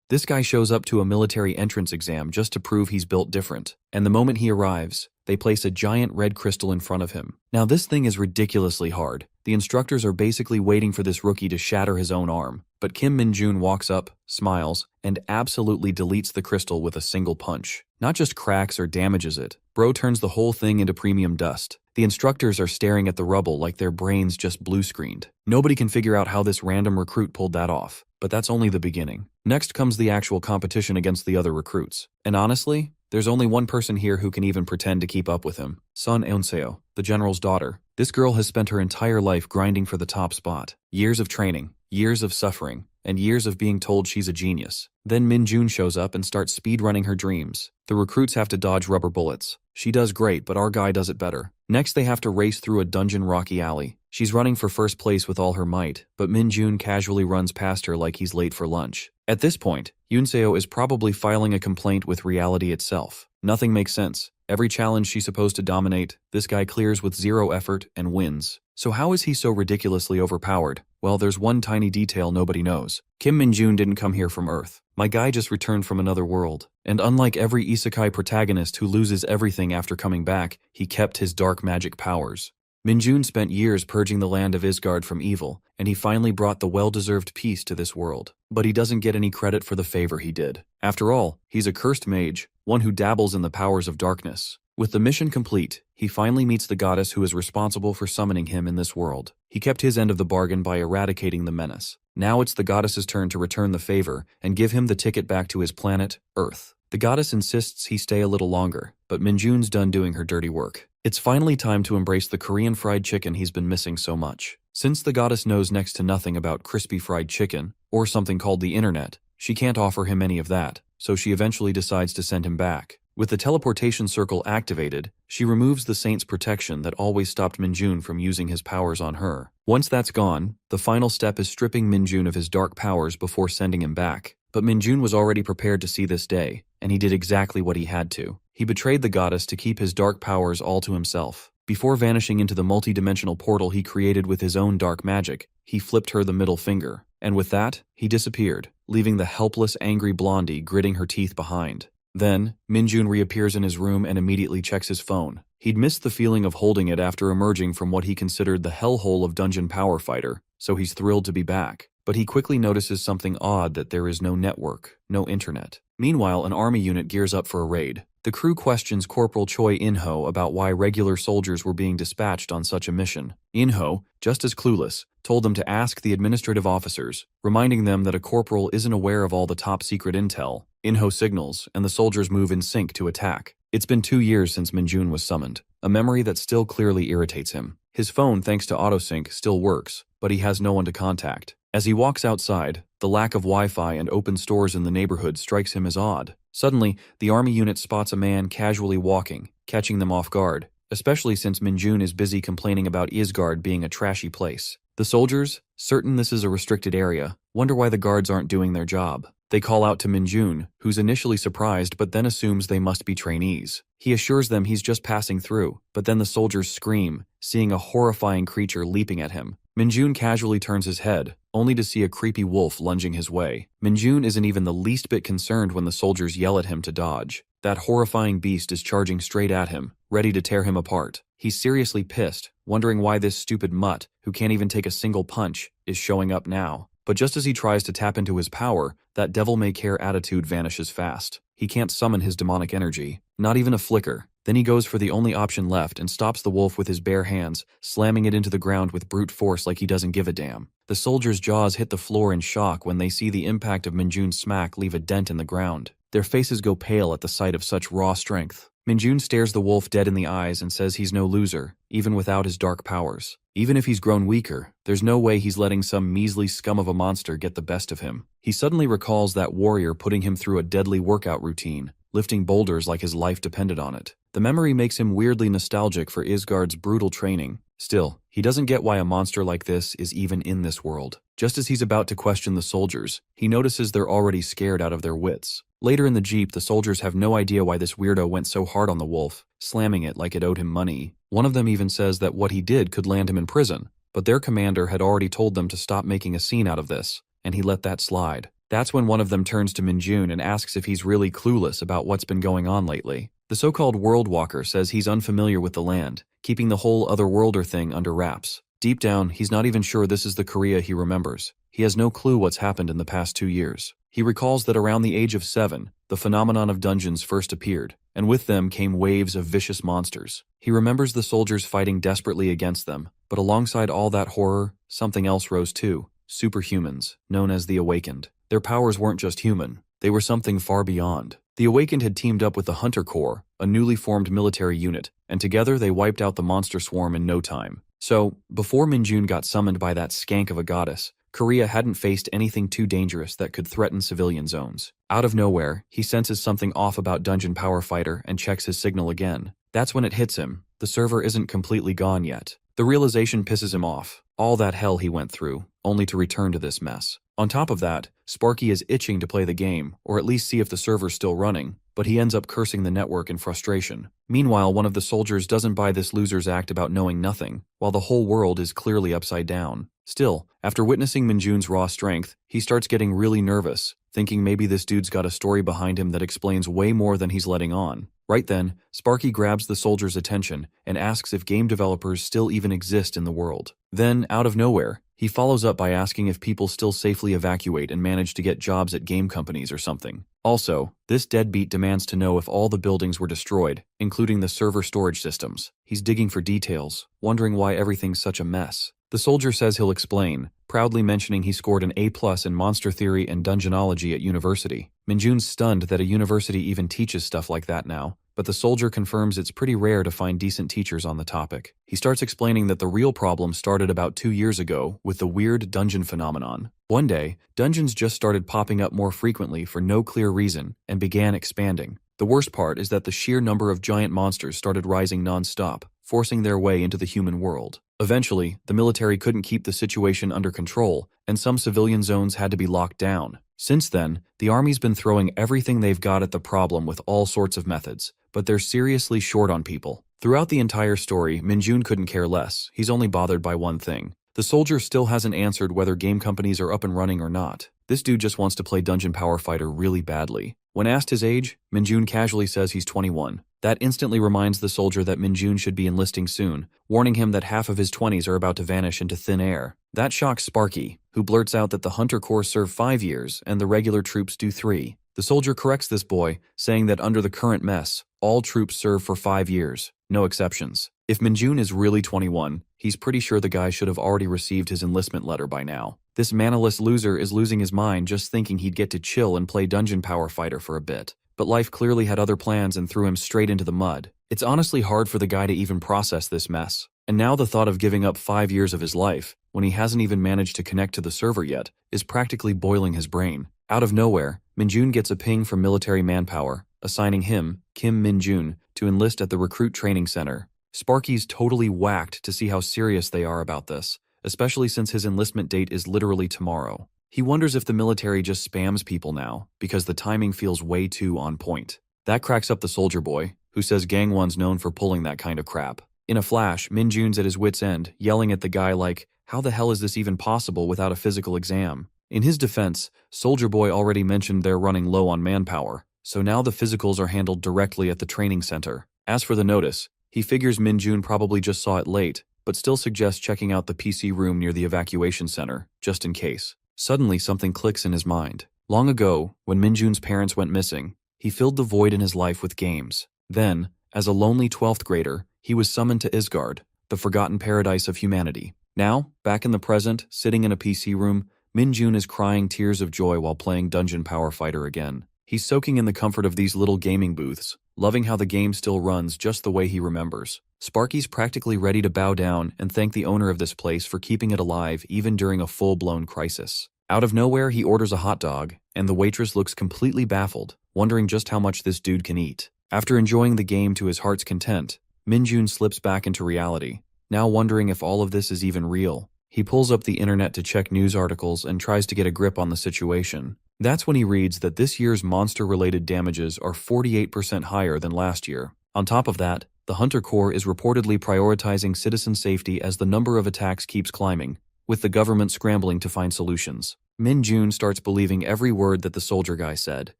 This guy shows up to a military entrance exam just to prove he's built different, and the moment he arrives, they place a giant red crystal in front of him. Now this thing is ridiculously hard. The instructors are basically waiting for this rookie to shatter his own arm, but Kim Min-joon walks up, smiles, and absolutely deletes the crystal with a single punch. Not just cracks or damages it, bro turns the whole thing into premium dust. The instructors are staring at the rubble like their brains just blue-screened. Nobody can figure out how this random recruit pulled that off, but that's only the beginning. Next comes the actual competition against the other recruits. And honestly, there's only one person here who can even pretend to keep up with him. Sun Eun-seo, the general's daughter. This girl has spent her entire life grinding for the top spot. Years of training, years of suffering, and years of being told she's a genius. Then Min-joon shows up and starts speedrunning her dreams. The recruits have to dodge rubber bullets. She does great, but our guy does it better. Next they have to race through a dungeon rocky alley. She's running for first place with all her might, but Min-joon casually runs past her like he's late for lunch. At this point, Yoon-seo is probably filing a complaint with reality itself. Nothing makes sense. Every challenge she's supposed to dominate, this guy clears with zero effort and wins. So how is he so ridiculously overpowered? Well, there's one tiny detail nobody knows. Kim Min-joon didn't come here from Earth. My guy just returned from another world. And unlike every isekai protagonist who loses everything after coming back, he kept his dark magic powers. Min-joon spent years purging the land of Isgard from evil, and he finally brought the well-deserved peace to this world. But he doesn't get any credit for the favor he did. After all, he's a cursed mage, one who dabbles in the powers of darkness. With the mission complete, he finally meets the goddess who is responsible for summoning him in this world. He kept his end of the bargain by eradicating the menace. Now it's the goddess's turn to return the favor and give him the ticket back to his planet, Earth. The goddess insists he stay a little longer, but Min-joon's done doing her dirty work. It's finally time to embrace the Korean fried chicken he's been missing so much. Since the goddess knows next to nothing about crispy fried chicken, or something called the internet, she can't offer him any of that, so she eventually decides to send him back. With the teleportation circle activated, she removes the saint's protection that always stopped Min-joon from using his powers on her. Once that's gone, the final step is stripping Min-joon of his dark powers before sending him back. But Min-joon was already prepared to see this day, and he did exactly what he had to. He betrayed the goddess to keep his dark powers all to himself. Before vanishing into the multi-dimensional portal he created with his own dark magic, he flipped her the middle finger. And with that, he disappeared, leaving the helpless, angry blondie gritting her teeth behind. Then, Min-joon reappears in his room and immediately checks his phone. He'd missed the feeling of holding it after emerging from what he considered the hellhole of Dungeon Power Fighter, so he's thrilled to be back. But he quickly notices something odd, that there is no network, no internet. Meanwhile, an army unit gears up for a raid. The crew questions Corporal Choi In-ho about why regular soldiers were being dispatched on such a mission. In-ho, just as clueless, told them to ask the administrative officers, reminding them that a corporal isn't aware of all the top-secret intel. In-ho signals, and the soldiers move in sync to attack. It's been 2 years since Min-joon was summoned, a memory that still clearly irritates him. His phone, thanks to autosync, still works, but he has no one to contact. As he walks outside, the lack of Wi-Fi and open stores in the neighborhood strikes him as odd. Suddenly, the army unit spots a man casually walking, catching them off guard, especially since Min-joon is busy complaining about Isgard being a trashy place. The soldiers, certain this is a restricted area, wonder why the guards aren't doing their job. They call out to Min-joon, who's initially surprised but then assumes they must be trainees. He assures them he's just passing through, but then the soldiers scream, seeing a horrifying creature leaping at him. Min-joon casually turns his head, only to see a creepy wolf lunging his way. Min-joon isn't even the least bit concerned when the soldiers yell at him to dodge. That horrifying beast is charging straight at him, ready to tear him apart. He's seriously pissed, wondering why this stupid mutt, who can't even take a single punch, is showing up now. But just as he tries to tap into his power, that devil-may-care attitude vanishes fast. He can't summon his demonic energy, not even a flicker. Then he goes for the only option left and stops the wolf with his bare hands, slamming it into the ground with brute force like he doesn't give a damn. The soldiers' jaws hit the floor in shock when they see the impact of Min-joon's smack leave a dent in the ground. Their faces go pale at the sight of such raw strength. Min-joon stares the wolf dead in the eyes and says he's no loser, even without his dark powers. Even if he's grown weaker, there's no way he's letting some measly scum of a monster get the best of him. He suddenly recalls that warrior putting him through a deadly workout routine, lifting boulders like his life depended on it. The memory makes him weirdly nostalgic for Isgard's brutal training. Still, he doesn't get why a monster like this is even in this world. Just as he's about to question the soldiers, he notices they're already scared out of their wits. Later in the jeep, the soldiers have no idea why this weirdo went so hard on the wolf, slamming it like it owed him money. One of them even says that what he did could land him in prison, but their commander had already told them to stop making a scene out of this, and he let that slide. That's when one of them turns to Minjun and asks if he's really clueless about what's been going on lately. The so-called World Walker says he's unfamiliar with the land, keeping the whole otherworlder thing under wraps. Deep down, he's not even sure this is the Korea he remembers. He has no clue what's happened in the past 2 years. He recalls that around the age of 7, the phenomenon of dungeons first appeared, and with them came waves of vicious monsters. He remembers the soldiers fighting desperately against them, but alongside all that horror, something else rose too: superhumans, known as the Awakened. Their powers weren't just human, they were something far beyond. The Awakened had teamed up with the Hunter Corps, a newly formed military unit, and together they wiped out the monster swarm in no time. So, before Minjun got summoned by that skank of a goddess, Korea hadn't faced anything too dangerous that could threaten civilian zones. Out of nowhere, he senses something off about Dungeon Power Fighter and checks his signal again. That's when it hits him: the server isn't completely gone yet. The realization pisses him off. All that hell he went through, only to return to this mess. On top of that, Sparky is itching to play the game, or at least see if the server's still running, but he ends up cursing the network in frustration. Meanwhile, one of the soldiers doesn't buy this loser's act about knowing nothing, while the whole world is clearly upside down. Still, after witnessing Minjun's raw strength, he starts getting really nervous, thinking maybe this dude's got a story behind him that explains way more than he's letting on. Right then, Sparky grabs the soldier's attention and asks if game developers still even exist in the world. Then, out of nowhere, he follows up by asking if people still safely evacuate and manage to get jobs at game companies or something. Also, this deadbeat demands to know if all the buildings were destroyed, including the server storage systems. He's digging for details, wondering why everything's such a mess. The soldier says he'll explain, proudly mentioning he scored an A+ in Monster Theory and Dungeonology at university. Minjun's stunned that a university even teaches stuff like that now, but the soldier confirms it's pretty rare to find decent teachers on the topic. He starts explaining that the real problem started about 2 years ago with the weird dungeon phenomenon. One day, dungeons just started popping up more frequently for no clear reason and began expanding. The worst part is that the sheer number of giant monsters started rising non-stop, forcing their way into the human world. Eventually, the military couldn't keep the situation under control, and some civilian zones had to be locked down. Since then, the army's been throwing everything they've got at the problem with all sorts of methods, but they're seriously short on people. Throughout the entire story, Minjun couldn't care less. He's only bothered by one thing. The soldier still hasn't answered whether game companies are up and running or not. This dude just wants to play Dungeon Power Fighter really badly. When asked his age, Minjun casually says he's 21. That instantly reminds the soldier that Minjun should be enlisting soon, warning him that half of his 20s are about to vanish into thin air. That shocks Sparky, who blurts out that the Hunter Corps serve 5 years and the regular troops do 3. The soldier corrects this boy, saying that under the current mess, all troops serve for 5 years, no exceptions. If Minjun is really 21, he's pretty sure the guy should have already received his enlistment letter by now. This manaless loser is losing his mind just thinking he'd get to chill and play Dungeon Power Fighter for a bit. But life clearly had other plans and threw him straight into the mud. It's honestly hard for the guy to even process this mess. And now the thought of giving up 5 years of his life, when he hasn't even managed to connect to the server yet, is practically boiling his brain. Out of nowhere, Minjun gets a ping from military manpower, assigning him, Kim Minjun, to enlist at the recruit training center. Sparky's totally whacked to see how serious they are about this, especially since his enlistment date is literally tomorrow. He wonders if the military just spams people now, because the timing feels way too on point. That cracks up the soldier boy, who says Gang 1's known for pulling that kind of crap. In a flash, Minjun's at his wit's end, yelling at the guy like, how the hell is this even possible without a physical exam? In his defense, Soldier Boy already mentioned they're running low on manpower, so now the physicals are handled directly at the training center. As for the notice, he figures Minjun probably just saw it late, but still suggests checking out the PC room near the evacuation center, just in case. Suddenly something clicks in his mind. Long ago, when Minjun's parents went missing, he filled the void in his life with games. Then, as a lonely 12th grader, he was summoned to Isgard, the forgotten paradise of humanity. Now, back in the present, sitting in a PC room, Minjun is crying tears of joy while playing Dungeon Power Fighter again. He's soaking in the comfort of these little gaming booths, loving how the game still runs just the way he remembers. Sparky's practically ready to bow down and thank the owner of this place for keeping it alive even during a full-blown crisis. Out of nowhere, he orders a hot dog, and the waitress looks completely baffled, wondering just how much this dude can eat. After enjoying the game to his heart's content, Minjun slips back into reality, now wondering if all of this is even real. He pulls up the internet to check news articles and tries to get a grip on the situation. That's when he reads that this year's monster-related damages are 48% higher than last year. On top of that, the Hunter Corps is reportedly prioritizing citizen safety as the number of attacks keeps climbing, with the government scrambling to find solutions. Min Jun starts believing every word that the soldier guy said,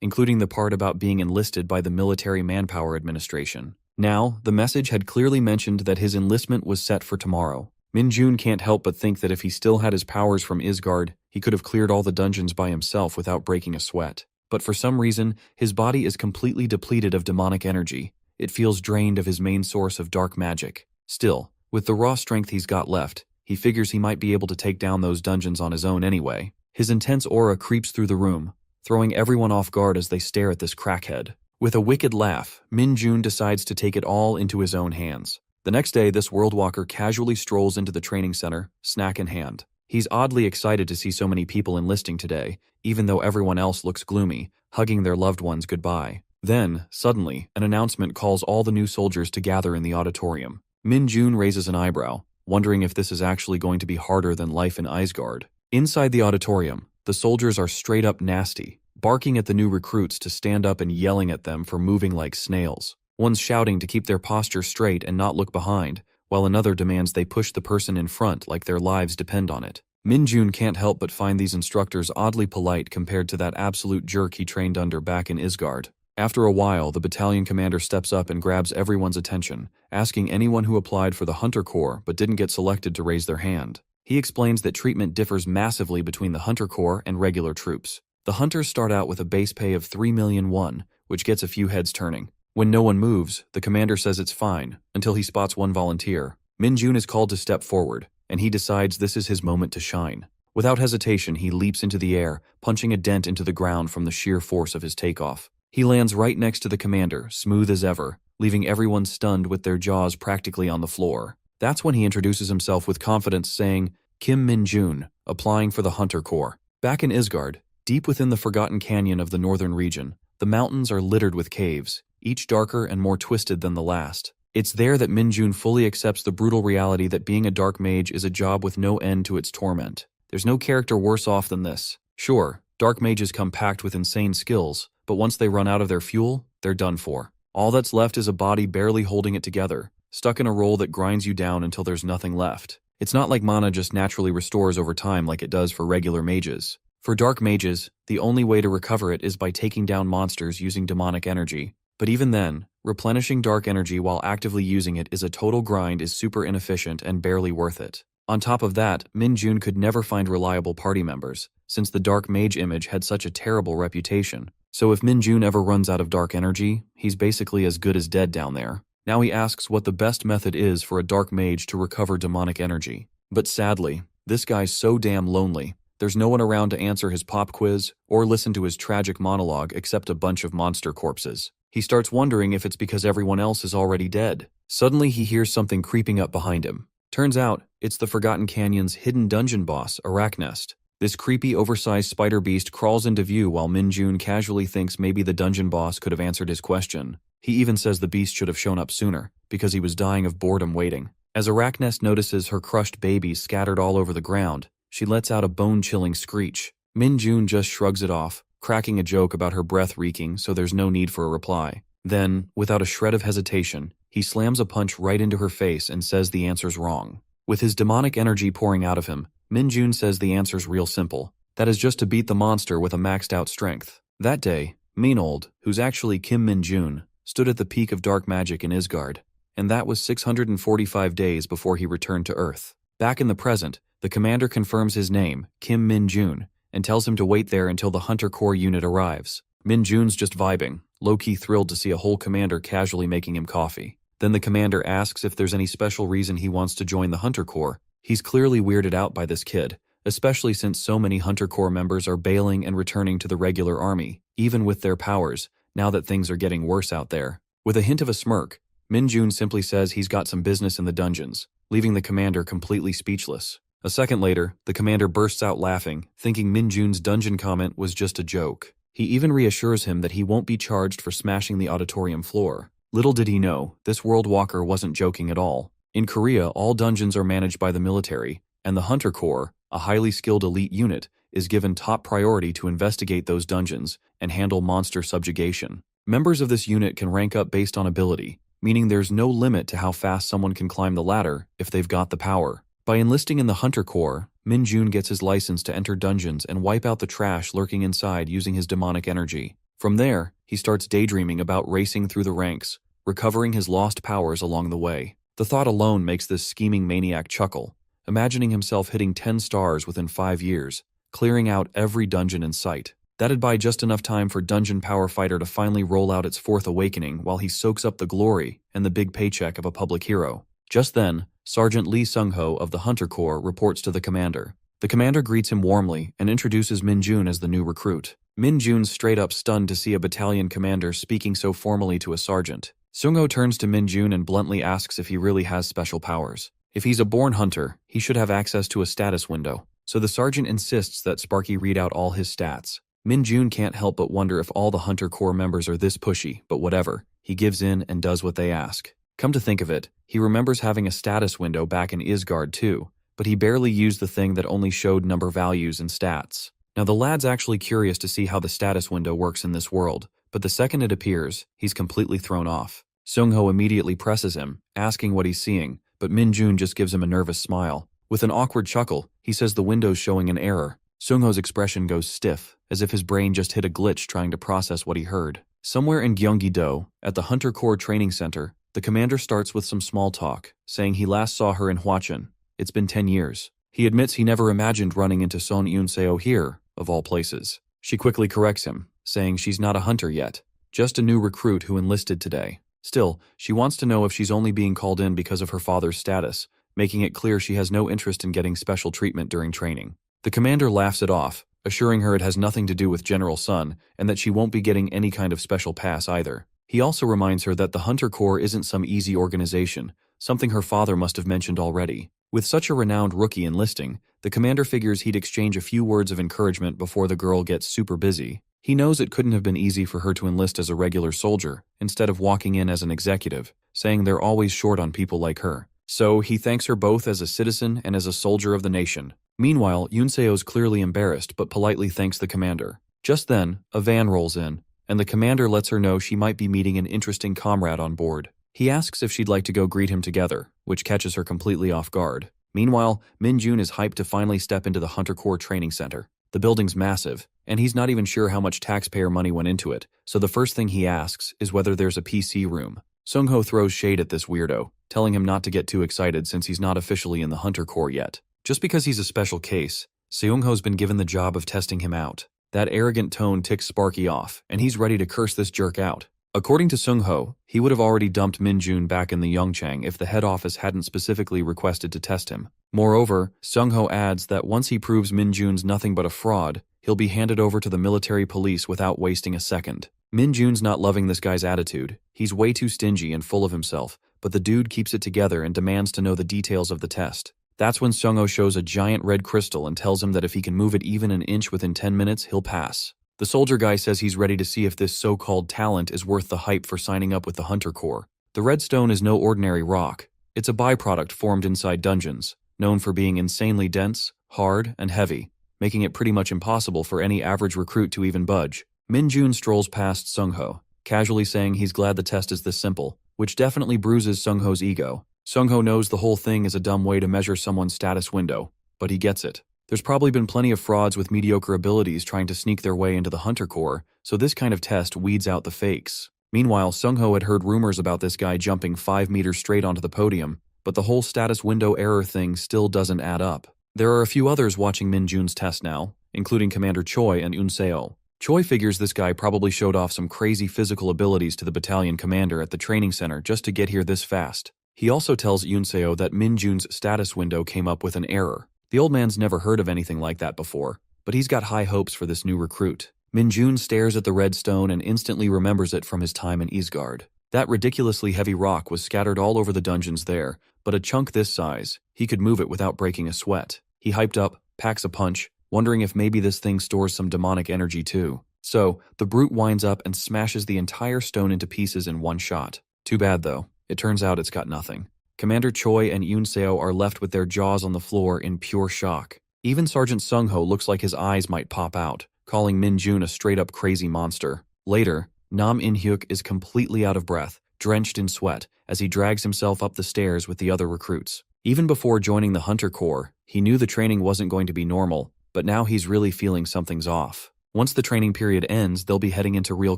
including the part about being enlisted by the Military Manpower Administration. Now, the message had clearly mentioned that his enlistment was set for tomorrow. Min Jun can't help but think that if he still had his powers from Isgard, he could have cleared all the dungeons by himself without breaking a sweat. But for some reason, his body is completely depleted of demonic energy. It feels drained of his main source of dark magic. Still, with the raw strength he's got left, he figures he might be able to take down those dungeons on his own anyway. His intense aura creeps through the room, throwing everyone off guard as they stare at this crackhead. With a wicked laugh, Min Jun decides to take it all into his own hands. The next day, this Worldwalker casually strolls into the training center, snack in hand. He's oddly excited to see so many people enlisting today, even though everyone else looks gloomy, hugging their loved ones goodbye. Then, suddenly, an announcement calls all the new soldiers to gather in the auditorium. Min Jun raises an eyebrow, wondering if this is actually going to be harder than life in Isgard. Inside the auditorium, the soldiers are straight up nasty, barking at the new recruits to stand up and yelling at them for moving like snails. One's shouting to keep their posture straight and not look behind, while another demands they push the person in front like their lives depend on it. Min Jun can't help but find these instructors oddly polite compared to that absolute jerk he trained under back in Isgard. After a while, the battalion commander steps up and grabs everyone's attention, asking anyone who applied for the Hunter Corps but didn't get selected to raise their hand. He explains that treatment differs massively between the Hunter Corps and regular troops. The Hunters start out with a base pay of 3 million won, which gets a few heads turning. When no one moves, the commander says it's fine, until he spots one volunteer. Min Jun is called to step forward, and he decides this is his moment to shine. Without hesitation, he leaps into the air, punching a dent into the ground from the sheer force of his takeoff. He lands right next to the commander, smooth as ever, leaving everyone stunned with their jaws practically on the floor. That's when he introduces himself with confidence, saying, "Kim Min Jun, applying for the Hunter Corps." Back in Isgard, deep within the Forgotten Canyon of the northern region, the mountains are littered with caves, each darker and more twisted than the last. It's there that Min Jun fully accepts the brutal reality that being a Dark Mage is a job with no end to its torment. There's no character worse off than this. Sure, Dark Mages come packed with insane skills, but once they run out of their fuel, they're done for. All that's left is a body barely holding it together, stuck in a role that grinds you down until there's nothing left. It's not like mana just naturally restores over time like it does for regular mages. For Dark Mages, the only way to recover it is by taking down monsters using demonic energy. But even then, replenishing dark energy while actively using it is a total grind is super inefficient and barely worth it. On top of that, Min Jun could never find reliable party members, since the Dark Mage image had such a terrible reputation. So if Min Jun ever runs out of dark energy, he's basically as good as dead down there. Now he asks what the best method is for a Dark Mage to recover demonic energy. But sadly, this guy's so damn lonely. There's no one around to answer his pop quiz or listen to his tragic monologue except a bunch of monster corpses. He starts wondering if it's because everyone else is already dead. Suddenly he hears something creeping up behind him. Turns out, it's the Forgotten Canyon's hidden dungeon boss, Arachnest. This creepy, oversized spider beast crawls into view while Min Jun casually thinks maybe the dungeon boss could have answered his question. He even says the beast should have shown up sooner, because he was dying of boredom waiting. As Arachnest notices her crushed babies scattered all over the ground, she lets out a bone-chilling screech. Min Jun just shrugs it off, cracking a joke about her breath reeking so there's no need for a reply. Then, without a shred of hesitation, he slams a punch right into her face and says the answer's wrong. With his demonic energy pouring out of him, Min Jun says the answer's real simple. That is just to beat the monster with a maxed out strength. That day, Meanold, who's actually Kim Min Jun, stood at the peak of dark magic in Isgard, and that was 645 days before he returned to Earth. Back in the present, the commander confirms his name, Kim Min Jun, and tells him to wait there until the Hunter Corps unit arrives. Min Jun's just vibing, low-key thrilled to see a whole commander casually making him coffee. Then the commander asks if there's any special reason he wants to join the Hunter Corps. He's clearly weirded out by this kid, especially since so many Hunter Corps members are bailing and returning to the regular army, even with their powers, now that things are getting worse out there. With a hint of a smirk, Min Jun simply says he's got some business in the dungeons, leaving the commander completely speechless. A second later, the commander bursts out laughing, thinking Min Jun's dungeon comment was just a joke. He even reassures him that he won't be charged for smashing the auditorium floor. Little did he know, this Worldwalker wasn't joking at all. In Korea, all dungeons are managed by the military, and the Hunter Corps, a highly skilled elite unit, is given top priority to investigate those dungeons and handle monster subjugation. Members of this unit can rank up based on ability, meaning there's no limit to how fast someone can climb the ladder if they've got the power. By enlisting in the Hunter Corps, Min Jun gets his license to enter dungeons and wipe out the trash lurking inside using his demonic energy. From there, he starts daydreaming about racing through the ranks, recovering his lost powers along the way. The thought alone makes this scheming maniac chuckle, imagining himself hitting 10 stars within 5 years, clearing out every dungeon in sight. That'd buy just enough time for Dungeon Power Fighter to finally roll out its fourth awakening while he soaks up the glory and the big paycheck of a public hero. Just then, Sergeant Lee Sung-ho of the Hunter Corps reports to the commander. The commander greets him warmly and introduces Min Jun as the new recruit. Min Jun's straight up stunned to see a battalion commander speaking so formally to a sergeant. Sung-ho turns to Min Jun and bluntly asks if he really has special powers. If he's a born hunter, he should have access to a status window. So the sergeant insists that Sparky read out all his stats. Min Jun can't help but wonder if all the Hunter Corps members are this pushy, but whatever. He gives in and does what they ask. Come to think of it, he remembers having a status window back in Isgard too, but he barely used the thing that only showed number values and stats. Now the lad's actually curious to see how the status window works in this world, but the second it appears, he's completely thrown off. Sung-ho immediately presses him, asking what he's seeing, but Min Jun just gives him a nervous smile. With an awkward chuckle, he says the window's showing an error. Sung-ho's expression goes stiff, as if his brain just hit a glitch trying to process what he heard. Somewhere in Gyeonggi-do, at the Hunter Corps Training Center, the commander starts with some small talk, saying he last saw her in Hwacheon. It's been 10 years. He admits he never imagined running into Son Yoon-seo here, of all places. She quickly corrects him, saying she's not a hunter yet, just a new recruit who enlisted today. Still, she wants to know if she's only being called in because of her father's status, making it clear she has no interest in getting special treatment during training. The commander laughs it off, assuring her it has nothing to do with General Sun and that she won't be getting any kind of special pass either. He also reminds her that the Hunter Corps isn't some easy organization, something her father must have mentioned already. With such a renowned rookie enlisting, the commander figures he'd exchange a few words of encouragement before the girl gets super busy. He knows it couldn't have been easy for her to enlist as a regular soldier, instead of walking in as an executive, saying they're always short on people like her. So he thanks her both as a citizen and as a soldier of the nation. Meanwhile, Yoon-seo's clearly embarrassed but politely thanks the commander. Just then, a van rolls in, and the commander lets her know she might be meeting an interesting comrade on board. He asks if she'd like to go greet him together, which catches her completely off guard. Meanwhile, Min Jun is hyped to finally step into the Hunter Corps Training Center. The building's massive, and he's not even sure how much taxpayer money went into it, so the first thing he asks is whether there's a PC room. Sung-ho throws shade at this weirdo, telling him not to get too excited since he's not officially in the Hunter Corps yet. Just because he's a special case, Seung-ho's been given the job of testing him out. That arrogant tone ticks Sparky off, and he's ready to curse this jerk out. According to Sung-ho, he would have already dumped Min Jun back in the Yongchang if the head office hadn't specifically requested to test him. Moreover, Sung-ho adds that once he proves Min Jun's nothing but a fraud, he'll be handed over to the military police without wasting a second. Min Jun's not loving this guy's attitude. He's way too stingy and full of himself, but the dude keeps it together and demands to know the details of the test. That's when Sung-ho shows a giant red crystal and tells him that if he can move it even an inch within 10 minutes, he'll pass. The soldier guy says he's ready to see if this so-called talent is worth the hype for signing up with the Hunter Corps. The red stone is no ordinary rock. It's a byproduct formed inside dungeons, known for being insanely dense, hard, and heavy, making it pretty much impossible for any average recruit to even budge. Min Jun strolls past Sung-ho, casually saying he's glad the test is this simple, which definitely bruises Sung-ho's ego. Sung-ho knows the whole thing is a dumb way to measure someone's status window, but he gets it. There's probably been plenty of frauds with mediocre abilities trying to sneak their way into the Hunter Corps, so this kind of test weeds out the fakes. Meanwhile, Sung-ho had heard rumors about this guy jumping 5 meters straight onto the podium, but the whole status window error thing still doesn't add up. There are a few others watching Min Jun's test now, including Commander Choi and Yoon-seo. Choi figures this guy probably showed off some crazy physical abilities to the battalion commander at the training center just to get here this fast. He also tells Yoon-seo that Min Jun's status window came up with an error. The old man's never heard of anything like that before, but he's got high hopes for this new recruit. Min Jun stares at the red stone and instantly remembers it from his time in Isgard. That ridiculously heavy rock was scattered all over the dungeons there, but a chunk this size, he could move it without breaking a sweat. He hyped up, packs a punch, wondering if maybe this thing stores some demonic energy too. So, the brute winds up and smashes the entire stone into pieces in one shot. Too bad though, it turns out it's got nothing. Commander Choi and Yoon-seo are left with their jaws on the floor in pure shock. Even Sergeant Sung-ho looks like his eyes might pop out, calling Min Jun a straight-up crazy monster. Later, Nam In-hyuk is completely out of breath, drenched in sweat, as he drags himself up the stairs with the other recruits. Even before joining the Hunter Corps, he knew the training wasn't going to be normal, but now he's really feeling something's off. Once the training period ends, they'll be heading into real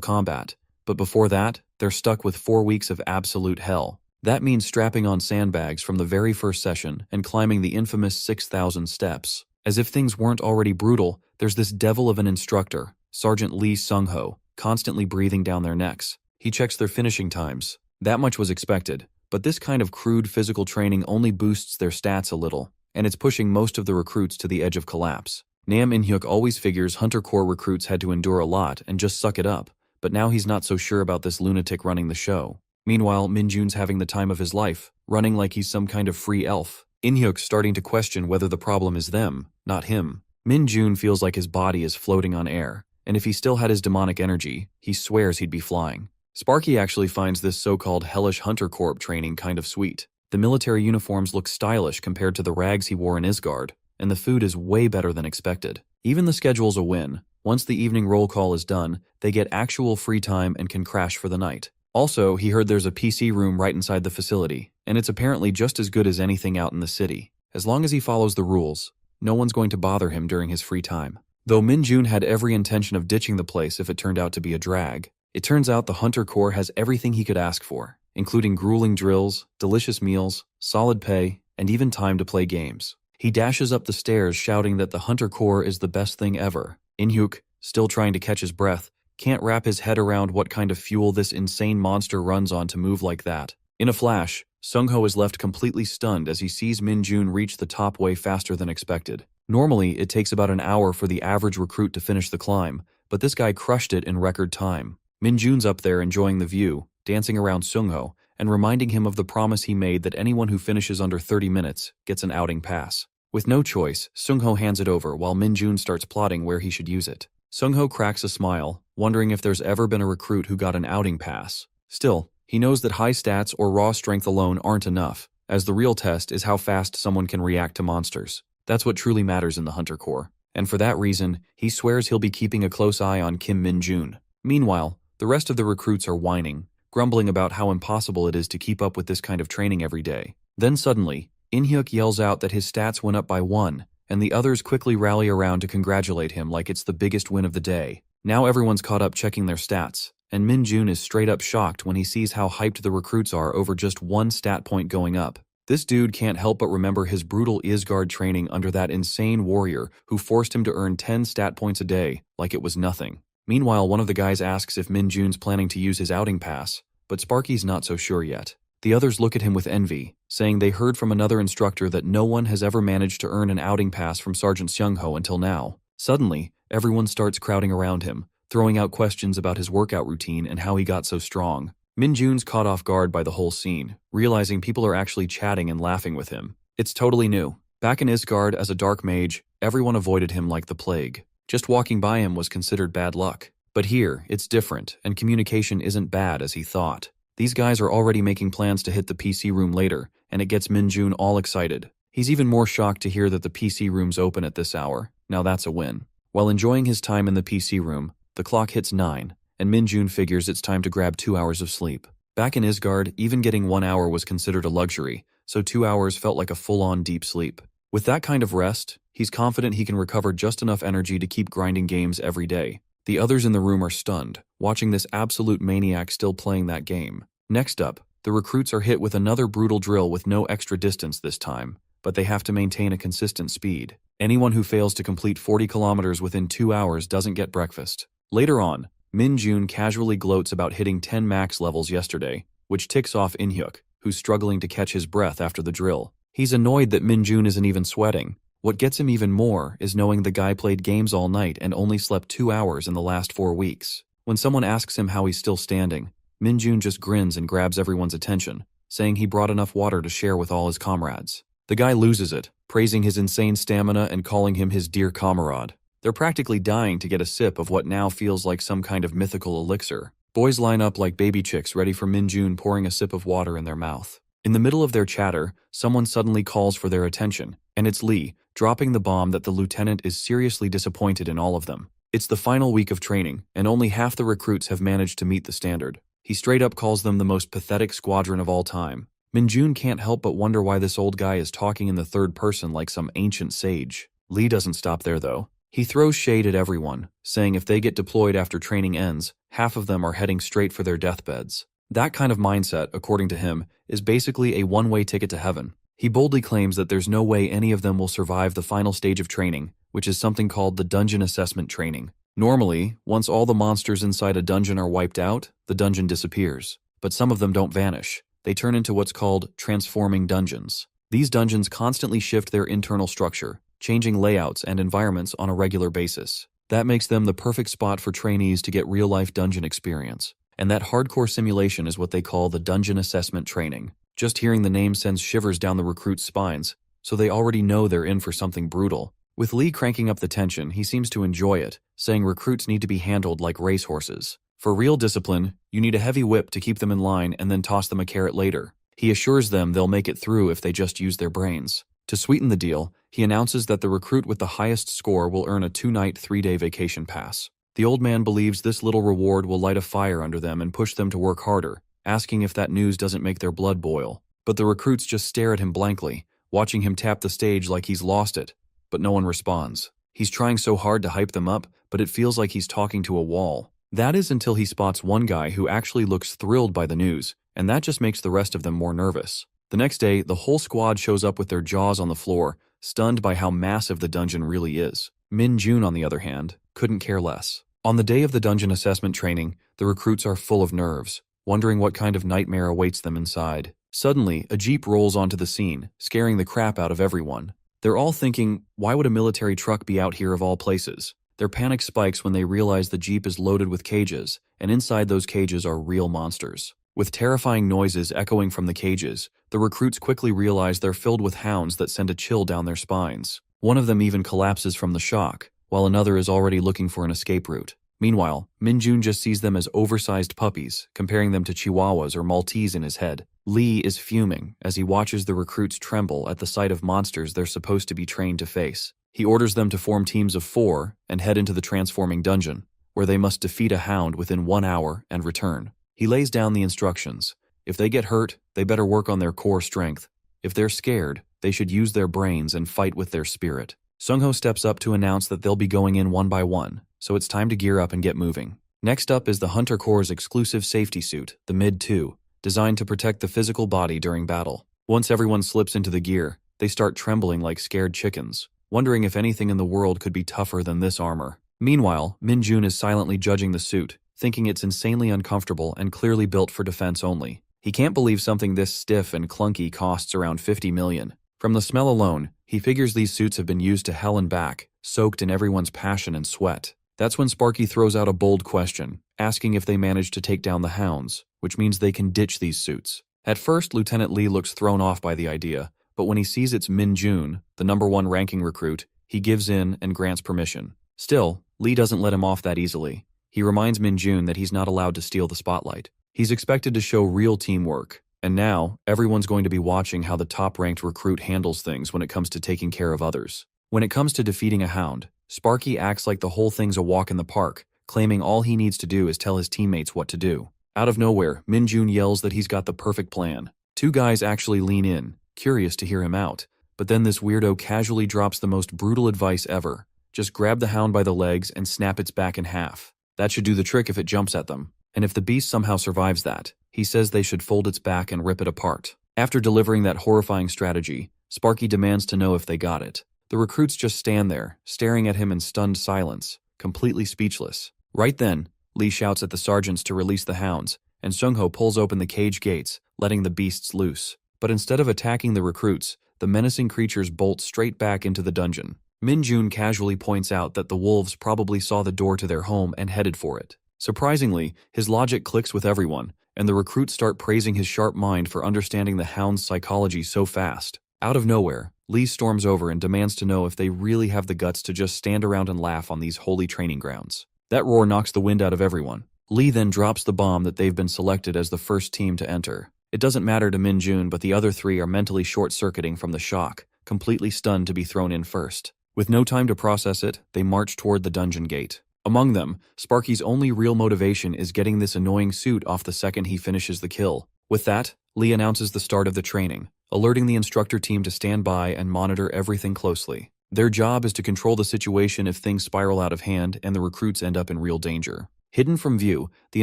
combat. But before that, they're stuck with 4 weeks of absolute hell. That means strapping on sandbags from the very first session and climbing the infamous 6,000 steps. As if things weren't already brutal, there's this devil of an instructor, Sergeant Lee Sung-ho, constantly breathing down their necks. He checks their finishing times. That much was expected, but this kind of crude physical training only boosts their stats a little, and it's pushing most of the recruits to the edge of collapse. Nam In-hyuk always figures Hunter Corps recruits had to endure a lot and just suck it up, but now he's not so sure about this lunatic running the show. Meanwhile, Min-jun's having the time of his life, running like he's some kind of free elf. In-hyuk's starting to question whether the problem is them, not him. Min-jun feels like his body is floating on air, and if he still had his demonic energy, he swears he'd be flying. Sparky actually finds this so-called hellish Hunter Corps training kind of sweet. The military uniforms look stylish compared to the rags he wore in Isgard, and the food is way better than expected. Even the schedule's a win. Once the evening roll call is done, they get actual free time and can crash for the night. Also, he heard there's a PC room right inside the facility, and it's apparently just as good as anything out in the city. As long as he follows the rules, no one's going to bother him during his free time. Though Min-jun had every intention of ditching the place if it turned out to be a drag, it turns out the Hunter Corps has everything he could ask for, including grueling drills, delicious meals, solid pay, and even time to play games. He dashes up the stairs shouting that the Hunter Corps is the best thing ever. In-hyuk, still trying to catch his breath, can't wrap his head around what kind of fuel this insane monster runs on to move like that. In a flash, Sung-ho is left completely stunned as he sees Min-jun reach the top way faster than expected. Normally, it takes about an hour for the average recruit to finish the climb, but this guy crushed it in record time. Min-jun's up there enjoying the view, dancing around Sung-ho, and reminding him of the promise he made that anyone who finishes under 30 minutes gets an outing pass. With no choice, Sung-ho hands it over while Min-jun starts plotting where he should use it. Sung-ho cracks a smile, wondering if there's ever been a recruit who got an outing pass. Still, he knows that high stats or raw strength alone aren't enough, as the real test is how fast someone can react to monsters. That's what truly matters in the Hunter Corps, and for that reason, he swears he'll be keeping a close eye on Kim Min-jun. Meanwhile, the rest of the recruits are whining, grumbling about how impossible it is to keep up with this kind of training every day. Then suddenly, In-hyuk yells out that his stats went up by 1, and the others quickly rally around to congratulate him like it's the biggest win of the day. Now everyone's caught up checking their stats, and Min-jun is straight up shocked when he sees how hyped the recruits are over just 1 stat point going up. This dude can't help but remember his brutal Isgard training under that insane warrior who forced him to earn 10 stat points a day like it was nothing. Meanwhile, one of the guys asks if Min-jun's planning to use his outing pass, but Sparky's not so sure yet. The others look at him with envy, saying they heard from another instructor that no one has ever managed to earn an outing pass from Sergeant Sung-ho until now. Suddenly, everyone starts crowding around him, throwing out questions about his workout routine and how he got so strong. Min-jun's caught off guard by the whole scene, realizing people are actually chatting and laughing with him. It's totally new. Back in Isgard as a Dark Mage, everyone avoided him like the plague. Just walking by him was considered bad luck. But here, it's different, and communication isn't bad as he thought. These guys are already making plans to hit the PC room later, and it gets Min-jun all excited. He's even more shocked to hear that the PC room's open at this hour. Now that's a win. While enjoying his time in the PC room, the clock hits 9, and Min-jun figures it's time to grab 2 hours of sleep. Back in Isgard, even getting 1 hour was considered a luxury, so 2 hours felt like a full-on deep sleep. With that kind of rest, he's confident he can recover just enough energy to keep grinding games every day. The others in the room are stunned, watching this absolute maniac still playing that game. Next up, the recruits are hit with another brutal drill with no extra distance this time, but they have to maintain a consistent speed. Anyone who fails to complete 40 kilometers within 2 hours doesn't get breakfast. Later on, Min-jun casually gloats about hitting 10 max levels yesterday, which ticks off In-hyuk, who's struggling to catch his breath after the drill. He's annoyed that Min-jun isn't even sweating. What gets him even more is knowing the guy played games all night and only slept 2 hours in the last 4 weeks. When someone asks him how he's still standing, Min-jun just grins and grabs everyone's attention, saying he brought enough water to share with all his comrades. The guy loses it, praising his insane stamina and calling him his dear comrade. They're practically dying to get a sip of what now feels like some kind of mythical elixir. Boys line up like baby chicks ready for Min-jun pouring a sip of water in their mouth. In the middle of their chatter, someone suddenly calls for their attention, and it's Lee, dropping the bomb that the lieutenant is seriously disappointed in all of them. It's the final week of training, and only half the recruits have managed to meet the standard. He straight up calls them the most pathetic squadron of all time. Minjun can't help but wonder why this old guy is talking in the third person like some ancient sage. Lee doesn't stop there though. He throws shade at everyone, saying if they get deployed after training ends, half of them are heading straight for their deathbeds. That kind of mindset, according to him, is basically a one-way ticket to heaven. He boldly claims that there's no way any of them will survive the final stage of training, which is something called the dungeon assessment training. Normally, once all the monsters inside a dungeon are wiped out, the dungeon disappears. But some of them don't vanish. They turn into what's called transforming dungeons. These dungeons constantly shift their internal structure, changing layouts and environments on a regular basis. That makes them the perfect spot for trainees to get real-life dungeon experience. And that hardcore simulation is what they call the dungeon assessment training. Just hearing the name sends shivers down the recruits' spines, so they already know they're in for something brutal. With Lee cranking up the tension, he seems to enjoy it, saying recruits need to be handled like racehorses. For real discipline, you need a heavy whip to keep them in line and then toss them a carrot later. He assures them they'll make it through if they just use their brains. To sweeten the deal, he announces that the recruit with the highest score will earn a 2-night, 3-day vacation pass. The old man believes this little reward will light a fire under them and push them to work harder, asking if that news doesn't make their blood boil. But the recruits just stare at him blankly, watching him tap the stage like he's lost it. But no one responds. He's trying so hard to hype them up, but it feels like he's talking to a wall. That is until he spots one guy who actually looks thrilled by the news, and that just makes the rest of them more nervous. The next day, the whole squad shows up with their jaws on the floor, stunned by how massive the dungeon really is. Minjun, on the other hand, couldn't care less. On the day of the dungeon assessment training, the recruits are full of nerves, wondering what kind of nightmare awaits them inside. Suddenly, a jeep rolls onto the scene, scaring the crap out of everyone. They're all thinking, why would a military truck be out here of all places? Their panic spikes when they realize the jeep is loaded with cages, and inside those cages are real monsters. With terrifying noises echoing from the cages, the recruits quickly realize they're filled with hounds that send a chill down their spines. One of them even collapses from the shock, while another is already looking for an escape route. Meanwhile, Minjun just sees them as oversized puppies, comparing them to Chihuahuas or Maltese in his head. Lee is fuming as he watches the recruits tremble at the sight of monsters they're supposed to be trained to face. He orders them to form teams of 4 and head into the transforming dungeon, where they must defeat a hound within 1 hour and return. He lays down the instructions. If they get hurt, they better work on their core strength. If they're scared, they should use their brains and fight with their spirit. Sungho steps up to announce that they'll be going in one by one, so it's time to gear up and get moving. Next up is the Hunter Corps' exclusive safety suit, the Mid-2, designed to protect the physical body during battle. Once everyone slips into the gear, they start trembling like scared chickens, wondering if anything in the world could be tougher than this armor. Meanwhile, Minjun is silently judging the suit, thinking it's insanely uncomfortable and clearly built for defense only. He can't believe something this stiff and clunky costs around 50 million. From the smell alone, he figures these suits have been used to hell and back, soaked in everyone's passion and sweat. That's when Sparky throws out a bold question, asking if they managed to take down the hounds, which means they can ditch these suits. At first, Lieutenant Lee looks thrown off by the idea, but when he sees it's Minjun, the #1 ranking recruit, he gives in and grants permission. Still, Lee doesn't let him off that easily. He reminds Minjun that he's not allowed to steal the spotlight. He's expected to show real teamwork, and now everyone's going to be watching how the top-ranked recruit handles things when it comes to taking care of others. When it comes to defeating a hound, Sparky acts like the whole thing's a walk in the park, claiming all he needs to do is tell his teammates what to do. Out of nowhere, Minjun yells that he's got the perfect plan. 2 guys actually lean in, curious to hear him out, but then this weirdo casually drops the most brutal advice ever. Just grab the hound by the legs and snap its back in half. That should do the trick if it jumps at them. And if the beast somehow survives that, he says they should fold its back and rip it apart. After delivering that horrifying strategy, Sparky demands to know if they got it. The recruits just stand there, staring at him in stunned silence, completely speechless. Right then, Lee shouts at the sergeants to release the hounds, and Sungho pulls open the cage gates, letting the beasts loose. But instead of attacking the recruits, the menacing creatures bolt straight back into the dungeon. Minjun casually points out that the wolves probably saw the door to their home and headed for it. Surprisingly, his logic clicks with everyone, and the recruits start praising his sharp mind for understanding the hound's psychology so fast. Out of nowhere, Lee storms over and demands to know if they really have the guts to just stand around and laugh on these holy training grounds. That roar knocks the wind out of everyone. Lee then drops the bomb that they've been selected as the first team to enter. It doesn't matter to Minjun, but the other 3 are mentally short-circuiting from the shock, completely stunned to be thrown in first. With no time to process it, they march toward the dungeon gate. Among them, Sparky's only real motivation is getting this annoying suit off the second he finishes the kill. With that, Lee announces the start of the training, alerting the instructor team to stand by and monitor everything closely. Their job is to control the situation if things spiral out of hand and the recruits end up in real danger. Hidden from view, the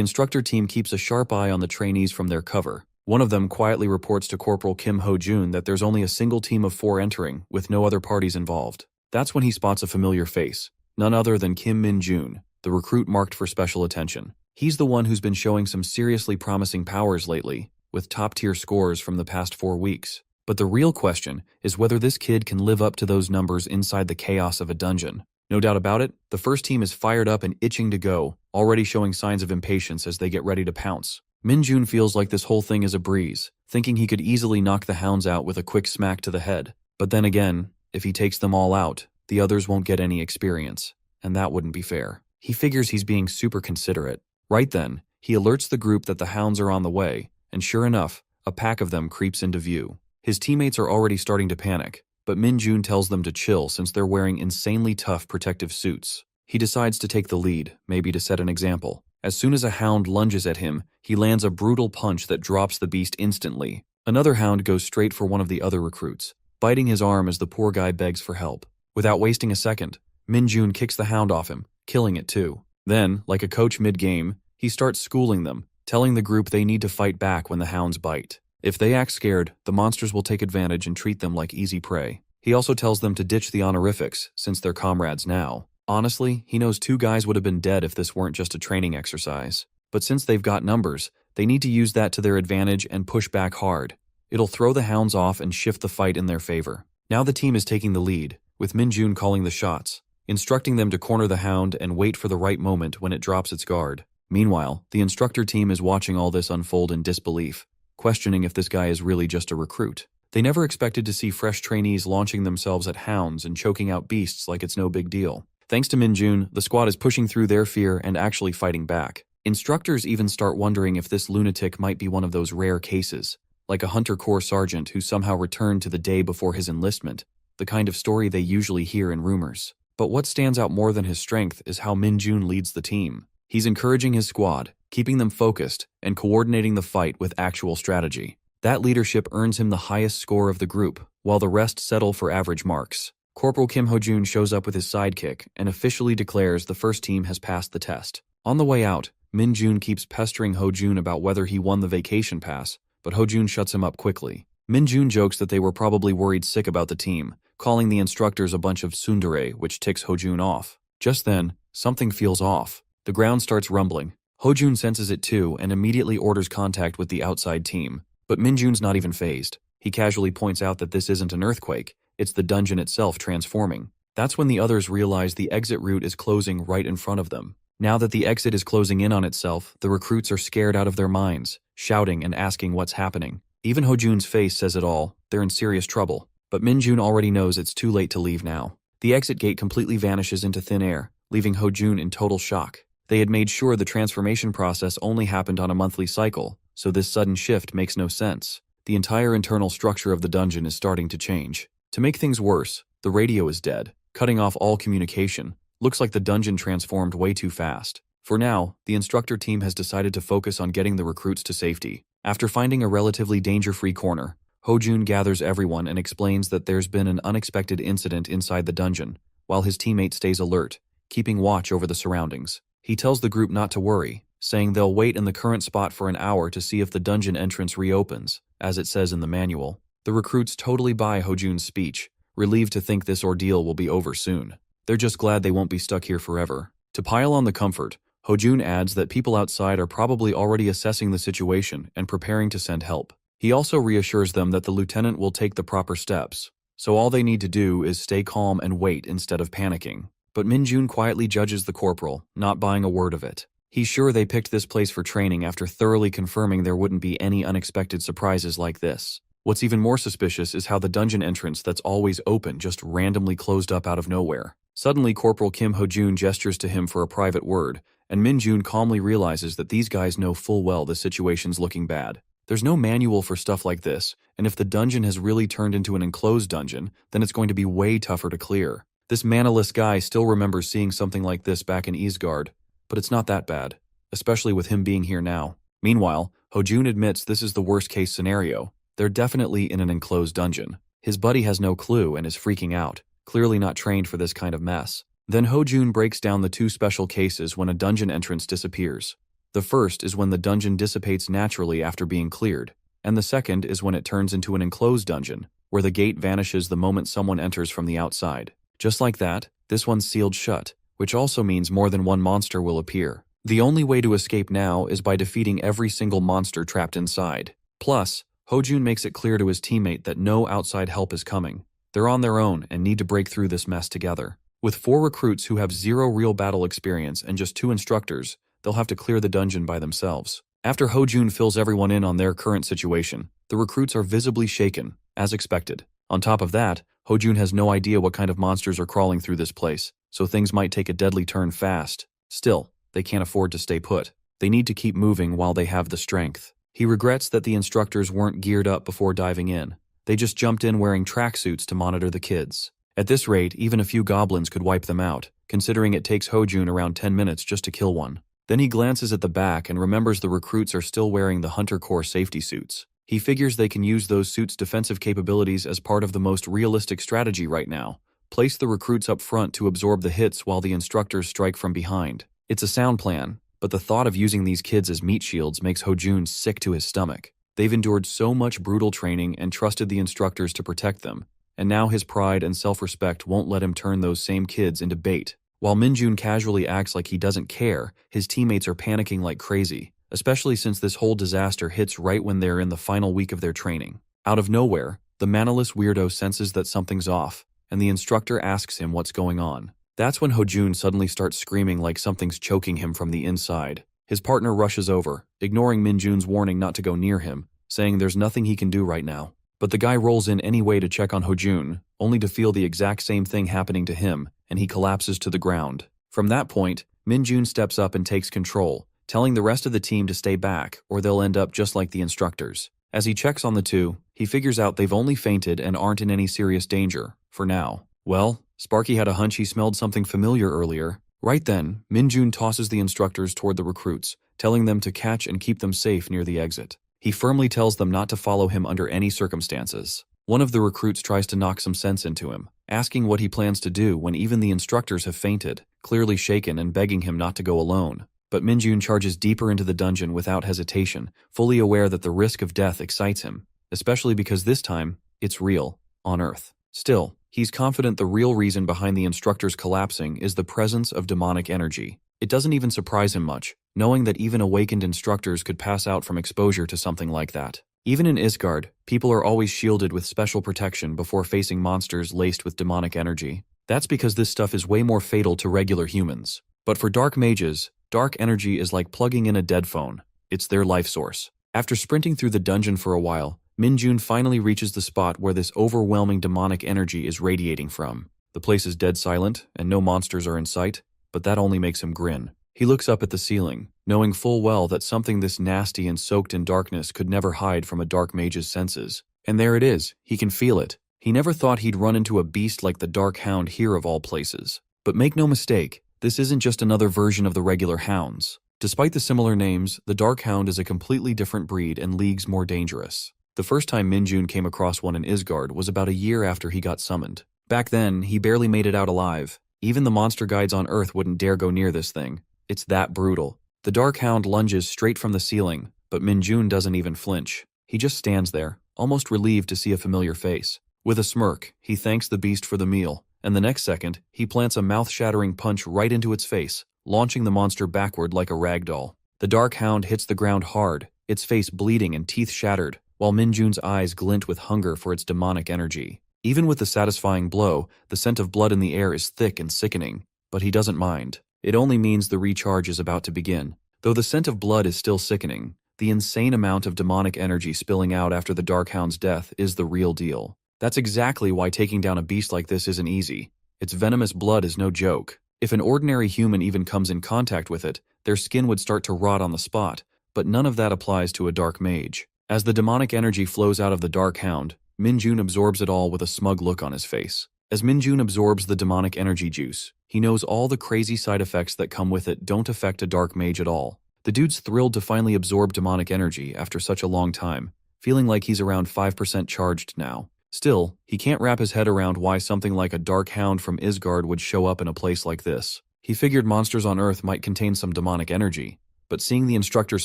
instructor team keeps a sharp eye on the trainees from their cover. One of them quietly reports to Corporal Kim Ho-jun that there's only a single team of 4 entering, with no other parties involved. That's when he spots a familiar face, none other than Kim Min-jun, the recruit marked for special attention. He's the one who's been showing some seriously promising powers lately, with top-tier scores from the past 4 weeks. But the real question is whether this kid can live up to those numbers inside the chaos of a dungeon. No doubt about it, the first team is fired up and itching to go, already showing signs of impatience as they get ready to pounce. Min-jun feels like this whole thing is a breeze, thinking he could easily knock the hounds out with a quick smack to the head. But then again, if he takes them all out, the others won't get any experience, and that wouldn't be fair. He figures he's being super considerate. Right then, he alerts the group that the hounds are on the way, and sure enough, a pack of them creeps into view. His teammates are already starting to panic, but Min-jun tells them to chill since they're wearing insanely tough protective suits. He decides to take the lead, maybe to set an example. As soon as a hound lunges at him, he lands a brutal punch that drops the beast instantly. Another hound goes straight for one of the other recruits, biting his arm as the poor guy begs for help. Without wasting a second, Min-jun kicks the hound off him, killing it too. Then, like a coach mid-game, he starts schooling them, telling the group they need to fight back when the hounds bite. If they act scared, the monsters will take advantage and treat them like easy prey. He also tells them to ditch the honorifics, since they're comrades now. Honestly, he knows 2 guys would have been dead if this weren't just a training exercise. But since they've got numbers, they need to use that to their advantage and push back hard. It'll throw the hounds off and shift the fight in their favor. Now the team is taking the lead, with Min-jun calling the shots, instructing them to corner the hound and wait for the right moment when it drops its guard. Meanwhile, the instructor team is watching all this unfold in disbelief, questioning if this guy is really just a recruit. They never expected to see fresh trainees launching themselves at hounds and choking out beasts like it's no big deal. Thanks to Min-jun, the squad is pushing through their fear and actually fighting back. Instructors even start wondering if this lunatic might be one of those rare cases, like a Hunter Corps sergeant who somehow returned to the day before his enlistment, the kind of story they usually hear in rumors. But what stands out more than his strength is how Min-jun leads the team. He's encouraging his squad, keeping them focused, and coordinating the fight with actual strategy. That leadership earns him the highest score of the group, while the rest settle for average marks. Corporal Kim Ho-jun shows up with his sidekick and officially declares the first team has passed the test. On the way out, Min-jun keeps pestering Ho-jun about whether he won the vacation pass, but Ho-jun shuts him up quickly. Min-jun jokes that they were probably worried sick about the team, calling the instructors a bunch of tsundere, which ticks Ho-jun off. Just then, something feels off. The ground starts rumbling. Ho-jun senses it too and immediately orders contact with the outside team. But Min-jun's not even fazed. He casually points out that this isn't an earthquake, it's the dungeon itself transforming. That's when the others realize the exit route is closing right in front of them. Now that the exit is closing in on itself, the recruits are scared out of their minds, shouting and asking what's happening. Even Ho-jun's face says it all, they're in serious trouble. But Min-jun already knows it's too late to leave now. The exit gate completely vanishes into thin air, leaving Ho-jun in total shock. They had made sure the transformation process only happened on a monthly cycle, so this sudden shift makes no sense. The entire internal structure of the dungeon is starting to change. To make things worse, the radio is dead, cutting off all communication. Looks like the dungeon transformed way too fast. For now, the instructor team has decided to focus on getting the recruits to safety. After finding a relatively danger-free corner, Ho-jun gathers everyone and explains that there's been an unexpected incident inside the dungeon, while his teammate stays alert, keeping watch over the surroundings. He tells the group not to worry, saying they'll wait in the current spot for an hour to see if the dungeon entrance reopens, as it says in the manual. The recruits totally buy Ho-jun's speech, relieved to think this ordeal will be over soon. They're just glad they won't be stuck here forever. To pile on the comfort, Ho-jun adds that people outside are probably already assessing the situation and preparing to send help. He also reassures them that the lieutenant will take the proper steps, so all they need to do is stay calm and wait instead of panicking. But Min-jun quietly judges the corporal, not buying a word of it. He's sure they picked this place for training after thoroughly confirming there wouldn't be any unexpected surprises like this. What's even more suspicious is how the dungeon entrance that's always open just randomly closed up out of nowhere. Suddenly, Corporal Kim Ho-jun gestures to him for a private word, and Min-jun calmly realizes that these guys know full well the situation's looking bad. There's no manual for stuff like this, and if the dungeon has really turned into an enclosed dungeon, then it's going to be way tougher to clear. This manaless guy still remembers seeing something like this back in Isgard, but it's not that bad, especially with him being here now. Meanwhile, Hojun admits this is the worst-case scenario. They're definitely in an enclosed dungeon. His buddy has no clue and is freaking out, clearly not trained for this kind of mess. Then Hojun breaks down the two special cases when a dungeon entrance disappears. The first is when the dungeon dissipates naturally after being cleared, and the second is when it turns into an enclosed dungeon, where the gate vanishes the moment someone enters from the outside. Just like that, this one's sealed shut, which also means more than one monster will appear. The only way to escape now is by defeating every single monster trapped inside. Plus, Hojun makes it clear to his teammate that no outside help is coming. They're on their own and need to break through this mess together. With 4 recruits who have 0 real battle experience and just 2 instructors, they'll have to clear the dungeon by themselves. After Hojun fills everyone in on their current situation, the recruits are visibly shaken, as expected. On top of that, Hojun has no idea what kind of monsters are crawling through this place, so things might take a deadly turn fast. Still, they can't afford to stay put. They need to keep moving while they have the strength. He regrets that the instructors weren't geared up before diving in. They just jumped in wearing tracksuits to monitor the kids. At this rate, even a few goblins could wipe them out, considering it takes Hojun around 10 minutes just to kill one. Then he glances at the back and remembers the recruits are still wearing the Hunter Corps safety suits. He figures they can use those suits' defensive capabilities as part of the most realistic strategy right now. Place the recruits up front to absorb the hits while the instructors strike from behind. It's a sound plan, but the thought of using these kids as meat shields makes Hojun sick to his stomach. They've endured so much brutal training and trusted the instructors to protect them, and now his pride and self-respect won't let him turn those same kids into bait. While Minjun casually acts like he doesn't care, his teammates are panicking like crazy, especially since this whole disaster hits right when they're in the final week of their training. Out of nowhere, the manaless weirdo senses that something's off, and the instructor asks him what's going on. That's when Hojun suddenly starts screaming like something's choking him from the inside. His partner rushes over, ignoring Minjun's warning not to go near him, saying there's nothing he can do right now. But the guy rolls in anyway to check on Hojun, only to feel the exact same thing happening to him, and he collapses to the ground. From that point, Minjun steps up and takes control, telling the rest of the team to stay back, or they'll end up just like the instructors. As he checks on the two, he figures out they've only fainted and aren't in any serious danger, for now. Well, Sparky had a hunch he smelled something familiar earlier. Right then, Minjun tosses the instructors toward the recruits, telling them to catch and keep them safe near the exit. He firmly tells them not to follow him under any circumstances. One of the recruits tries to knock some sense into him, asking what he plans to do when even the instructors have fainted, clearly shaken and begging him not to go alone. But Minjun charges deeper into the dungeon without hesitation, fully aware that the risk of death excites him, especially because this time, it's real, on Earth. Still, he's confident the real reason behind the instructors collapsing is the presence of demonic energy. It doesn't even surprise him much, knowing that even awakened instructors could pass out from exposure to something like that. Even in Isgard, people are always shielded with special protection before facing monsters laced with demonic energy. That's because this stuff is way more fatal to regular humans. But for Dark Mages, dark energy is like plugging in a dead phone. It's their life source. After sprinting through the dungeon for a while, Minjun finally reaches the spot where this overwhelming demonic energy is radiating from. The place is dead silent, and no monsters are in sight, but that only makes him grin. He looks up at the ceiling, knowing full well that something this nasty and soaked in darkness could never hide from a Dark Mage's senses. And there it is, he can feel it. He never thought he'd run into a beast like the Dark Hound here of all places. But make no mistake, this isn't just another version of the regular hounds. Despite the similar names, the Dark Hound is a completely different breed and leagues more dangerous. The first time Minjun came across one in Isgard was about a year after he got summoned. Back then, he barely made it out alive. Even the monster guides on Earth wouldn't dare go near this thing. It's that brutal. The Dark Hound lunges straight from the ceiling, but Minjun doesn't even flinch. He just stands there, almost relieved to see a familiar face. With a smirk, he thanks the beast for the meal, and the next second, he plants a mouth-shattering punch right into its face, launching the monster backward like a rag doll. The Dark Hound hits the ground hard, its face bleeding and teeth shattered, while Minjun's eyes glint with hunger for its demonic energy. Even with the satisfying blow, the scent of blood in the air is thick and sickening, but he doesn't mind. It only means the recharge is about to begin. Though the scent of blood is still sickening, the insane amount of demonic energy spilling out after the Dark Hound's death is the real deal. That's exactly why taking down a beast like this isn't easy. Its venomous blood is no joke. If an ordinary human even comes in contact with it, their skin would start to rot on the spot, but none of that applies to a Dark Mage. As the demonic energy flows out of the Dark Hound, Minjun absorbs it all with a smug look on his face. As Minjun absorbs the demonic energy juice, he knows all the crazy side effects that come with it don't affect a Dark Mage at all. The dude's thrilled to finally absorb demonic energy after such a long time, feeling like he's around 5% charged now. Still, he can't wrap his head around why something like a dark hound from Isgard would show up in a place like this. He figured monsters on Earth might contain some demonic energy, but seeing the instructors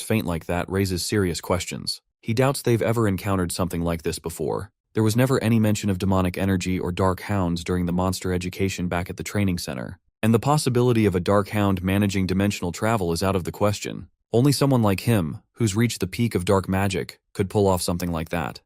faint like that raises serious questions. He doubts they've ever encountered something like this before. There was never any mention of demonic energy or dark hounds during the monster education back at the training center, and the possibility of a dark hound managing dimensional travel is out of the question. Only someone like him, who's reached the peak of dark magic, could pull off something like that.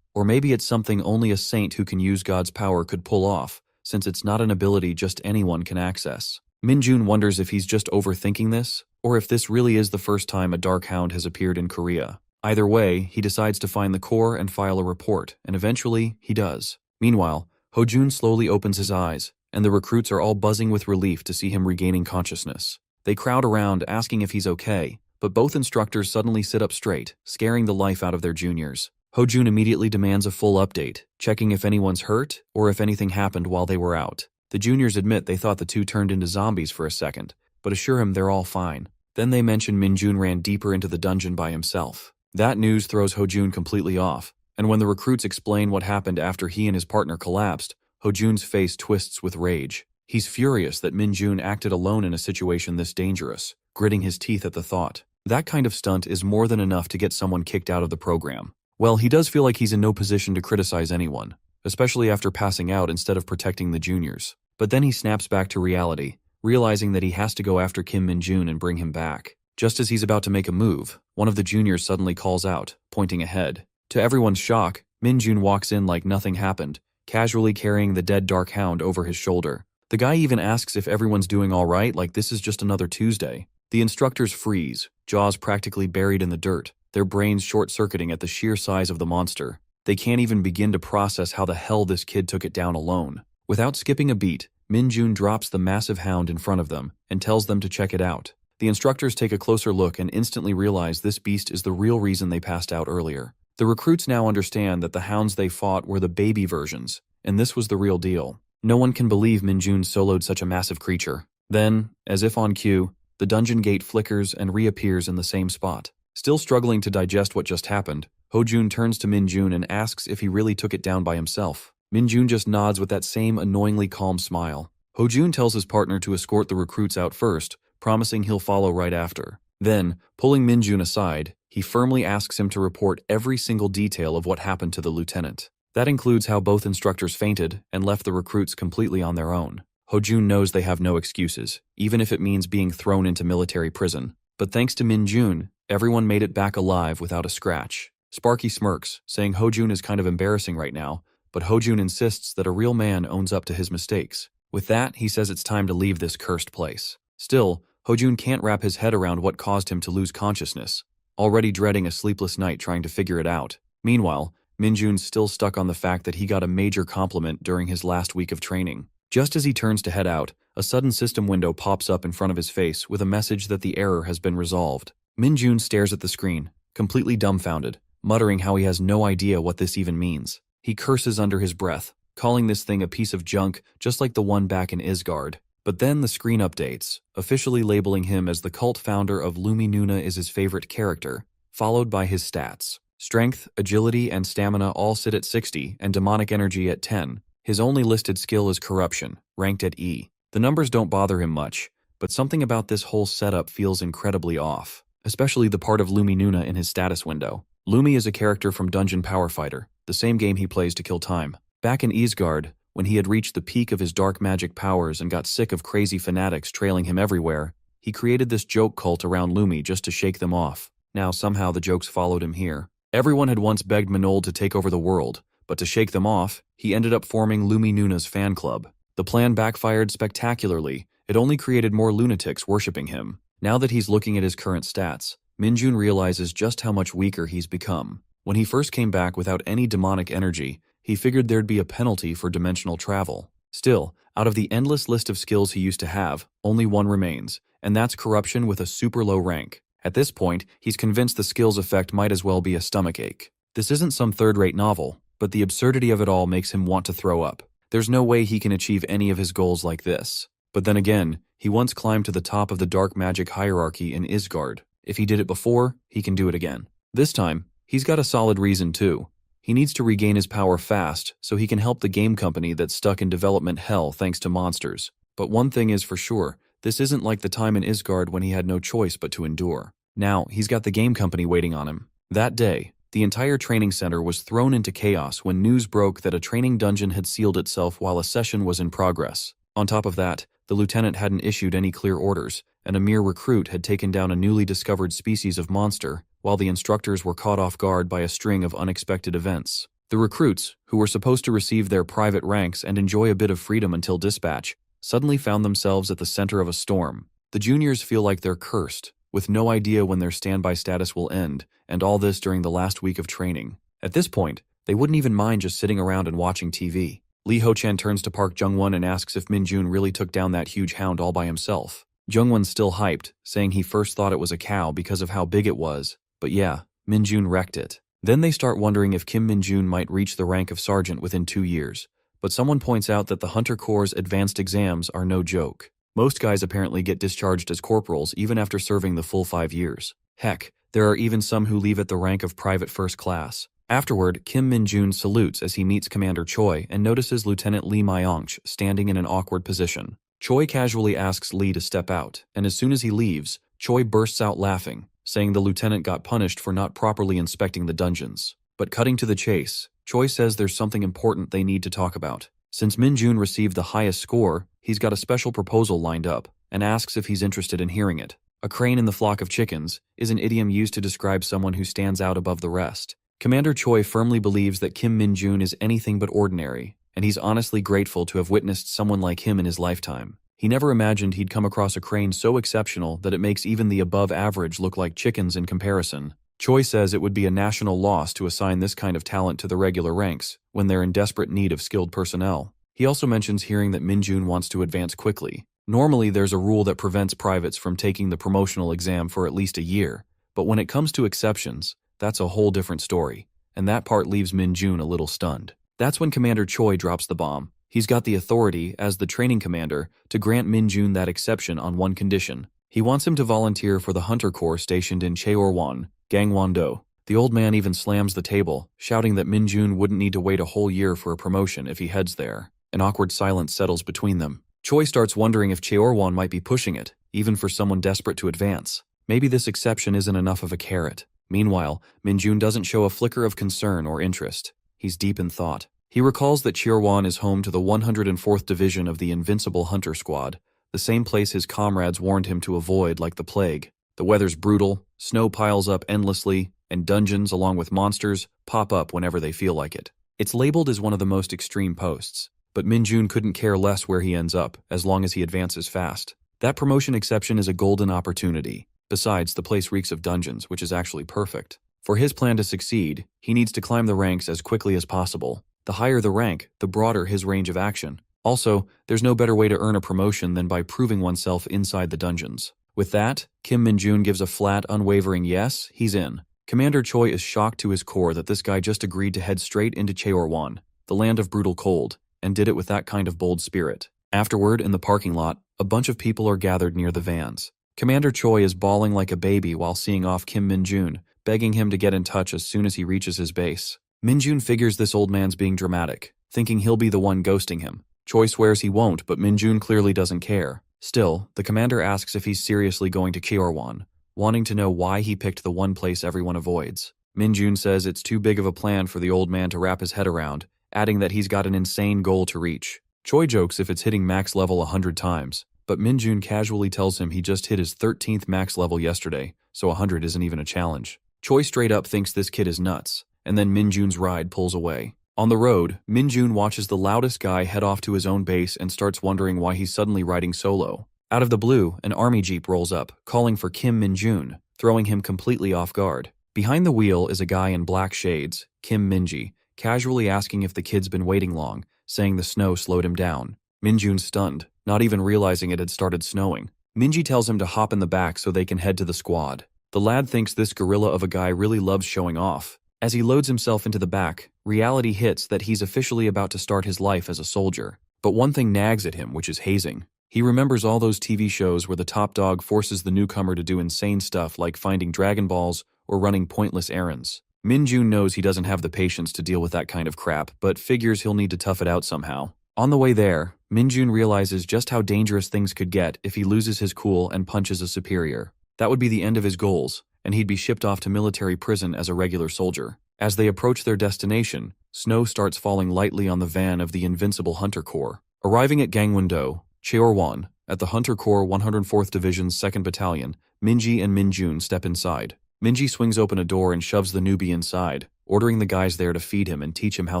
Or maybe it's something only a saint who can use God's power could pull off, since it's not an ability just anyone can access. Minjun wonders if he's just overthinking this, or if this really is the first time a dark hound has appeared in Korea. Either way, he decides to find the core and file a report, and eventually, he does. Meanwhile, Hojun slowly opens his eyes, and the recruits are all buzzing with relief to see him regaining consciousness. They crowd around asking if he's okay, but both instructors suddenly sit up straight, scaring the life out of their juniors. Hojun immediately demands a full update, checking if anyone's hurt or if anything happened while they were out. The juniors admit they thought the two turned into zombies for a second, but assure him they're all fine. Then they mention Minjun ran deeper into the dungeon by himself. That news throws Hojun completely off, and when the recruits explain what happened after he and his partner collapsed, Hojun's face twists with rage. He's furious that Minjun acted alone in a situation this dangerous, gritting his teeth at the thought. That kind of stunt is more than enough to get someone kicked out of the program. Well, he does feel like he's in no position to criticize anyone, especially after passing out instead of protecting the juniors. But then he snaps back to reality, realizing that he has to go after Kim Minjun and bring him back. Just as he's about to make a move, one of the juniors suddenly calls out, pointing ahead. To everyone's shock, Minjun walks in like nothing happened, casually carrying the dead dark hound over his shoulder. The guy even asks if everyone's doing all right, like this is just another Tuesday. The instructors freeze, jaws practically buried in the dirt, their brains short-circuiting at the sheer size of the monster. They can't even begin to process how the hell this kid took it down alone. Without skipping a beat, Minjun drops the massive hound in front of them and tells them to check it out. The instructors take a closer look and instantly realize this beast is the real reason they passed out earlier. The recruits now understand that the hounds they fought were the baby versions, and this was the real deal. No one can believe Minjun soloed such a massive creature. Then, as if on cue, the dungeon gate flickers and reappears in the same spot. Still struggling to digest what just happened, Hojun turns to Minjun and asks if he really took it down by himself. Minjun just nods with that same annoyingly calm smile. Hojun tells his partner to escort the recruits out first, promising he'll follow right after. Then, pulling Minjun aside, he firmly asks him to report every single detail of what happened to the lieutenant. That includes how both instructors fainted and left the recruits completely on their own. Hojun knows they have no excuses, even if it means being thrown into military prison. But thanks to Minjun, everyone made it back alive without a scratch. Sparky smirks, saying Hojun is kind of embarrassing right now, but Hojun insists that a real man owns up to his mistakes. With that, he says it's time to leave this cursed place. Still, Hojun can't wrap his head around what caused him to lose consciousness, already dreading a sleepless night trying to figure it out. Meanwhile, Minjun's still stuck on the fact that he got a major compliment during his last week of training. Just as he turns to head out, a sudden system window pops up in front of his face with a message that the error has been resolved. Minjun stares at the screen, completely dumbfounded, muttering how he has no idea what this even means. He curses under his breath, calling this thing a piece of junk just like the one back in Isgard. But then the screen updates, officially labeling him as the cult founder of Lumi Nuna is his favorite character, followed by his stats. Strength, agility, and stamina all sit at 60 and demonic energy at 10. His only listed skill is corruption, ranked at E. The numbers don't bother him much, but something about this whole setup feels incredibly off, especially the part of Lumi Nuna in his status window. Lumi is a character from Dungeon Power Fighter, the same game he plays to kill time. Back in Isgard, when he had reached the peak of his dark magic powers and got sick of crazy fanatics trailing him everywhere, he created this joke cult around Lumi just to shake them off. Now somehow the jokes followed him here. Everyone had once begged Manold to take over the world, but to shake them off, he ended up forming Lumi Nuna's fan club. The plan backfired spectacularly. It only created more lunatics worshipping him. Now that he's looking at his current stats, Minjun realizes just how much weaker he's become. When he first came back without any demonic energy, he figured there'd be a penalty for dimensional travel. Still, out of the endless list of skills he used to have, only one remains, and that's corruption with a super low rank. At this point, he's convinced the skill's effect might as well be a stomachache. This isn't some third-rate novel, but the absurdity of it all makes him want to throw up. There's no way he can achieve any of his goals like this. But then again, he once climbed to the top of the dark magic hierarchy in Isgard. If he did it before, he can do it again. This time, he's got a solid reason too. He needs to regain his power fast so he can help the game company that's stuck in development hell thanks to monsters. But one thing is for sure, this isn't like the time in Isgard when he had no choice but to endure. Now, he's got the game company waiting on him. That day, the entire training center was thrown into chaos when news broke that a training dungeon had sealed itself while a session was in progress. On top of that, the lieutenant hadn't issued any clear orders, and a mere recruit had taken down a newly discovered species of monster, while the instructors were caught off guard by a string of unexpected events. The recruits, who were supposed to receive their private ranks and enjoy a bit of freedom until dispatch, suddenly found themselves at the center of a storm. The juniors feel like they're cursed, with no idea when their standby status will end, and all this during the last week of training. At this point, they wouldn't even mind just sitting around and watching TV. Lee Ho-chan turns to Park Jung-won and asks if Min-jun really took down that huge hound all by himself. Jung-won's still hyped, saying he first thought it was a cow because of how big it was, but yeah, Min-jun wrecked it. Then they start wondering if Kim Min-jun might reach the rank of sergeant within 2 years, but someone points out that the Hunter Corps' advanced exams are no joke. Most guys apparently get discharged as corporals even after serving the full 5 years. Heck, there are even some who leave at the rank of private first class. Afterward, Kim Min-jun salutes as he meets Commander Choi and notices Lieutenant Lee Myongch standing in an awkward position. Choi casually asks Lee to step out, and as soon as he leaves, Choi bursts out laughing, saying the lieutenant got punished for not properly inspecting the dungeons. But cutting to the chase, Choi says there's something important they need to talk about. Since Min-jun received the highest score, he's got a special proposal lined up, and asks if he's interested in hearing it. A crane in the flock of chickens is an idiom used to describe someone who stands out above the rest. Commander Choi firmly believes that Kim Min-jun is anything but ordinary, and he's honestly grateful to have witnessed someone like him in his lifetime. He never imagined he'd come across a crane so exceptional that it makes even the above average look like chickens in comparison. Choi says it would be a national loss to assign this kind of talent to the regular ranks when they're in desperate need of skilled personnel. He also mentions hearing that Min-jun wants to advance quickly. Normally, there's a rule that prevents privates from taking the promotional exam for at least a year, but when it comes to exceptions, that's a whole different story, and that part leaves Min-jun a little stunned. That's when Commander Choi drops the bomb. He's got the authority, as the training commander, to grant Min-jun that exception on one condition. He wants him to volunteer for the Hunter Corps stationed in Cheorwan, Gangwon-do. The old man even slams the table, shouting that Min-jun wouldn't need to wait a whole year for a promotion if he heads there. An awkward silence settles between them. Choi starts wondering if Cheorwan might be pushing it, even for someone desperate to advance. Maybe this exception isn't enough of a carrot. Meanwhile, Min-jun doesn't show a flicker of concern or interest. He's deep in thought. He recalls that Cheorwan is home to the 104th Division of the Invincible Hunter Squad, the same place his comrades warned him to avoid like the plague. The weather's brutal, snow piles up endlessly, and dungeons, along with monsters, pop up whenever they feel like it. It's labeled as one of the most extreme posts, but Min-jun couldn't care less where he ends up, as long as he advances fast. That promotion exception is a golden opportunity. Besides, the place reeks of dungeons, which is actually perfect. For his plan to succeed, he needs to climb the ranks as quickly as possible. The higher the rank, the broader his range of action. Also, there's no better way to earn a promotion than by proving oneself inside the dungeons. With that, Kim Min-jun gives a flat, unwavering yes, he's in. Commander Choi is shocked to his core that this guy just agreed to head straight into Cheorwan, the land of brutal cold, and did it with that kind of bold spirit. Afterward, in the parking lot, a bunch of people are gathered near the vans. Commander Choi is bawling like a baby while seeing off Kim Min-jun, begging him to get in touch as soon as he reaches his base. Min-jun figures this old man's being dramatic, thinking he'll be the one ghosting him. Choi swears he won't, but Min-jun clearly doesn't care. Still, the commander asks if he's seriously going to Cheorwan, wanting to know why he picked the one place everyone avoids. Min-jun says it's too big of a plan for the old man to wrap his head around, adding that he's got an insane goal to reach. Choi jokes if it's hitting max level 100 times, but Min-jun casually tells him he just hit his 13th max level yesterday, so 100 isn't even a challenge. Choi straight up thinks this kid is nuts, and then Min-jun's ride pulls away. On the road, Min-jun watches the loudest guy head off to his own base and starts wondering why he's suddenly riding solo. Out of the blue, an army jeep rolls up, calling for Kim Min-jun, throwing him completely off guard. Behind the wheel is a guy in black shades, Kim Min-ji, casually asking if the kid's been waiting long, saying the snow slowed him down. Min-jun's stunned, not even realizing it had started snowing. Min-ji tells him to hop in the back so they can head to the squad. The lad thinks this gorilla of a guy really loves showing off. As he loads himself into the back, reality hits that he's officially about to start his life as a soldier. But one thing nags at him, which is hazing. He remembers all those TV shows where the top dog forces the newcomer to do insane stuff like finding Dragon Balls or running pointless errands. Min-jun knows he doesn't have the patience to deal with that kind of crap, but figures he'll need to tough it out somehow. On the way there, Min-jun realizes just how dangerous things could get if he loses his cool and punches a superior. That would be the end of his goals, and he'd be shipped off to military prison as a regular soldier. As they approach their destination, snow starts falling lightly on the van of the Invincible Hunter Corps. Arriving at Gangwon-do, Cheorwan, at the Hunter Corps 104th Division's 2nd Battalion, Minji and Min-jun step inside. Minji swings open a door and shoves the newbie inside, ordering the guys there to feed him and teach him how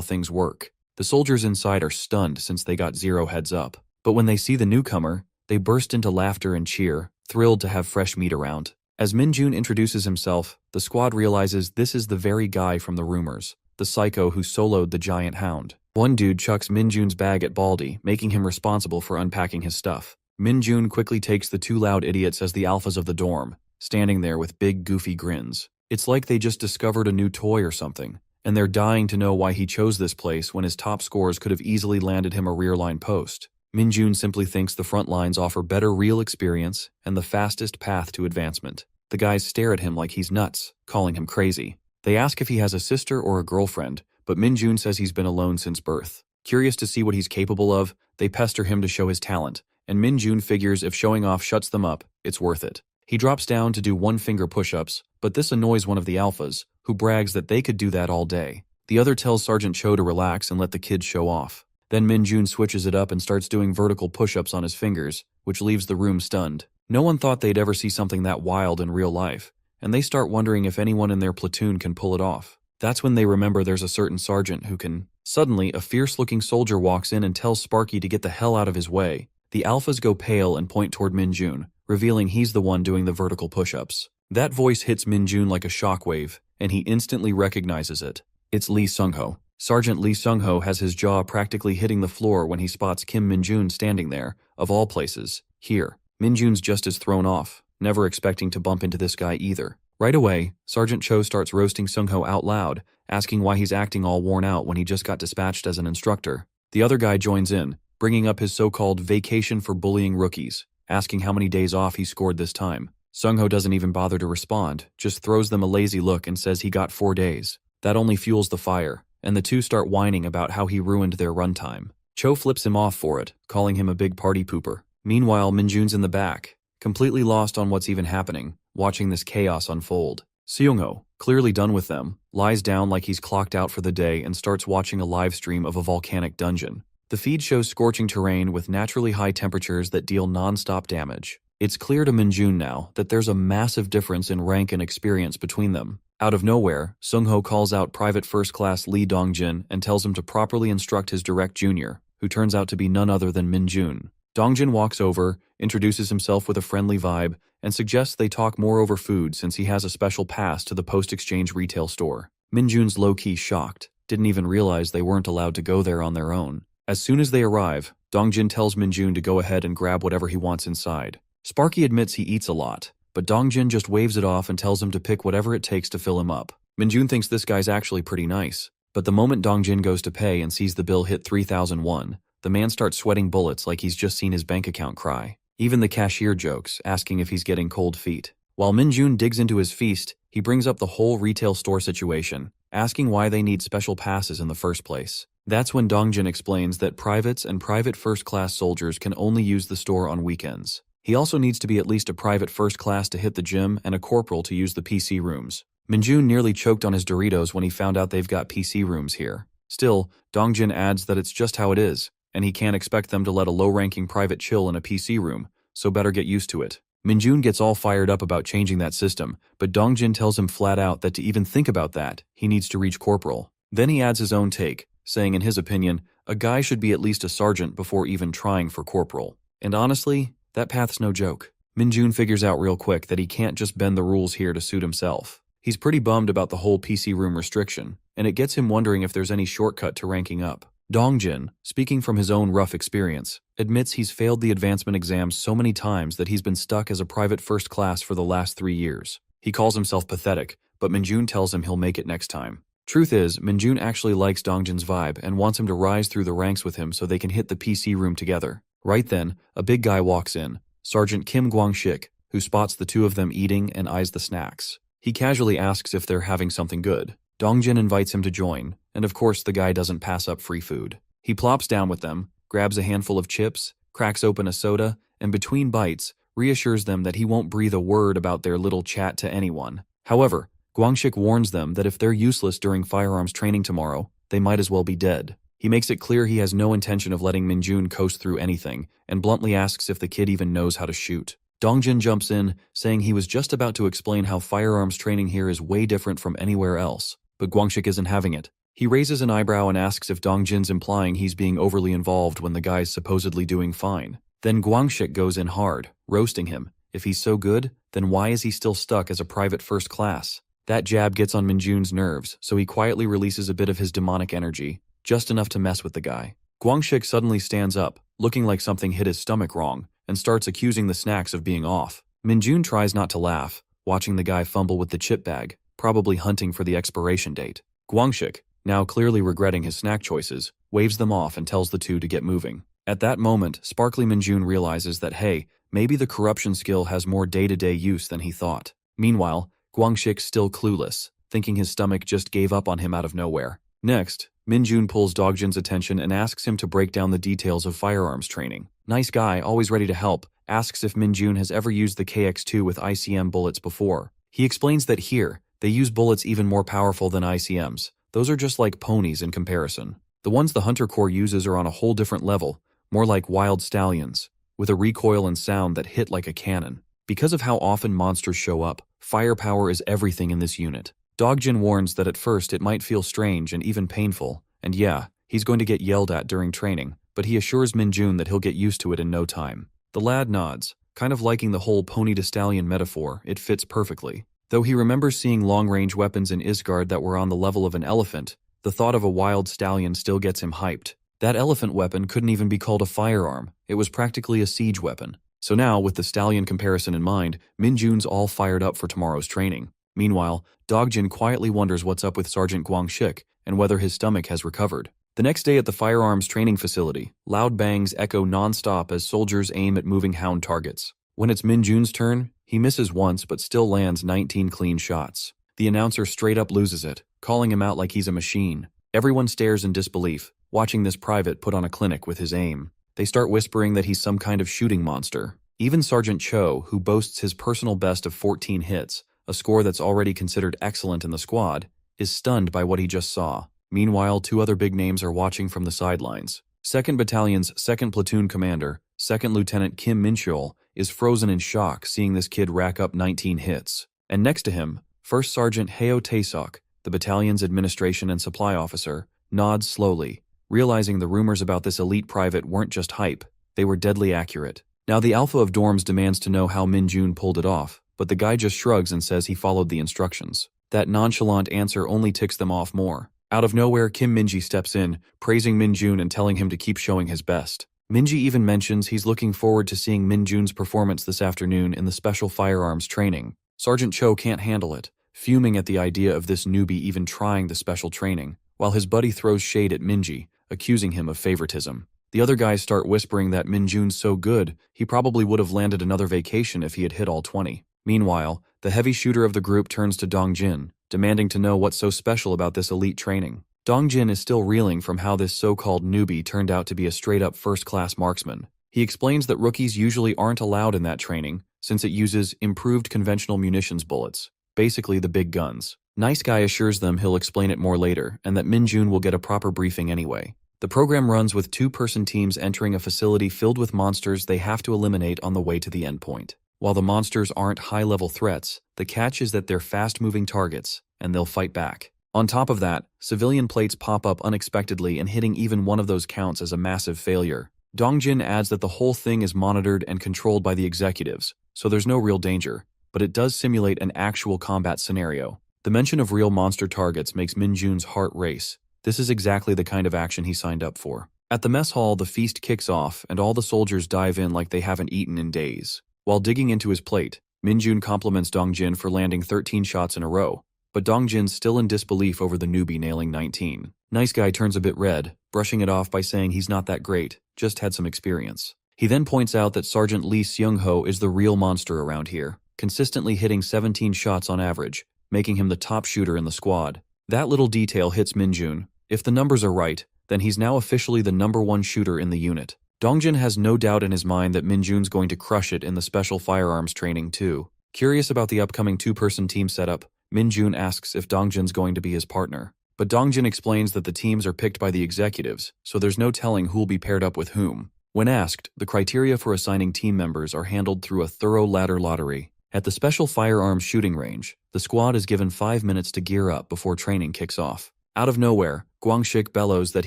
things work. The soldiers inside are stunned since they got zero heads up. But when they see the newcomer, they burst into laughter and cheer, thrilled to have fresh meat around. As Min-jun introduces himself, the squad realizes this is the very guy from the rumors, the psycho who soloed the giant hound. One dude chucks Min-jun's bag at Baldy, making him responsible for unpacking his stuff. Min-jun quickly takes the two loud idiots as the alphas of the dorm, standing there with big goofy grins. It's like they just discovered a new toy or something, and they're dying to know why he chose this place when his top scores could have easily landed him a rear-line post. Min-jun simply thinks the front lines offer better real experience and the fastest path to advancement. The guys stare at him like he's nuts, calling him crazy. They ask if he has a sister or a girlfriend, but Min-jun says he's been alone since birth. Curious to see what he's capable of, they pester him to show his talent, and Min-jun figures if showing off shuts them up, it's worth it. He drops down to do one-finger push-ups, but this annoys one of the alphas, who brags that they could do that all day. The other tells Sergeant Cho to relax and let the kids show off. Then Min-jun switches it up and starts doing vertical push-ups on his fingers, which leaves the room stunned. No one thought they'd ever see something that wild in real life, and they start wondering if anyone in their platoon can pull it off. That's when they remember there's a certain sergeant who can. Suddenly, a fierce-looking soldier walks in and tells Sparky to get the hell out of his way. The alphas go pale and point toward Min-jun, revealing he's the one doing the vertical push-ups. That voice hits Min-jun like a shockwave, and he instantly recognizes it. It's Lee Sung-ho. Sergeant Lee Sung-ho has his jaw practically hitting the floor when he spots Kim Min-jun standing there, of all places, here. Min-jun's just as thrown off, never expecting to bump into this guy either. Right away, Sergeant Cho starts roasting Sung-ho out loud, asking why he's acting all worn out when he just got dispatched as an instructor. The other guy joins in, bringing up his so-called vacation for bullying rookies, asking how many days off he scored this time. Sung-ho doesn't even bother to respond, just throws them a lazy look and says he got 4 days. That only fuels the fire, and the two start whining about how he ruined their runtime. Cho flips him off for it, calling him a big party pooper. Meanwhile, Min-jun's in the back, completely lost on what's even happening, watching this chaos unfold. Seung-ho, clearly done with them, lies down like he's clocked out for the day and starts watching a live stream of a volcanic dungeon. The feed shows scorching terrain with naturally high temperatures that deal non-stop damage. It's clear to Min-jun now that there's a massive difference in rank and experience between them. Out of nowhere, Sung-ho calls out Private First Class Lee Dongjin and tells him to properly instruct his direct junior, who turns out to be none other than Min-jun. Dongjin walks over, introduces himself with a friendly vibe, and suggests they talk more over food since he has a special pass to the post-exchange retail store. Min-jun's low-key shocked, didn't even realize they weren't allowed to go there on their own. As soon as they arrive, Dongjin tells Min-jun to go ahead and grab whatever he wants inside. Sparky admits he eats a lot, but Dongjin just waves it off and tells him to pick whatever it takes to fill him up. Min-jun thinks this guy's actually pretty nice, but the moment Dongjin goes to pay and sees the bill hit 3,001, the man starts sweating bullets like he's just seen his bank account cry. Even the cashier jokes, asking if he's getting cold feet. While Min-jun digs into his feast, he brings up the whole retail store situation, asking why they need special passes in the first place. That's when Dongjin explains that privates and private first-class soldiers can only use the store on weekends. He also needs to be at least a private first class to hit the gym and a corporal to use the PC rooms. Min-jun nearly choked on his Doritos when he found out they've got PC rooms here. Still, Dongjin adds that it's just how it is, and he can't expect them to let a low-ranking private chill in a PC room, so better get used to it. Min-jun gets all fired up about changing that system, but Dongjin tells him flat out that to even think about that, he needs to reach corporal. Then he adds his own take, saying in his opinion, a guy should be at least a sergeant before even trying for corporal. And honestly, that path's no joke. Min-jun figures out real quick that he can't just bend the rules here to suit himself. He's pretty bummed about the whole PC room restriction, and it gets him wondering if there's any shortcut to ranking up. Dongjin, speaking from his own rough experience, admits he's failed the advancement exams so many times that he's been stuck as a private first class for the last 3 years. He calls himself pathetic, but Min-jun tells him he'll make it next time. Truth is, Min-jun actually likes Dongjin's vibe and wants him to rise through the ranks with him so they can hit the PC room together. Right then, a big guy walks in, Sergeant Kim Kwang-shik, who spots the two of them eating and eyes the snacks. He casually asks if they're having something good. Dongjin invites him to join, and of course the guy doesn't pass up free food. He plops down with them, grabs a handful of chips, cracks open a soda, and between bites, reassures them that he won't breathe a word about their little chat to anyone. However, Kwang-shik warns them that if they're useless during firearms training tomorrow, they might as well be dead. He makes it clear he has no intention of letting Minjun coast through anything, and bluntly asks if the kid even knows how to shoot. Dongjin jumps in, saying he was just about to explain how firearms training here is way different from anywhere else, but Kwang-shik isn't having it. He raises an eyebrow and asks if Dongjin's implying he's being overly involved when the guy's supposedly doing fine. Then Kwang-shik goes in hard, roasting him. If he's so good, then why is he still stuck as a private first class? That jab gets on Minjun's nerves, so he quietly releases a bit of his demonic energy, just enough to mess with the guy. Kwang-shik suddenly stands up, looking like something hit his stomach wrong, and starts accusing the snacks of being off. Minjun tries not to laugh, watching the guy fumble with the chip bag, probably hunting for the expiration date. Kwang-shik, now clearly regretting his snack choices, waves them off and tells the two to get moving. At that moment, Sparkly Minjun realizes that hey, maybe the corruption skill has more day-to-day use than he thought. Meanwhile, Kwang-shik's still clueless, thinking his stomach just gave up on him out of nowhere. Next, Minjun pulls Dongjin's attention and asks him to break down the details of firearms training. Nice guy, always ready to help, asks if Minjun has ever used the KX-2 with ICM bullets before. He explains that here, they use bullets even more powerful than ICMs. Those are just like ponies in comparison. The ones the Hunter Corps uses are on a whole different level, more like wild stallions, with a recoil and sound that hit like a cannon. Because of how often monsters show up, firepower is everything in this unit. Dongjin warns that at first it might feel strange and even painful, and yeah, he's going to get yelled at during training, but he assures Minjun that he'll get used to it in no time. The lad nods, kind of liking the whole pony to stallion metaphor. It fits perfectly. Though he remembers seeing long-range weapons in Isgard that were on the level of an elephant, the thought of a wild stallion still gets him hyped. That elephant weapon couldn't even be called a firearm, it was practically a siege weapon. So now, with the stallion comparison in mind, Minjun's all fired up for tomorrow's training. Meanwhile, Dongjin quietly wonders what's up with Sergeant Kwang-shik and whether his stomach has recovered. The next day at the firearms training facility, loud bangs echo non-stop as soldiers aim at moving hound targets. When it's Minjun's turn, he misses once but still lands 19 clean shots. The announcer straight up loses it, calling him out like he's a machine. Everyone stares in disbelief, watching this private put on a clinic with his aim. They start whispering that he's some kind of shooting monster. Even Sergeant Cho, who boasts his personal best of 14 hits, a score that's already considered excellent in the squad, is stunned by what he just saw. Meanwhile, two other big names are watching from the sidelines. 2nd Battalion's 2nd Platoon Commander, 2nd Lieutenant Kim Min-cheol, is frozen in shock seeing this kid rack up 19 hits. And next to him, 1st Sergeant Heo Tae-sok, the battalion's administration and supply officer, nods slowly, realizing the rumors about this elite private weren't just hype, they were deadly accurate. Now the Alpha of Dorms demands to know how Minjun pulled it off, but the guy just shrugs and says he followed the instructions. That nonchalant answer only ticks them off more. Out of nowhere, Kim Minji steps in, praising Minjun and telling him to keep showing his best. Minji even mentions he's looking forward to seeing Minjun's performance this afternoon in the special firearms training. Sergeant Cho can't handle it, fuming at the idea of this newbie even trying the special training, while his buddy throws shade at Minji, accusing him of favoritism. The other guys start whispering that Minjun's so good, he probably would have landed another vacation if he had hit all 20. Meanwhile, the heavy shooter of the group turns to Dongjin, demanding to know what's so special about this elite training. Dongjin is still reeling from how this so-called newbie turned out to be a straight-up first-class marksman. He explains that rookies usually aren't allowed in that training, since it uses improved conventional munitions bullets, basically the big guns. Nice guy assures them he'll explain it more later, and that Minjun will get a proper briefing anyway. The program runs with two-person teams entering a facility filled with monsters they have to eliminate on the way to the endpoint. While the monsters aren't high-level threats, the catch is that they're fast-moving targets, and they'll fight back. On top of that, civilian plates pop up unexpectedly, and hitting even one of those counts as a massive failure. Dongjin adds that the whole thing is monitored and controlled by the executives, so there's no real danger, but it does simulate an actual combat scenario. The mention of real monster targets makes Minjun's heart race. This is exactly the kind of action he signed up for. At the mess hall, the feast kicks off, and all the soldiers dive in like they haven't eaten in days. While digging into his plate, Minjun compliments Dongjin for landing 13 shots in a row, but Dongjin's still in disbelief over the newbie nailing 19. Nice guy turns a bit red, brushing it off by saying he's not that great, just had some experience. He then points out that Sergeant Lee Seung-ho is the real monster around here, consistently hitting 17 shots on average, making him the top shooter in the squad. That little detail hits Minjun. If the numbers are right, then he's now officially the #1 shooter in the unit. Dongjin has no doubt in his mind that Minjun's going to crush it in the special firearms training too. Curious about the upcoming 2-person team setup, Minjun asks if Dongjin's going to be his partner. But Dongjin explains that the teams are picked by the executives, so there's no telling who'll be paired up with whom. When asked, the criteria for assigning team members are handled through a thorough ladder lottery. At the special firearms shooting range, the squad is given 5 minutes to gear up before training kicks off. Out of nowhere, Guangxik bellows that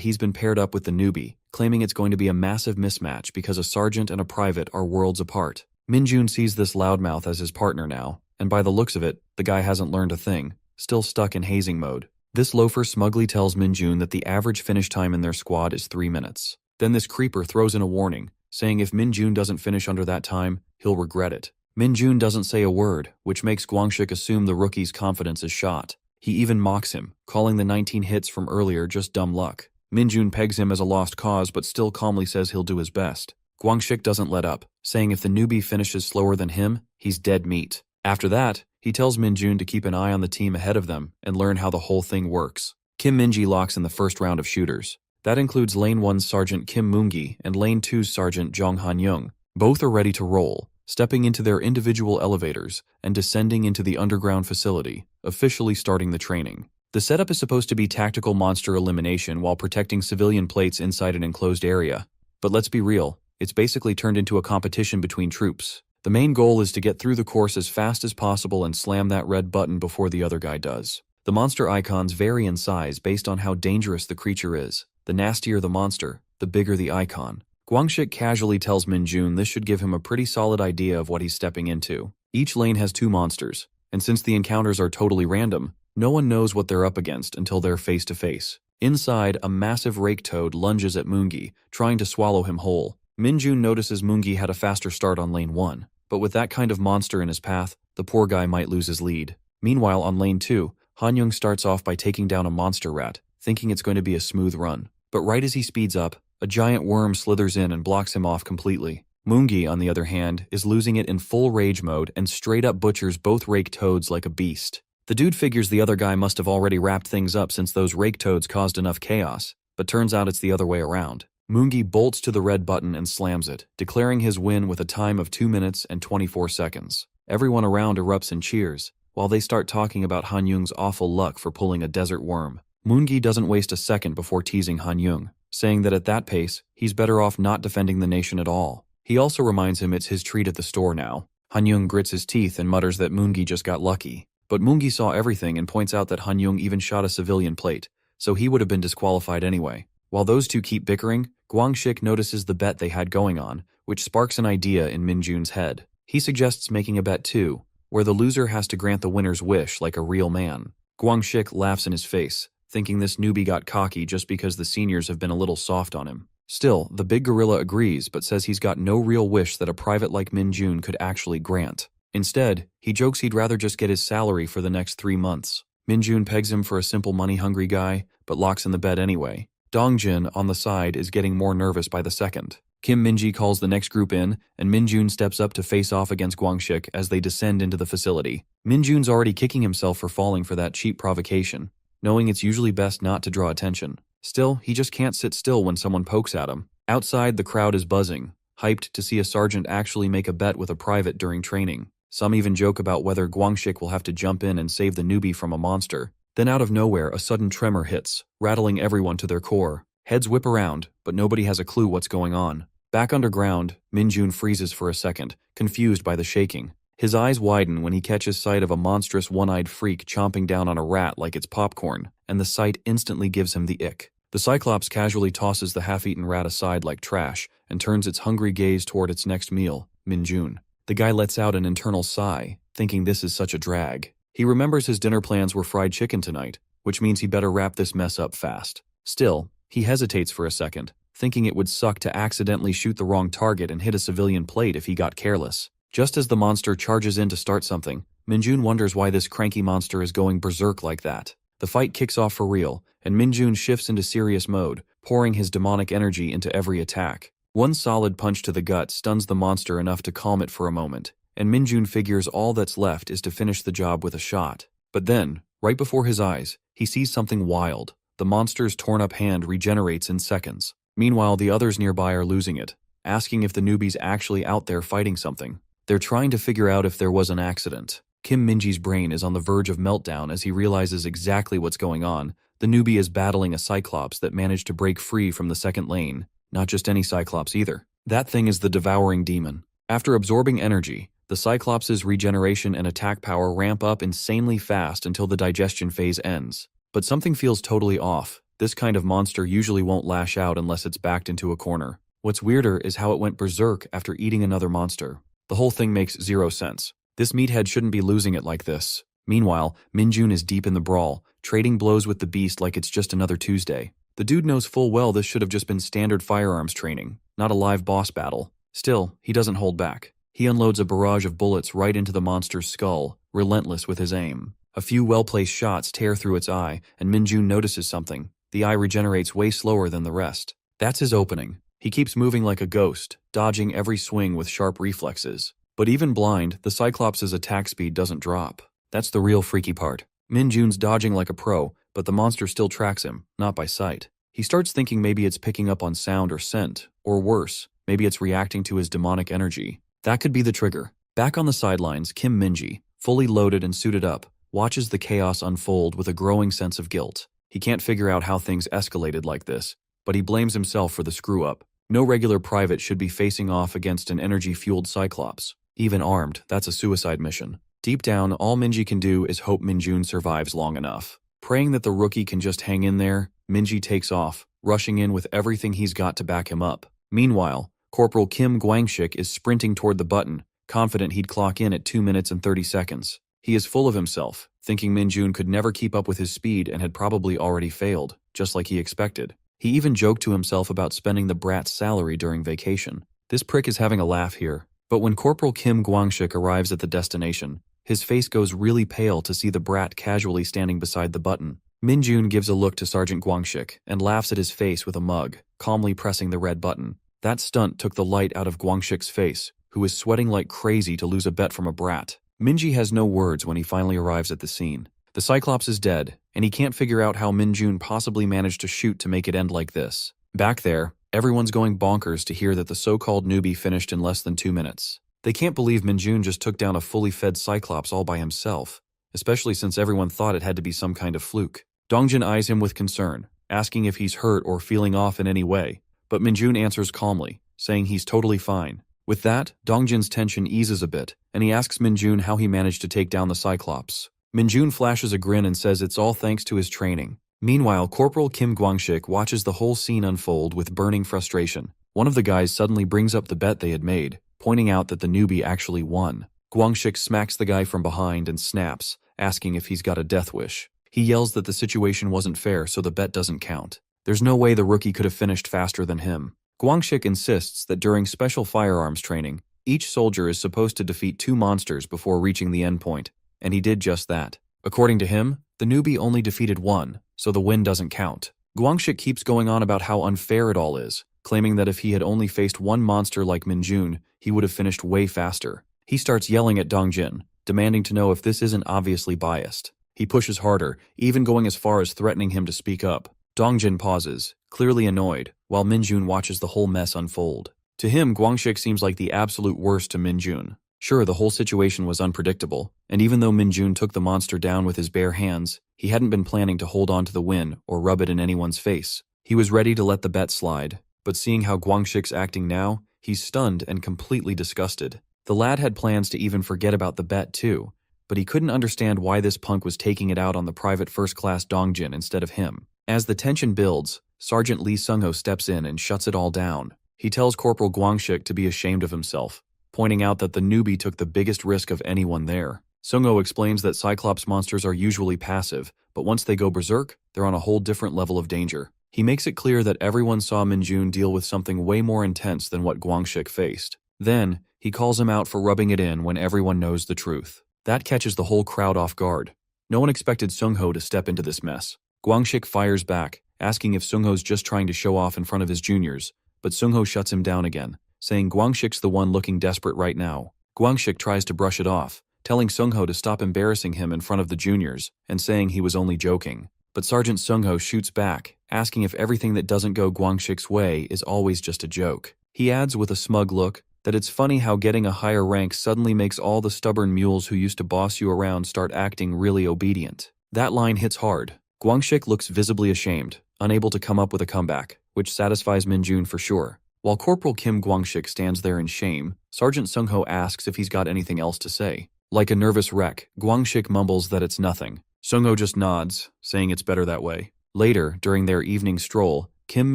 he's been paired up with the newbie, claiming it's going to be a massive mismatch because a sergeant and a private are worlds apart. Minjun sees this loudmouth as his partner now, and by the looks of it, the guy hasn't learned a thing, still stuck in hazing mode. This loafer smugly tells Minjun that the average finish time in their squad is 3 minutes. Then this creeper throws in a warning, saying if Minjun doesn't finish under that time, he'll regret it. Minjun doesn't say a word, which makes Guangxik assume the rookie's confidence is shot. He even mocks him, calling the 19 hits from earlier just dumb luck. Minjun pegs him as a lost cause but still calmly says he'll do his best. Guangxik doesn't let up, saying if the newbie finishes slower than him, he's dead meat. After that, he tells Minjun to keep an eye on the team ahead of them and learn how the whole thing works. Kim Minji locks in the first round of shooters. That includes Lane 1's Sergeant Kim Moongi and Lane 2's Sergeant Jong Han-young. Both are ready to roll, stepping into their individual elevators and descending into the underground facility, officially starting the training. The setup is supposed to be tactical monster elimination while protecting civilian plates inside an enclosed area. But let's be real, it's basically turned into a competition between troops. The main goal is to get through the course as fast as possible and slam that red button before the other guy does. The monster icons vary in size based on how dangerous the creature is. The nastier the monster, the bigger the icon. Guangxik casually tells Minjun this should give him a pretty solid idea of what he's stepping into. Each lane has 2 monsters, and since the encounters are totally random, no one knows what they're up against until they're face to face. Inside, a massive rake toad lunges at Moongi, trying to swallow him whole. Minjun notices Moongi had a faster start on lane 1, but with that kind of monster in his path, the poor guy might lose his lead. Meanwhile, on lane 2, Han-young starts off by taking down a monster rat, thinking it's going to be a smooth run. But right as he speeds up, a giant worm slithers in and blocks him off completely. Moongi, on the other hand, is losing it in full rage mode and straight up butchers both rake toads like a beast. The dude figures the other guy must have already wrapped things up since those rake toads caused enough chaos, but turns out it's the other way around. Moongi bolts to the red button and slams it, declaring his win with a time of 2 minutes and 24 seconds. Everyone around erupts in cheers, while they start talking about Han-young's awful luck for pulling a desert worm. Moongi doesn't waste a second before teasing Han-young, saying that at that pace, he's better off not defending the nation at all. He also reminds him it's his treat at the store now. Han-young grits his teeth and mutters that Moongi just got lucky. But Moongi saw everything and points out that Han-young even shot a civilian plate, so he would have been disqualified anyway. While those two keep bickering, Guangxik notices the bet they had going on, which sparks an idea in Minjun's head. He suggests making a bet too, where the loser has to grant the winner's wish like a real man. Guangxik laughs in his face, thinking this newbie got cocky just because the seniors have been a little soft on him. Still, the big gorilla agrees but says he's got no real wish that a private like Minjun could actually grant. Instead, he jokes he'd rather just get his salary for the next 3 months. Minjun pegs him for a simple money-hungry guy, but locks in the bet anyway. Dongjin, on the side, is getting more nervous by the second. Kim Minji calls the next group in, and Minjun steps up to face off against Guangxik as they descend into the facility. Minjun's already kicking himself for falling for that cheap provocation, knowing it's usually best not to draw attention. Still, he just can't sit still when someone pokes at him. Outside, the crowd is buzzing, hyped to see a sergeant actually make a bet with a private during training. Some even joke about whether Guangxik will have to jump in and save the newbie from a monster. Then out of nowhere, a sudden tremor hits, rattling everyone to their core. Heads whip around, but nobody has a clue what's going on. Back underground, Minjun freezes for a second, confused by the shaking. His eyes widen when he catches sight of a monstrous one-eyed freak chomping down on a rat like it's popcorn, and the sight instantly gives him the ick. The Cyclops casually tosses the half-eaten rat aside like trash and turns its hungry gaze toward its next meal, Minjun. The guy lets out an internal sigh, thinking this is such a drag. He remembers his dinner plans were fried chicken tonight, which means he better wrap this mess up fast. Still, he hesitates for a second, thinking it would suck to accidentally shoot the wrong target and hit a civilian plate if he got careless. Just as the monster charges in to start something, Minjun wonders why this cranky monster is going berserk like that. The fight kicks off for real, and Minjun shifts into serious mode, pouring his demonic energy into every attack. One solid punch to the gut stuns the monster enough to calm it for a moment, and Minjun figures all that's left is to finish the job with a shot. But then, right before his eyes, he sees something wild. The monster's torn-up hand regenerates in seconds. Meanwhile, the others nearby are losing it, asking if the newbie's actually out there fighting something. They're trying to figure out if there was an accident. Kim Minji's brain is on the verge of meltdown as he realizes exactly what's going on. The newbie is battling a Cyclops that managed to break free from the second lane. Not just any Cyclops either. That thing is the Devouring Demon. After absorbing energy, the Cyclops' regeneration and attack power ramp up insanely fast until the digestion phase ends. But something feels totally off. This kind of monster usually won't lash out unless it's backed into a corner. What's weirder is how it went berserk after eating another monster. The whole thing makes zero sense. This meathead shouldn't be losing it like this. Meanwhile, Minjun is deep in the brawl, trading blows with the beast like it's just another Tuesday. The dude knows full well this should have just been standard firearms training, not a live boss battle. Still, he doesn't hold back. He unloads a barrage of bullets right into the monster's skull, relentless with his aim. A few well-placed shots tear through its eye, and Minjun notices something. The eye regenerates way slower than the rest. That's his opening. He keeps moving like a ghost, dodging every swing with sharp reflexes. But even blind, the Cyclops' attack speed doesn't drop. That's the real freaky part. Minjun's dodging like a pro, but the monster still tracks him, not by sight. He starts thinking maybe it's picking up on sound or scent, or worse, maybe it's reacting to his demonic energy. That could be the trigger. Back on the sidelines, Kim Minji, fully loaded and suited up, watches the chaos unfold with a growing sense of guilt. He can't figure out how things escalated like this, but he blames himself for the screw-up. No regular private should be facing off against an energy-fueled Cyclops. Even armed, that's a suicide mission. Deep down, all Minji can do is hope Minjun survives long enough. Praying that the rookie can just hang in there, Minji takes off, rushing in with everything he's got to back him up. Meanwhile, Corporal Kim Gwangshik is sprinting toward the button, confident he'd clock in at 2 minutes and 30 seconds. He is full of himself, thinking Minjun could never keep up with his speed and had probably already failed, just like he expected. He even joked to himself about spending the brat's salary during vacation. This prick is having a laugh here. But when Corporal Kim Gwangshik arrives at the destination, his face goes really pale to see the brat casually standing beside the button. Minjun gives a look to Sergeant Gwangshik and laughs at his face with a mug, calmly pressing the red button. That stunt took the light out of Gwangshik's face, who is sweating like crazy to lose a bet from a brat. Minji has no words when he finally arrives at the scene. The Cyclops is dead, and he can't figure out how Minjun possibly managed to shoot to make it end like this. Back there, everyone's going bonkers to hear that the so-called newbie finished in less than 2 minutes. They can't believe Minjun just took down a fully fed Cyclops all by himself, especially since everyone thought it had to be some kind of fluke. Dongjin eyes him with concern, asking if he's hurt or feeling off in any way, but Minjun answers calmly, saying he's totally fine. With that, Dongjin's tension eases a bit, and he asks Minjun how he managed to take down the Cyclops. Minjun flashes a grin and says it's all thanks to his training. Meanwhile, Corporal Kim Gwangshik watches the whole scene unfold with burning frustration. One of the guys suddenly brings up the bet they had made, pointing out that the newbie actually won. Gwangshik smacks the guy from behind and snaps, asking if he's got a death wish. He yells that the situation wasn't fair, so the bet doesn't count. There's no way the rookie could have finished faster than him. Gwangshik insists that during special firearms training, each soldier is supposed to defeat 2 monsters before reaching the endpoint, and he did just that. According to him, the newbie only defeated 1, so the win doesn't count. Gwangshik keeps going on about how unfair it all is, claiming that if he had only faced 1 monster like Minjun, he would have finished way faster. He starts yelling at Dongjin, demanding to know if this isn't obviously biased. He pushes harder, even going as far as threatening him to speak up. Dongjin pauses, clearly annoyed, while Minjun watches the whole mess unfold. To him, Gwangshik seems like the absolute worst to Minjun. Sure, the whole situation was unpredictable, and even though Minjun took the monster down with his bare hands, he hadn't been planning to hold on to the win or rub it in anyone's face. He was ready to let the bet slide, but seeing how Gwangshik's acting now, he's stunned and completely disgusted. The lad had plans to even forget about the bet too, but he couldn't understand why this punk was taking it out on the private first-class Dongjin instead of him. As the tension builds, Sergeant Lee Sungho steps in and shuts it all down. He tells Corporal Gwangshik to be ashamed of himself, pointing out that the newbie took the biggest risk of anyone there. Sungho explains that Cyclops monsters are usually passive, but once they go berserk, they're on a whole different level of danger. He makes it clear that everyone saw Minjun deal with something way more intense than what Gwangshik faced. Then, he calls him out for rubbing it in when everyone knows the truth. That catches the whole crowd off guard. No one expected Sungho to step into this mess. Gwangshik fires back, asking if Sungho's just trying to show off in front of his juniors, but Sungho shuts him down again, saying Guangxik's the one looking desperate right now. Guangxik tries to brush it off, telling Sungho to stop embarrassing him in front of the juniors and saying he was only joking. But Sergeant Sungho shoots back, asking if everything that doesn't go Guangxik's way is always just a joke. He adds with a smug look that it's funny how getting a higher rank suddenly makes all the stubborn mules who used to boss you around start acting really obedient. That line hits hard. Guangxik looks visibly ashamed, unable to come up with a comeback, which satisfies Minjun for sure. While Corporal Kim Guangxik stands there in shame, Sergeant Sungho asks if he's got anything else to say. Like a nervous wreck, Guangxik mumbles that it's nothing. Sungho just nods, saying it's better that way. Later, during their evening stroll, Kim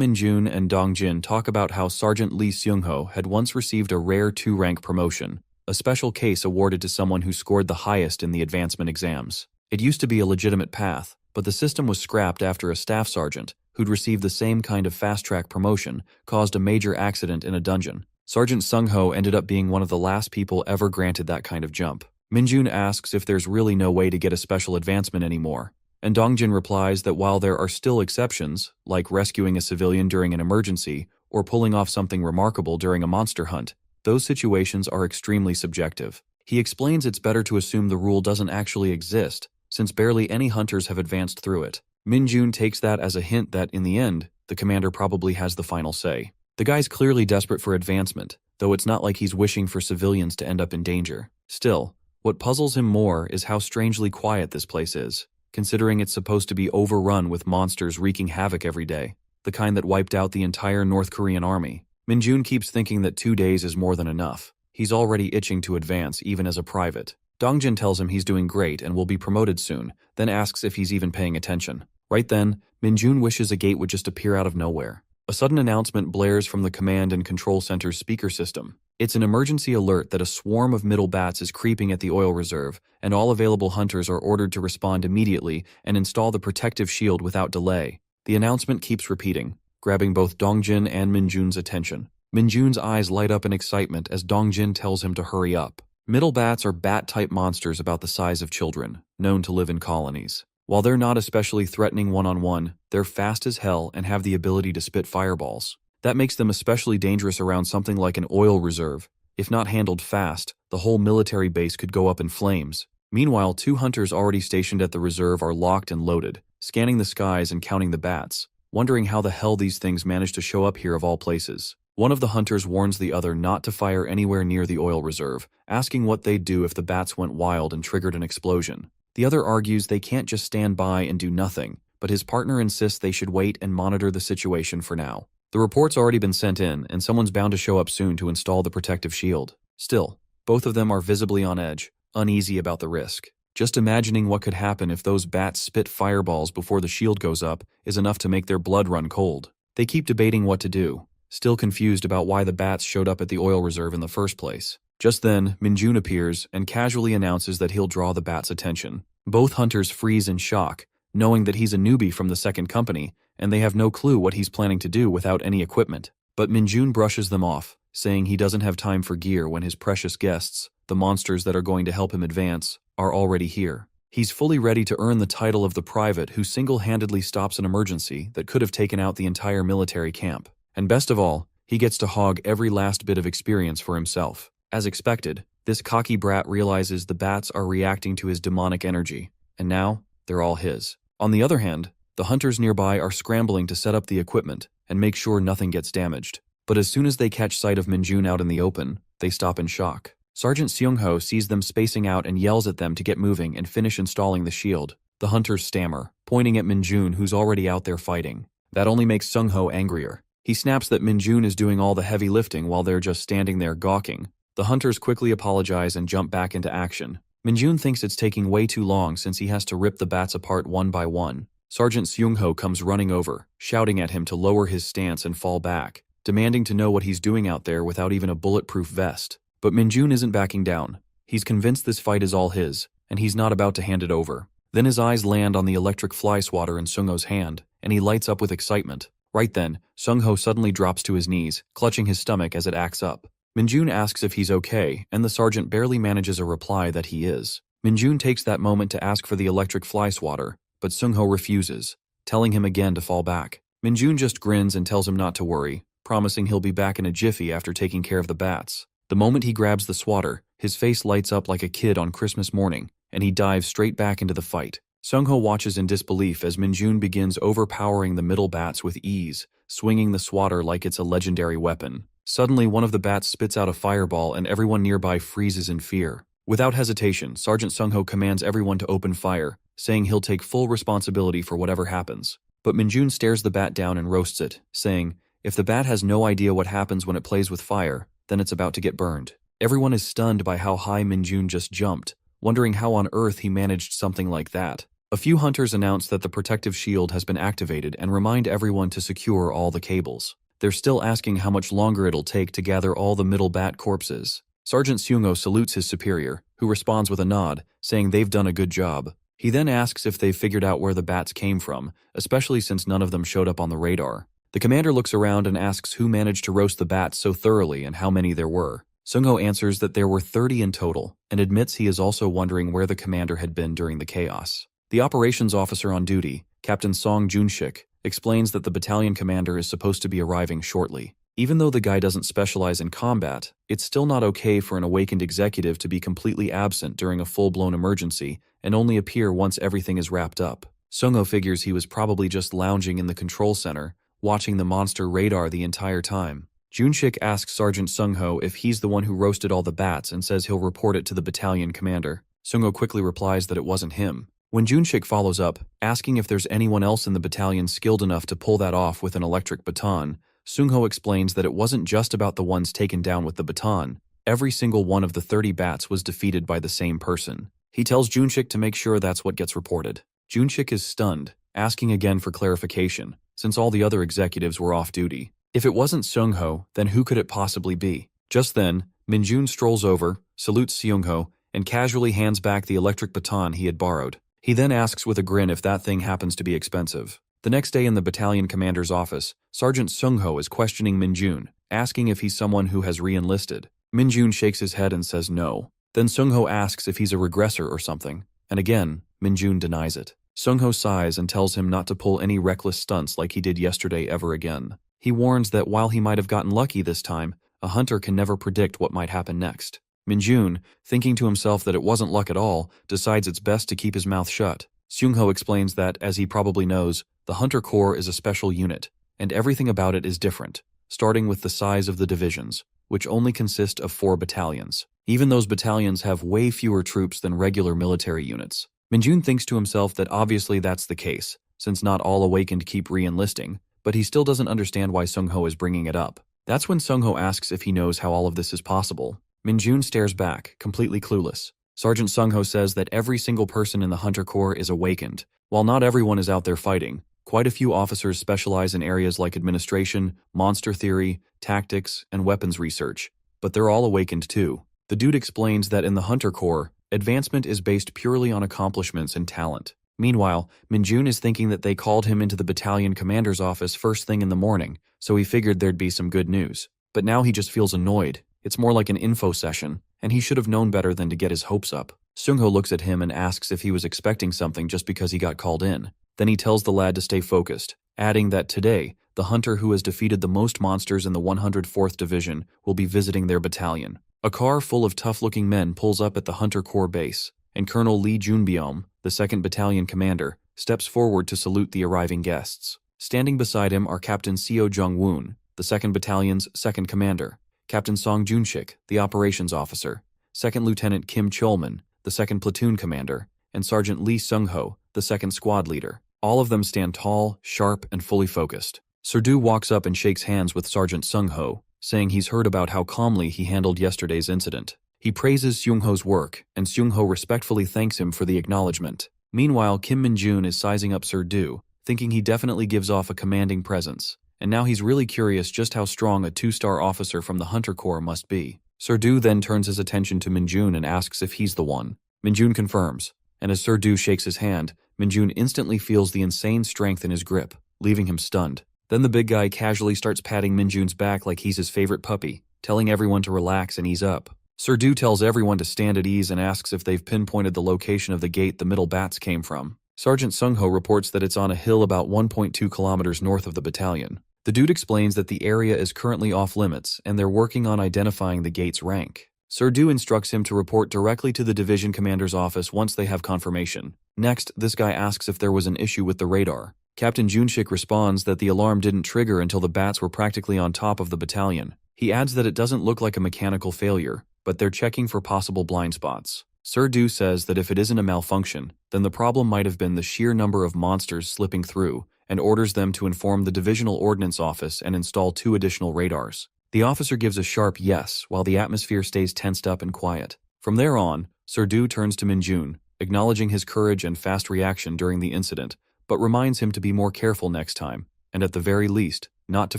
Minjun and Dongjin talk about how Sergeant Lee Seungho had once received a rare 2-rank promotion, a special case awarded to someone who scored the highest in the advancement exams. It used to be a legitimate path, but the system was scrapped after a staff sergeant, who'd received the same kind of fast-track promotion, caused a major accident in a dungeon. Sergeant Sungho ended up being one of the last people ever granted that kind of jump. Minjun asks if there's really no way to get a special advancement anymore, and Dongjin replies that while there are still exceptions, like rescuing a civilian during an emergency or pulling off something remarkable during a monster hunt, those situations are extremely subjective. He explains it's better to assume the rule doesn't actually exist, since barely any hunters have advanced through it. Minjun takes that as a hint that, in the end, the commander probably has the final say. The guy's clearly desperate for advancement, though it's not like he's wishing for civilians to end up in danger. Still, what puzzles him more is how strangely quiet this place is, considering it's supposed to be overrun with monsters wreaking havoc every day, the kind that wiped out the entire North Korean army. Minjun keeps thinking that 2 days is more than enough. He's already itching to advance, even as a private. Dongjin tells him he's doing great and will be promoted soon, then asks if he's even paying attention. Right then, Minjun wishes a gate would just appear out of nowhere. A sudden announcement blares from the command and control center's speaker system. It's an emergency alert that a swarm of middle bats is creeping at the oil reserve, and all available hunters are ordered to respond immediately and install the protective shield without delay. The announcement keeps repeating, grabbing both Dongjin and Minjun's attention. Minjun's eyes light up in excitement as Dongjin tells him to hurry up. Middle bats are bat-type monsters about the size of children, known to live in colonies. While they're not especially threatening one-on-one, they're fast as hell and have the ability to spit fireballs. That makes them especially dangerous around something like an oil reserve. If not handled fast, the whole military base could go up in flames. Meanwhile, 2 hunters already stationed at the reserve are locked and loaded, scanning the skies and counting the bats, wondering how the hell these things managed to show up here of all places. One of the hunters warns the other not to fire anywhere near the oil reserve, asking what they'd do if the bats went wild and triggered an explosion. The other argues they can't just stand by and do nothing, but his partner insists they should wait and monitor the situation for now. The report's already been sent in, and someone's bound to show up soon to install the protective shield. Still, both of them are visibly on edge, uneasy about the risk. Just imagining what could happen if those bats spit fireballs before the shield goes up is enough to make their blood run cold. They keep debating what to do, still confused about why the bats showed up at the oil reserve in the first place. Just then, Minjun appears and casually announces that he'll draw the bats' attention. Both hunters freeze in shock, knowing that he's a newbie from the second company, and they have no clue what he's planning to do without any equipment. But Minjun brushes them off, saying he doesn't have time for gear when his precious guests, the monsters that are going to help him advance, are already here. He's fully ready to earn the title of the private who single-handedly stops an emergency that could have taken out the entire military camp. And best of all, he gets to hog every last bit of experience for himself. As expected, this cocky brat realizes the bats are reacting to his demonic energy, and now they're all his. On the other hand, the hunters nearby are scrambling to set up the equipment and make sure nothing gets damaged. But as soon as they catch sight of Minjun out in the open, they stop in shock. Sergeant Seungho sees them spacing out and yells at them to get moving and finish installing the shield. The hunters stammer, pointing at Minjun who's already out there fighting. That only makes Seungho angrier. He snaps that Minjun is doing all the heavy lifting while they're just standing there gawking. The hunters quickly apologize and jump back into action. Minjun thinks it's taking way too long since he has to rip the bats apart one by one. Sergeant Seungho comes running over, shouting at him to lower his stance and fall back, demanding to know what he's doing out there without even a bulletproof vest. But Minjun isn't backing down. He's convinced this fight is all his, and he's not about to hand it over. Then his eyes land on the electric fly swatter in Seungho's hand, and he lights up with excitement. Right then, Seungho suddenly drops to his knees, clutching his stomach as it acts up. Minjun asks if he's okay, and the sergeant barely manages a reply that he is. Minjun takes that moment to ask for the electric fly swatter, but Seungho refuses, telling him again to fall back. Minjun just grins and tells him not to worry, promising he'll be back in a jiffy after taking care of the bats. The moment he grabs the swatter, his face lights up like a kid on Christmas morning, and he dives straight back into the fight. Sung-ho watches in disbelief as Min-jun begins overpowering the middle bats with ease, swinging the swatter like it's a legendary weapon. Suddenly, one of the bats spits out a fireball and everyone nearby freezes in fear. Without hesitation, Sergeant Sung-ho commands everyone to open fire, saying he'll take full responsibility for whatever happens. But Min-jun stares the bat down and roasts it, saying, if the bat has no idea what happens when it plays with fire, then it's about to get burned. Everyone is stunned by how high Min-jun just jumped, wondering how on earth he managed something like that. A few hunters announce that the protective shield has been activated and remind everyone to secure all the cables. They're still asking how much longer it'll take to gather all the middle bat corpses. Sergeant Seung-ho salutes his superior, who responds with a nod, saying they've done a good job. He then asks if they've figured out where the bats came from, especially since none of them showed up on the radar. The commander looks around and asks who managed to roast the bats so thoroughly and how many there were. Seung-ho answers that there were 30 in total, and admits he is also wondering where the commander had been during the chaos. The operations officer on duty, Captain Song Junshik, explains that the battalion commander is supposed to be arriving shortly. Even though the guy doesn't specialize in combat, it's still not okay for an awakened executive to be completely absent during a full-blown emergency and only appear once everything is wrapped up. Sung-ho figures he was probably just lounging in the control center, watching the monster radar the entire time. Junshik asks Sergeant Sung-ho if he's the one who roasted all the bats and says he'll report it to the battalion commander. Sung-ho quickly replies that it wasn't him. When Junshik follows up, asking if there's anyone else in the battalion skilled enough to pull that off with an electric baton, Sung-ho explains that it wasn't just about the ones taken down with the baton. Every single one of the 30 bats was defeated by the same person. He tells Junshik to make sure that's what gets reported. Junshik is stunned, asking again for clarification, since all the other executives were off duty. If it wasn't Sung-ho, then who could it possibly be? Just then, Min-jun strolls over, salutes Seung-ho, and casually hands back the electric baton he had borrowed. He then asks with a grin if that thing happens to be expensive. The next day in the battalion commander's office, Sergeant Sung-ho is questioning Min-jun, asking if he's someone who has re-enlisted. Min-jun shakes his head and says no. Then Sung-ho asks if he's a regressor or something, and again, Min-jun denies it. Sung-ho sighs and tells him not to pull any reckless stunts like he did yesterday ever again. He warns that while he might have gotten lucky this time, a hunter can never predict what might happen next. Min-jun, thinking to himself that it wasn't luck at all, decides it's best to keep his mouth shut. Seung-ho explains that, as he probably knows, the Hunter Corps is a special unit, and everything about it is different, starting with the size of the divisions, which only consist of 4 battalions. Even those battalions have way fewer troops than regular military units. Min-jun thinks to himself that obviously that's the case, since not all awakened keep re-enlisting, but he still doesn't understand why Sung-ho is bringing it up. That's when Sung-ho asks if he knows how all of this is possible. Min-jun stares back, completely clueless. Sergeant Sung-ho says that every single person in the Hunter Corps is awakened. While not everyone is out there fighting, quite a few officers specialize in areas like administration, monster theory, tactics, and weapons research. But they're all awakened too. The dude explains that in the Hunter Corps, advancement is based purely on accomplishments and talent. Meanwhile, Min-jun is thinking that they called him into the battalion commander's office first thing in the morning, so he figured there'd be some good news. But now he just feels annoyed. It's more like an info session, and he should have known better than to get his hopes up. Sung-ho looks at him and asks if he was expecting something just because he got called in. Then he tells the lad to stay focused, adding that today, the hunter who has defeated the most monsters in the 104th Division will be visiting their battalion. A car full of tough-looking men pulls up at the Hunter Corps base, and Colonel Lee Junbyom, the 2nd Battalion commander, steps forward to salute the arriving guests. Standing beside him are Captain Seo Jung-woon, the 2nd Battalion's 2nd commander, Captain Song Junshik, the operations officer, 2nd Lieutenant Kim Cholman, the 2nd platoon commander, and Sergeant Lee Sung-ho, the 2nd squad leader. All of them stand tall, sharp, and fully focused. Serdoo walks up and shakes hands with Sergeant Sung-ho, saying he's heard about how calmly he handled yesterday's incident. He praises Seung-ho's work, and Seung-ho respectfully thanks him for the acknowledgement. Meanwhile, Kim Min-jun is sizing up Serdoo, thinking he definitely gives off a commanding presence. And now he's really curious just how strong a 2-star officer from the Hunter Corps must be. Serdoo then turns his attention to Min-jun and asks if he's the one. Min-jun confirms, and as Serdoo shakes his hand, Min-jun instantly feels the insane strength in his grip, leaving him stunned. Then the big guy casually starts patting Min-jun's back like he's his favorite puppy, telling everyone to relax and ease up. Serdoo tells everyone to stand at ease and asks if they've pinpointed the location of the gate the middle bats came from. Sergeant Sung-ho reports that it's on a hill about 1.2 kilometers north of the battalion. The dude explains that the area is currently off limits and they're working on identifying the gate's rank. Sir Du instructs him to report directly to the division commander's office once they have confirmation. Next, this guy asks if there was an issue with the radar. Captain Junshik responds that the alarm didn't trigger until the bats were practically on top of the battalion. He adds that it doesn't look like a mechanical failure, but they're checking for possible blind spots. Sir Du says that if it isn't a malfunction, then the problem might have been the sheer number of monsters slipping through, and orders them to inform the Divisional Ordnance Office and install 2 additional radars. The officer gives a sharp yes, while the atmosphere stays tensed up and quiet. From there on, Sir Du turns to Minjun, acknowledging his courage and fast reaction during the incident, but reminds him to be more careful next time, and at the very least, not to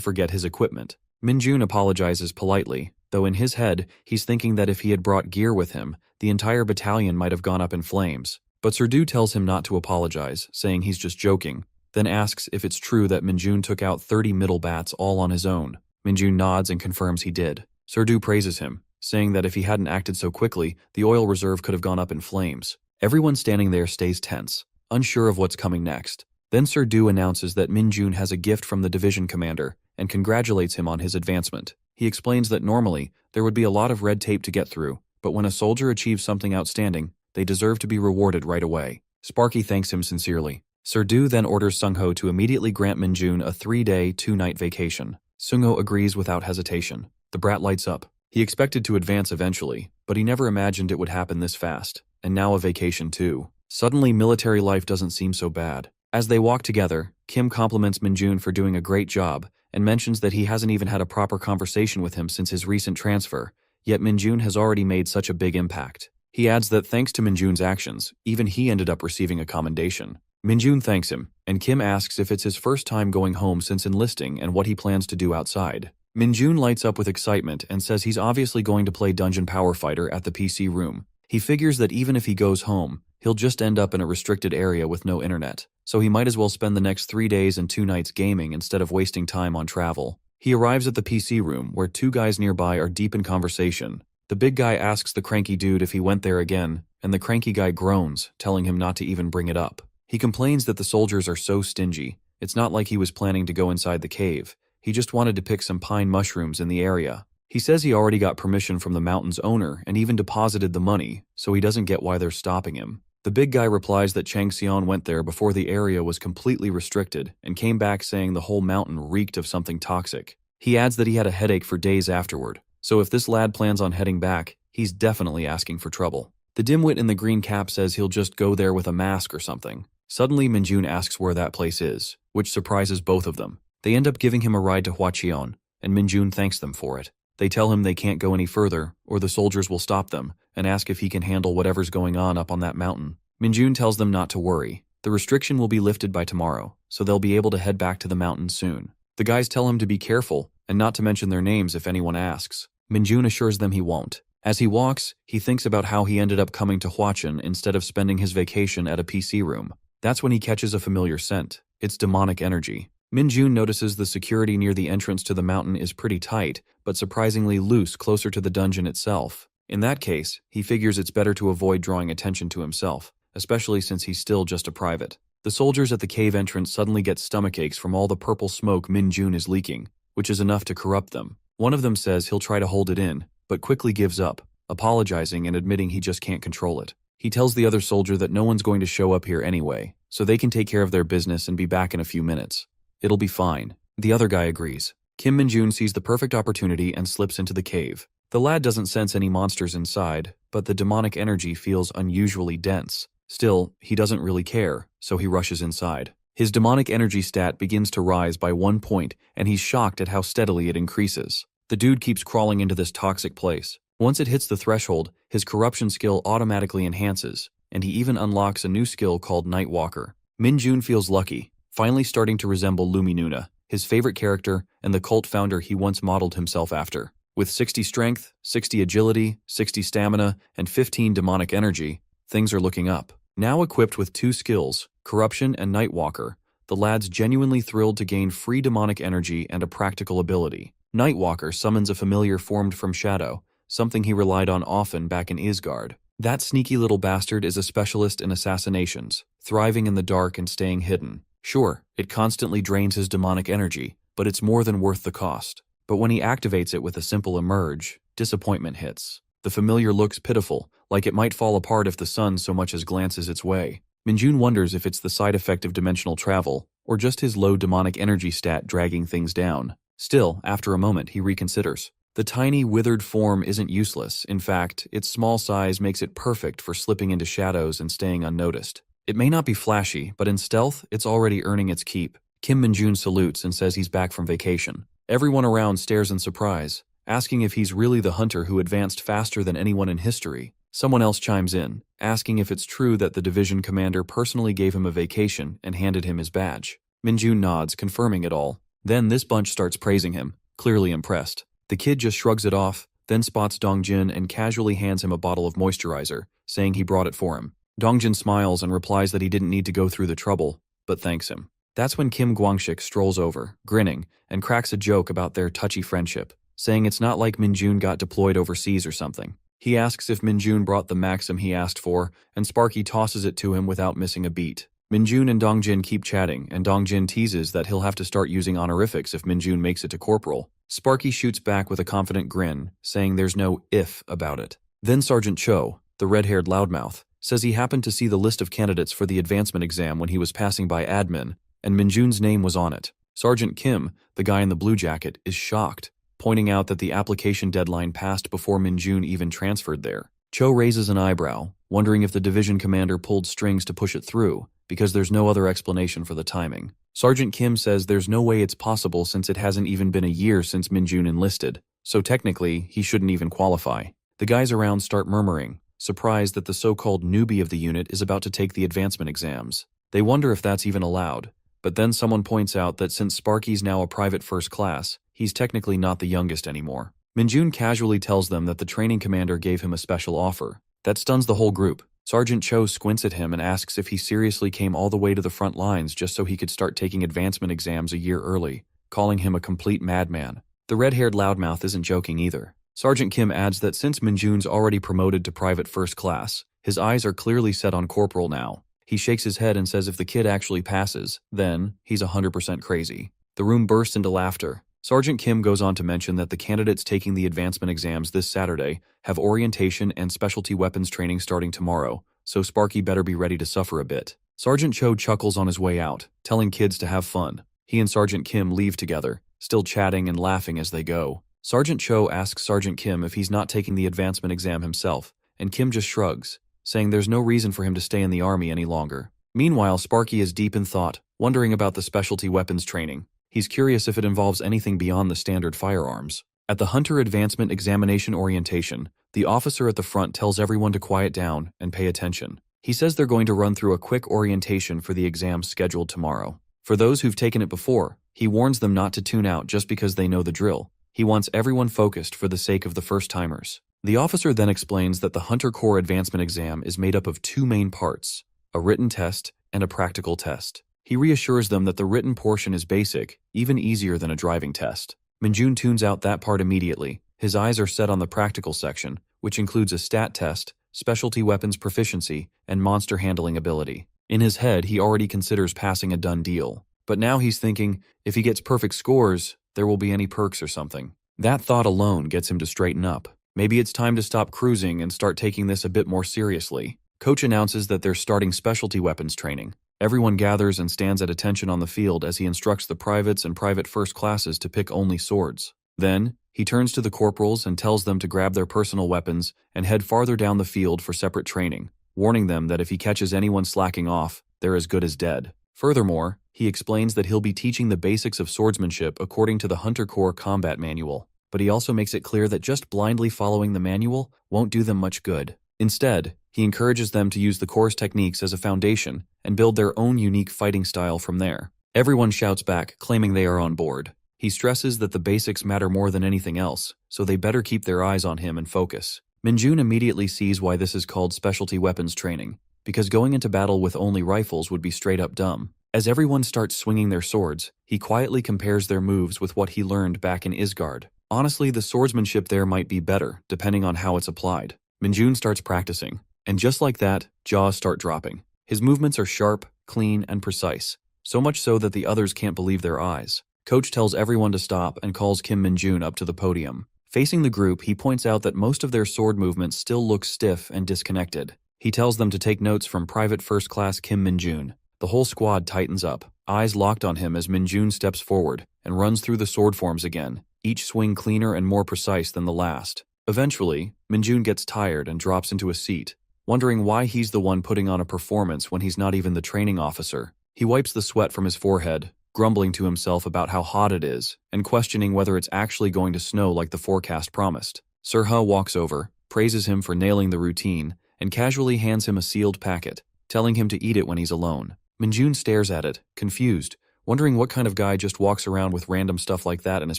forget his equipment. Minjun apologizes politely, though in his head, he's thinking that if he had brought gear with him, the entire battalion might have gone up in flames. But Sir Du tells him not to apologize, saying he's just joking, then asks if it's true that Minjun took out 30 middle bats all on his own. Minjun nods and confirms he did. Sir Du praises him, saying that if he hadn't acted so quickly, the oil reserve could have gone up in flames. Everyone standing there stays tense, unsure of what's coming next. Then Sir Du announces that Minjun has a gift from the division commander and congratulates him on his advancement. He explains that normally, there would be a lot of red tape to get through, but when a soldier achieves something outstanding, they deserve to be rewarded right away. Sparky thanks him sincerely. Sir Du then orders Sungho to immediately grant Minjun a 3-day, 2-night vacation. Sungho agrees without hesitation. The brat lights up. He expected to advance eventually, but he never imagined it would happen this fast. And now a vacation too. Suddenly, military life doesn't seem so bad. As they walk together, Kim compliments Minjun for doing a great job and mentions that he hasn't even had a proper conversation with him since his recent transfer, yet Minjun has already made such a big impact. He adds that thanks to Minjun's actions, even he ended up receiving a commendation. Minjun thanks him, and Kim asks if it's his first time going home since enlisting and what he plans to do outside. Minjun lights up with excitement and says he's obviously going to play Dungeon Power Fighter at the PC room. He figures that even if he goes home, he'll just end up in a restricted area with no internet, so he might as well spend the next 3 days and 2 nights gaming instead of wasting time on travel. He arrives at the PC room, where 2 guys nearby are deep in conversation. The big guy asks the cranky dude if he went there again, and the cranky guy groans, telling him not to even bring it up. He complains that the soldiers are so stingy. It's not like he was planning to go inside the cave. He just wanted to pick some pine mushrooms in the area. He says he already got permission from the mountain's owner and even deposited the money, so he doesn't get why they're stopping him. The big guy replies that Chang Xian went there before the area was completely restricted and came back saying the whole mountain reeked of something toxic. He adds that he had a headache for days afterward, so if this lad plans on heading back, he's definitely asking for trouble. The dimwit in the green cap says he'll just go there with a mask or something. Suddenly, Minjun asks where that place is, which surprises both of them. They end up giving him a ride to Huaqian, and Minjun thanks them for it. They tell him they can't go any further, or the soldiers will stop them, and ask if he can handle whatever's going on up on that mountain. Minjun tells them not to worry. The restriction will be lifted by tomorrow, so they'll be able to head back to the mountain soon. The guys tell him to be careful, and not to mention their names if anyone asks. Minjun assures them he won't. As he walks, he thinks about how he ended up coming to Huaqian instead of spending his vacation at a PC room. That's when he catches a familiar scent. It's demonic energy. Minjun notices the security near the entrance to the mountain is pretty tight, but surprisingly loose closer to the dungeon itself. In that case, he figures it's better to avoid drawing attention to himself, especially since he's still just a private. The soldiers at the cave entrance suddenly get stomachaches from all the purple smoke Minjun is leaking, which is enough to corrupt them. One of them says he'll try to hold it in, but quickly gives up, apologizing and admitting he just can't control it. He tells the other soldier that no one's going to show up here anyway, so they can take care of their business and be back in a few minutes. It'll be fine. The other guy agrees. Kim Minjun sees the perfect opportunity and slips into the cave. The lad doesn't sense any monsters inside, but the demonic energy feels unusually dense. Still, he doesn't really care, so he rushes inside. His demonic energy stat begins to rise by 1 point, and he's shocked at how steadily it increases. The dude keeps crawling into this toxic place. Once it hits the threshold, his corruption skill automatically enhances, and he even unlocks a new skill called Nightwalker. Minjun feels lucky, finally starting to resemble Luminuna, his favorite character and the cult founder he once modeled himself after. With 60 strength, 60 agility, 60 stamina, and 15 demonic energy, things are looking up. Now equipped with 2 skills, Corruption and Nightwalker, the lad's genuinely thrilled to gain free demonic energy and a practical ability. Nightwalker summons a familiar formed from shadow, something he relied on often back in Isgard. That sneaky little bastard is a specialist in assassinations, thriving in the dark and staying hidden. Sure, it constantly drains his demonic energy, but it's more than worth the cost. But when he activates it with a simple emerge, disappointment hits. The familiar looks pitiful, like it might fall apart if the sun so much as glances its way. Minjun wonders if it's the side effect of dimensional travel, or just his low demonic energy stat dragging things down. Still, after a moment, he reconsiders. The tiny, withered form isn't useless. In fact, its small size makes it perfect for slipping into shadows and staying unnoticed. It may not be flashy, but in stealth, it's already earning its keep. Kim Minjun salutes and says he's back from vacation. Everyone around stares in surprise, asking if he's really the hunter who advanced faster than anyone in history. Someone else chimes in, asking if it's true that the division commander personally gave him a vacation and handed him his badge. Minjun nods, confirming it all. Then this bunch starts praising him, clearly impressed. The kid just shrugs it off, then spots Dongjin and casually hands him a bottle of moisturizer, saying he brought it for him. Dongjin smiles and replies that he didn't need to go through the trouble, but thanks him. That's when Kim Guangshik strolls over, grinning, and cracks a joke about their touchy friendship, saying it's not like Minjun got deployed overseas or something. He asks if Minjun brought the Maxim he asked for, and Sparky tosses it to him without missing a beat. Minjun and Dongjin keep chatting, and Dongjin teases that he'll have to start using honorifics if Minjun makes it to corporal. Sparky shoots back with a confident grin, saying there's no if about it. Then Sergeant Cho, the red-haired loudmouth, says he happened to see the list of candidates for the advancement exam when he was passing by admin, and Minjun's name was on it. Sergeant Kim, the guy in the blue jacket, is shocked, pointing out that the application deadline passed before Minjun even transferred there. Cho raises an eyebrow, wondering if the division commander pulled strings to push it through, because there's no other explanation for the timing. Sergeant Kim says there's no way it's possible since it hasn't even been a year since Minjun enlisted, so technically, he shouldn't even qualify. The guys around start murmuring, surprised that the so-called newbie of the unit is about to take the advancement exams. They wonder if that's even allowed, but then someone points out that since Sparky's now a private first class, he's technically not the youngest anymore. Minjun casually tells them that the training commander gave him a special offer. That stuns the whole group. Sergeant Cho squints at him and asks if he seriously came all the way to the front lines just so he could start taking advancement exams a year early, calling him a complete madman. The red-haired loudmouth isn't joking either. Sergeant Kim adds that since Minjun's already promoted to private first class, his eyes are clearly set on corporal now. He shakes his head and says if the kid actually passes, then he's 100% crazy. The room bursts into laughter. Sergeant Kim goes on to mention that the candidates taking the advancement exams this Saturday have orientation and specialty weapons training starting tomorrow, so Sparky better be ready to suffer a bit. Sergeant Cho chuckles on his way out, telling kids to have fun. He and Sergeant Kim leave together, still chatting and laughing as they go. Sergeant Cho asks Sergeant Kim if he's not taking the advancement exam himself, and Kim just shrugs, saying there's no reason for him to stay in the army any longer. Meanwhile, Sparky is deep in thought, wondering about the specialty weapons training. He's curious if it involves anything beyond the standard firearms. At the Hunter Advancement Examination Orientation, the officer at the front tells everyone to quiet down and pay attention. He says they're going to run through a quick orientation for the exam scheduled tomorrow. For those who've taken it before, he warns them not to tune out just because they know the drill. He wants everyone focused for the sake of the first-timers. The officer then explains that the Hunter Corps Advancement Exam is made up of two main parts, a written test and a practical test. He reassures them that the written portion is basic, even easier than a driving test. Minjun tunes out that part immediately. His eyes are set on the practical section, which includes a stat test, specialty weapons proficiency, and monster handling ability. In his head, he already considers passing a done deal. But now he's thinking, if he gets perfect scores, there will be any perks or something. That thought alone gets him to straighten up. Maybe it's time to stop cruising and start taking this a bit more seriously. Coach announces that they're starting specialty weapons training. Everyone gathers and stands at attention on the field as he instructs the privates and private first classes to pick only swords. Then, he turns to the corporals and tells them to grab their personal weapons and head farther down the field for separate training, warning them that if he catches anyone slacking off, they're as good as dead. Furthermore, he explains that he'll be teaching the basics of swordsmanship according to the Hunter Corps Combat Manual, but he also makes it clear that just blindly following the manual won't do them much good. Instead, he encourages them to use the Corps' techniques as a foundation and build their own unique fighting style from there. Everyone shouts back, claiming they are on board. He stresses that the basics matter more than anything else, so they better keep their eyes on him and focus. Minjun immediately sees why this is called specialty weapons training, because going into battle with only rifles would be straight up dumb. As everyone starts swinging their swords, he quietly compares their moves with what he learned back in Isgard. Honestly, the swordsmanship there might be better, depending on how it's applied. Minjun starts practicing, and just like that, jaws start dropping. His movements are sharp, clean, and precise, so much so that the others can't believe their eyes. Coach tells everyone to stop and calls Kim Min-jun up to the podium. Facing the group, he points out that most of their sword movements still look stiff and disconnected. He tells them to take notes from Private First Class Kim Min-jun. The whole squad tightens up, eyes locked on him as Min-jun steps forward and runs through the sword forms again, each swing cleaner and more precise than the last. Eventually, Min-jun gets tired and drops into a seat, wondering why he's the one putting on a performance when he's not even the training officer. He wipes the sweat from his forehead, grumbling to himself about how hot it is, and questioning whether it's actually going to snow like the forecast promised. Sir-ha walks over, praises him for nailing the routine, and casually hands him a sealed packet, telling him to eat it when he's alone. Min-jun stares at it, confused, wondering what kind of guy just walks around with random stuff like that in his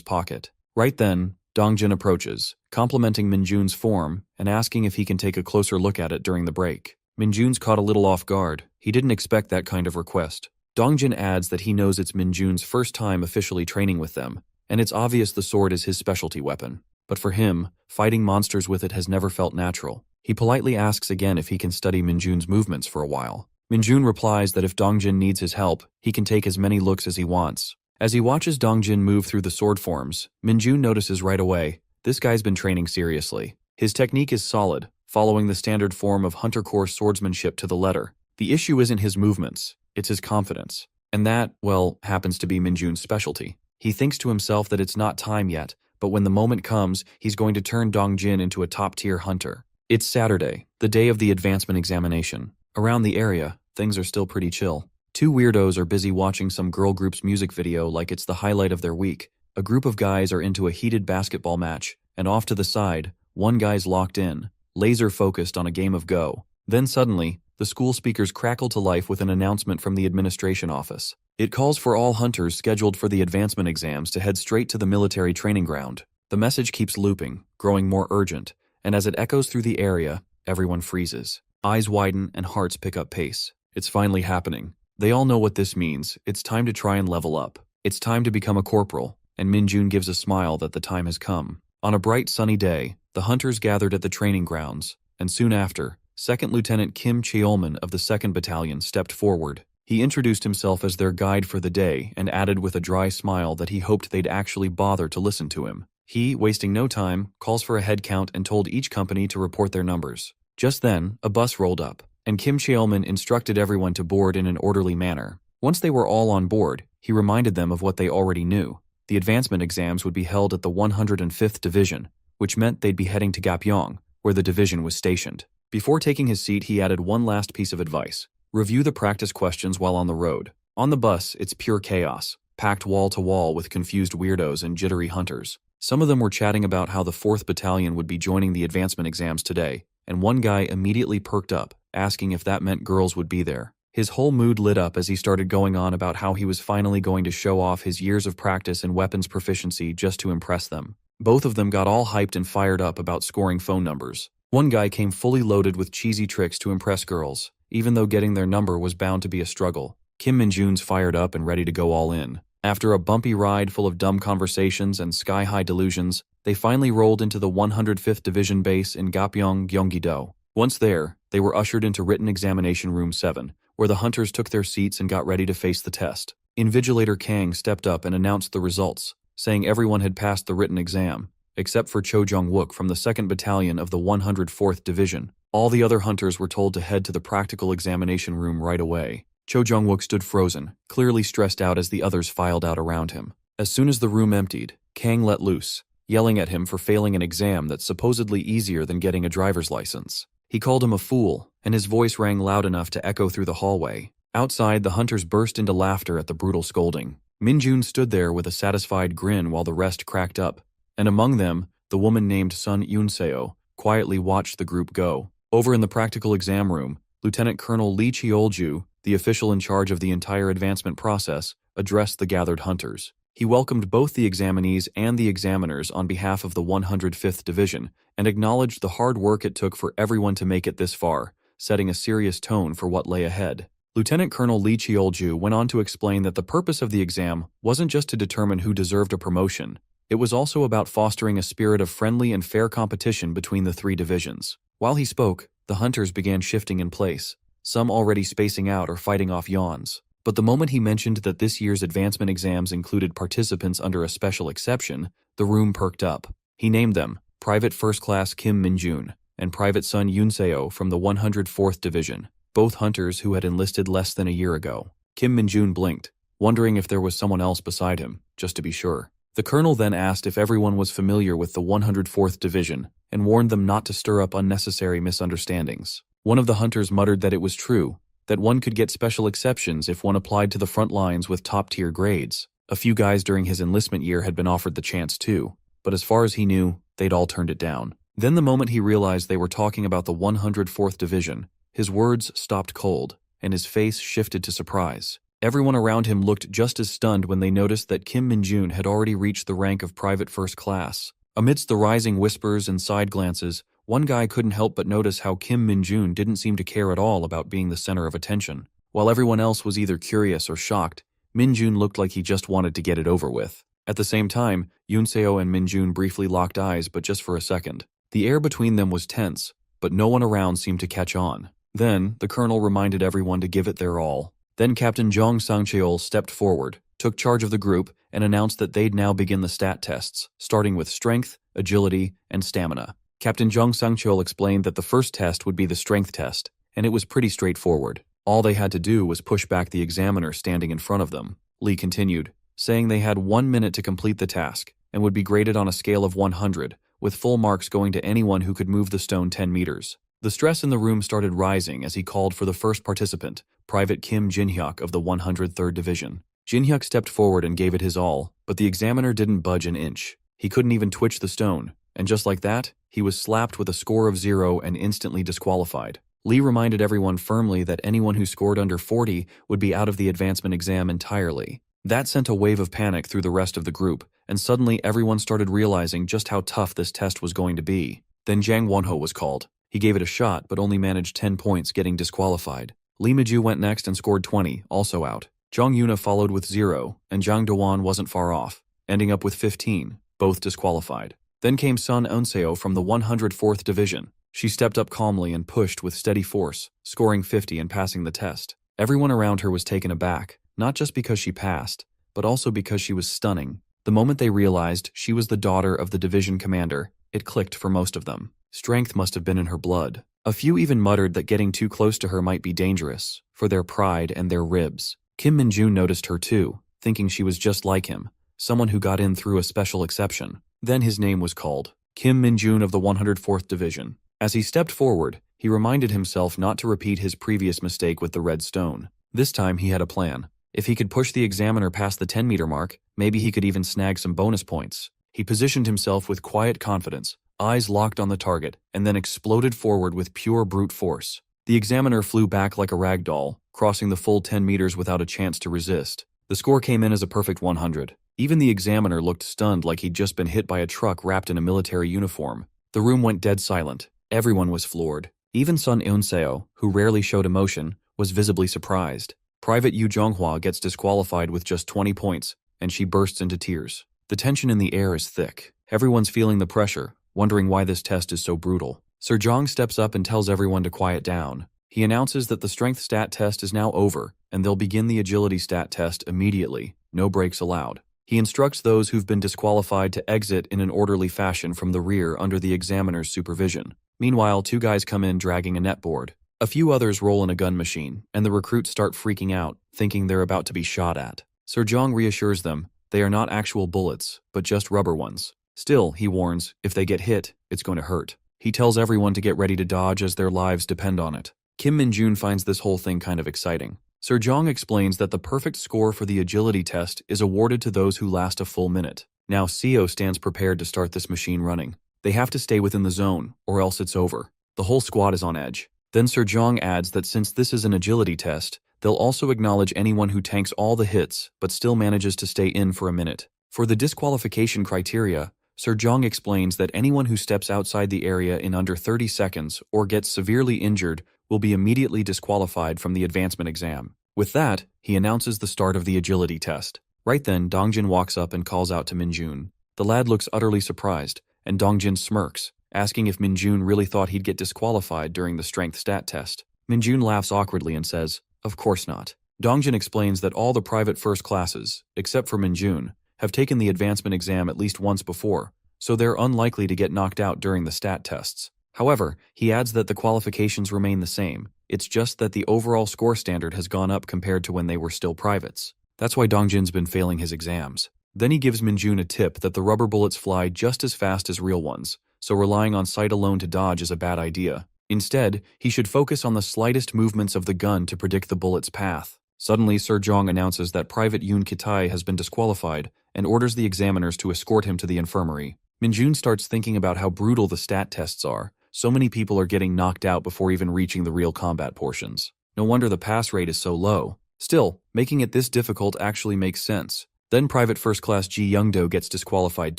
pocket. Right then, Dongjin approaches, complimenting Min-jun's form and asking if he can take a closer look at it during the break. Min-jun's caught a little off guard. He didn't expect that kind of request. Dongjin adds that he knows it's Min-jun's first time officially training with them, and it's obvious the sword is his specialty weapon. But for him, fighting monsters with it has never felt natural. He politely asks again if he can study Min-jun's movements for a while. Min-jun replies that if Dongjin needs his help, he can take as many looks as he wants. As he watches Dongjin move through the sword forms, Min-jun notices right away, this guy's been training seriously. His technique is solid, following the standard form of hunter core swordsmanship to the letter. The issue isn't his movements, it's his confidence. And that, well, happens to be Min-jun's specialty. He thinks to himself that it's not time yet, but when the moment comes, he's going to turn Dongjin into a top-tier hunter. It's Saturday, the day of the advancement examination. Around the area, things are still pretty chill. Two weirdos are busy watching some girl group's music video like it's the highlight of their week. A group of guys are into a heated basketball match, and off to the side, one guy's locked in, laser-focused on a game of Go. Then suddenly, the school speakers crackle to life with an announcement from the administration office. It calls for all hunters scheduled for the advancement exams to head straight to the military training ground. The message keeps looping, growing more urgent, and as it echoes through the area, everyone freezes. Eyes widen and hearts pick up pace. It's finally happening. They all know what this means. It's time to try and level up. It's time to become a corporal, and Min-jun gives a smile that the time has come. On a bright sunny day, the hunters gathered at the training grounds, and soon after, 2nd Lieutenant Kim Cheolman of the 2nd Battalion stepped forward. He introduced himself as their guide for the day and added with a dry smile that he hoped they'd actually bother to listen to him. He, wasting no time, calls for a head count and told each company to report their numbers. Just then, a bus rolled up, and Kim Cheolman instructed everyone to board in an orderly manner. Once they were all on board, he reminded them of what they already knew. The advancement exams would be held at the 105th Division, which meant they'd be heading to Gapyeong, where the division was stationed. Before taking his seat, he added one last piece of advice. Review the practice questions while on the road. On the bus, it's pure chaos, packed wall to wall with confused weirdos and jittery hunters. Some of them were chatting about how the 4th Battalion would be joining the advancement exams today, and one guy immediately perked up, asking if that meant girls would be there. His whole mood lit up as he started going on about how he was finally going to show off his years of practice and weapons proficiency just to impress them. Both of them got all hyped and fired up about scoring phone numbers. One guy came fully loaded with cheesy tricks to impress girls, even though getting their number was bound to be a struggle. Kim Min-jun's fired up and ready to go all in. After a bumpy ride full of dumb conversations and sky-high delusions, they finally rolled into the 105th Division base in Gapyeong, Gyeonggi-do. Once there, they were ushered into Written Examination Room 7, where the hunters took their seats and got ready to face the test. Invigilator Kang stepped up and announced the results, saying everyone had passed the written exam, except for Cho Jong-wook from the 2nd Battalion of the 104th Division. All the other hunters were told to head to the practical examination room right away. Cho Jong-wook stood frozen, clearly stressed out as the others filed out around him. As soon as the room emptied, Kang let loose, yelling at him for failing an exam that's supposedly easier than getting a driver's license. He called him a fool, and his voice rang loud enough to echo through the hallway. Outside, the hunters burst into laughter at the brutal scolding. Min-jun stood there with a satisfied grin while the rest cracked up, and among them, the woman named Sun Yoon-seo quietly watched the group go. Over in the practical exam room, Lieutenant Colonel Lee Cheolju, the official in charge of the entire advancement process, addressed the gathered hunters. He welcomed both the examinees and the examiners on behalf of the 105th Division and acknowledged the hard work it took for everyone to make it this far, setting a serious tone for what lay ahead. Lieutenant Colonel Lee Cheolju went on to explain that the purpose of the exam wasn't just to determine who deserved a promotion. It was also about fostering a spirit of friendly and fair competition between the three divisions. While he spoke, the hunters began shifting in place, some already spacing out or fighting off yawns. But the moment he mentioned that this year's advancement exams included participants under a special exception, the room perked up. He named them Private First Class Kim Min-jun and Private Sun Yoon-seo from the 104th Division, both hunters who had enlisted less than a year ago. Kim Min-jun blinked, wondering if there was someone else beside him, just to be sure. The colonel then asked if everyone was familiar with the 104th Division and warned them not to stir up unnecessary misunderstandings. One of the hunters muttered that it was true, that one could get special exceptions if one applied to the front lines with top-tier grades. A few guys during his enlistment year had been offered the chance too, but as far as he knew, they'd all turned it down. Then the moment he realized they were talking about the 104th Division, his words stopped cold, and his face shifted to surprise. Everyone around him looked just as stunned when they noticed that Kim Min-jun had already reached the rank of Private First Class. Amidst the rising whispers and side glances, one guy couldn't help but notice how Kim Min-jun didn't seem to care at all about being the center of attention. While everyone else was either curious or shocked, Min-jun looked like he just wanted to get it over with. At the same time, Yoon-seo and Min-jun briefly locked eyes, but just for a second. The air between them was tense, but no one around seemed to catch on. Then, the colonel reminded everyone to give it their all. Then Captain Jong Sang-cheol stepped forward, took charge of the group, and announced that they'd now begin the stat tests, starting with strength, agility, and stamina. Captain Jong Sang-cheol explained that the first test would be the strength test, and it was pretty straightforward. All they had to do was push back the examiner standing in front of them. Lee continued, saying they had 1 minute to complete the task, and would be graded on a scale of 100, with full marks going to anyone who could move the stone 10 meters. The stress in the room started rising as he called for the first participant, Private Kim Jin-hyuk of the 103rd Division. Jin-hyuk stepped forward and gave it his all, but the examiner didn't budge an inch. He couldn't even twitch the stone, and just like that, he was slapped with a score of 0 and instantly disqualified. Lee reminded everyone firmly that anyone who scored under 40 would be out of the advancement exam entirely. That sent a wave of panic through the rest of the group, and suddenly everyone started realizing just how tough this test was going to be. Then Jang Won-ho was called. He gave it a shot, but only managed 10 points, getting disqualified. Lee Mi-ju went next and scored 20, also out. Jong Yuna followed with 0, and Jang Do-won wasn't far off, ending up with 15, both disqualified. Then came Sun Eun-seo from the 104th Division. She stepped up calmly and pushed with steady force, scoring 50 and passing the test. Everyone around her was taken aback, not just because she passed, but also because she was stunning. The moment they realized she was the daughter of the division commander, it clicked for most of them. Strength must have been in her blood. A few even muttered that getting too close to her might be dangerous, for their pride and their ribs. Kim Min-jun noticed her too, thinking she was just like him, someone who got in through a special exception. Then his name was called, Kim Min-jun of the 104th Division. As he stepped forward, he reminded himself not to repeat his previous mistake with the red stone. This time he had a plan. If he could push the examiner past the 10-meter mark, maybe he could even snag some bonus points. He positioned himself with quiet confidence, eyes locked on the target, and then exploded forward with pure brute force. The examiner flew back like a rag doll, crossing the full 10 meters without a chance to resist. The score came in as a perfect 100. Even the examiner looked stunned, like he'd just been hit by a truck wrapped in a military uniform. The room went dead silent. Everyone was floored. Even Sun Eun-seo, who rarely showed emotion, was visibly surprised. Private Yu Jonghwa gets disqualified with just 20 points, and she bursts into tears. The tension in the air is thick. Everyone's feeling the pressure, wondering why this test is so brutal. Sir Jong steps up and tells everyone to quiet down. He announces that the strength stat test is now over, and they'll begin the agility stat test immediately, no breaks allowed. He instructs those who've been disqualified to exit in an orderly fashion from the rear under the examiner's supervision. Meanwhile, 2 guys come in dragging a netboard. A few others roll in a gun machine, and the recruits start freaking out, thinking they're about to be shot at. Sir Jong reassures them they are not actual bullets, but just rubber ones. Still, he warns, if they get hit, it's going to hurt. He tells everyone to get ready to dodge as their lives depend on it. Kim Min-jun finds this whole thing kind of exciting. Sir Jong explains that the perfect score for the agility test is awarded to those who last a full minute. Now Seo stands prepared to start this machine running. They have to stay within the zone, or else it's over. The whole squad is on edge. Then Sir Jong adds that since this is an agility test, they'll also acknowledge anyone who tanks all the hits but still manages to stay in for a minute. For the disqualification criteria, Sir Jong explains that anyone who steps outside the area in under 30 seconds or gets severely injured will be immediately disqualified from the advancement exam. With that, he announces the start of the agility test. Right then, Dongjin walks up and calls out to Min-jun. The lad looks utterly surprised, and Dongjin smirks, asking if Min-jun really thought he'd get disqualified during the strength stat test. Min-jun laughs awkwardly and says, "Of course not. Dongjin explains that all the private first classes, except for Minjun, have taken the advancement exam at least once before, so they're unlikely to get knocked out during the stat tests. However, he adds that the qualifications remain the same. It's just that the overall score standard has gone up compared to when they were still privates. That's why Dongjin's been failing his exams. Then he gives Minjun a tip that the rubber bullets fly just as fast as real ones, so relying on sight alone to dodge is a bad idea. Instead, he should focus on the slightest movements of the gun to predict the bullet's path. Suddenly, Sir Jong announces that Private Yoon Kitai has been disqualified and orders the examiners to escort him to the infirmary. Minjun starts thinking about how brutal the stat tests are. So many people are getting knocked out before even reaching the real combat portions. No wonder the pass rate is so low. Still, making it this difficult actually makes sense. Then Private First Class Ji Youngdo gets disqualified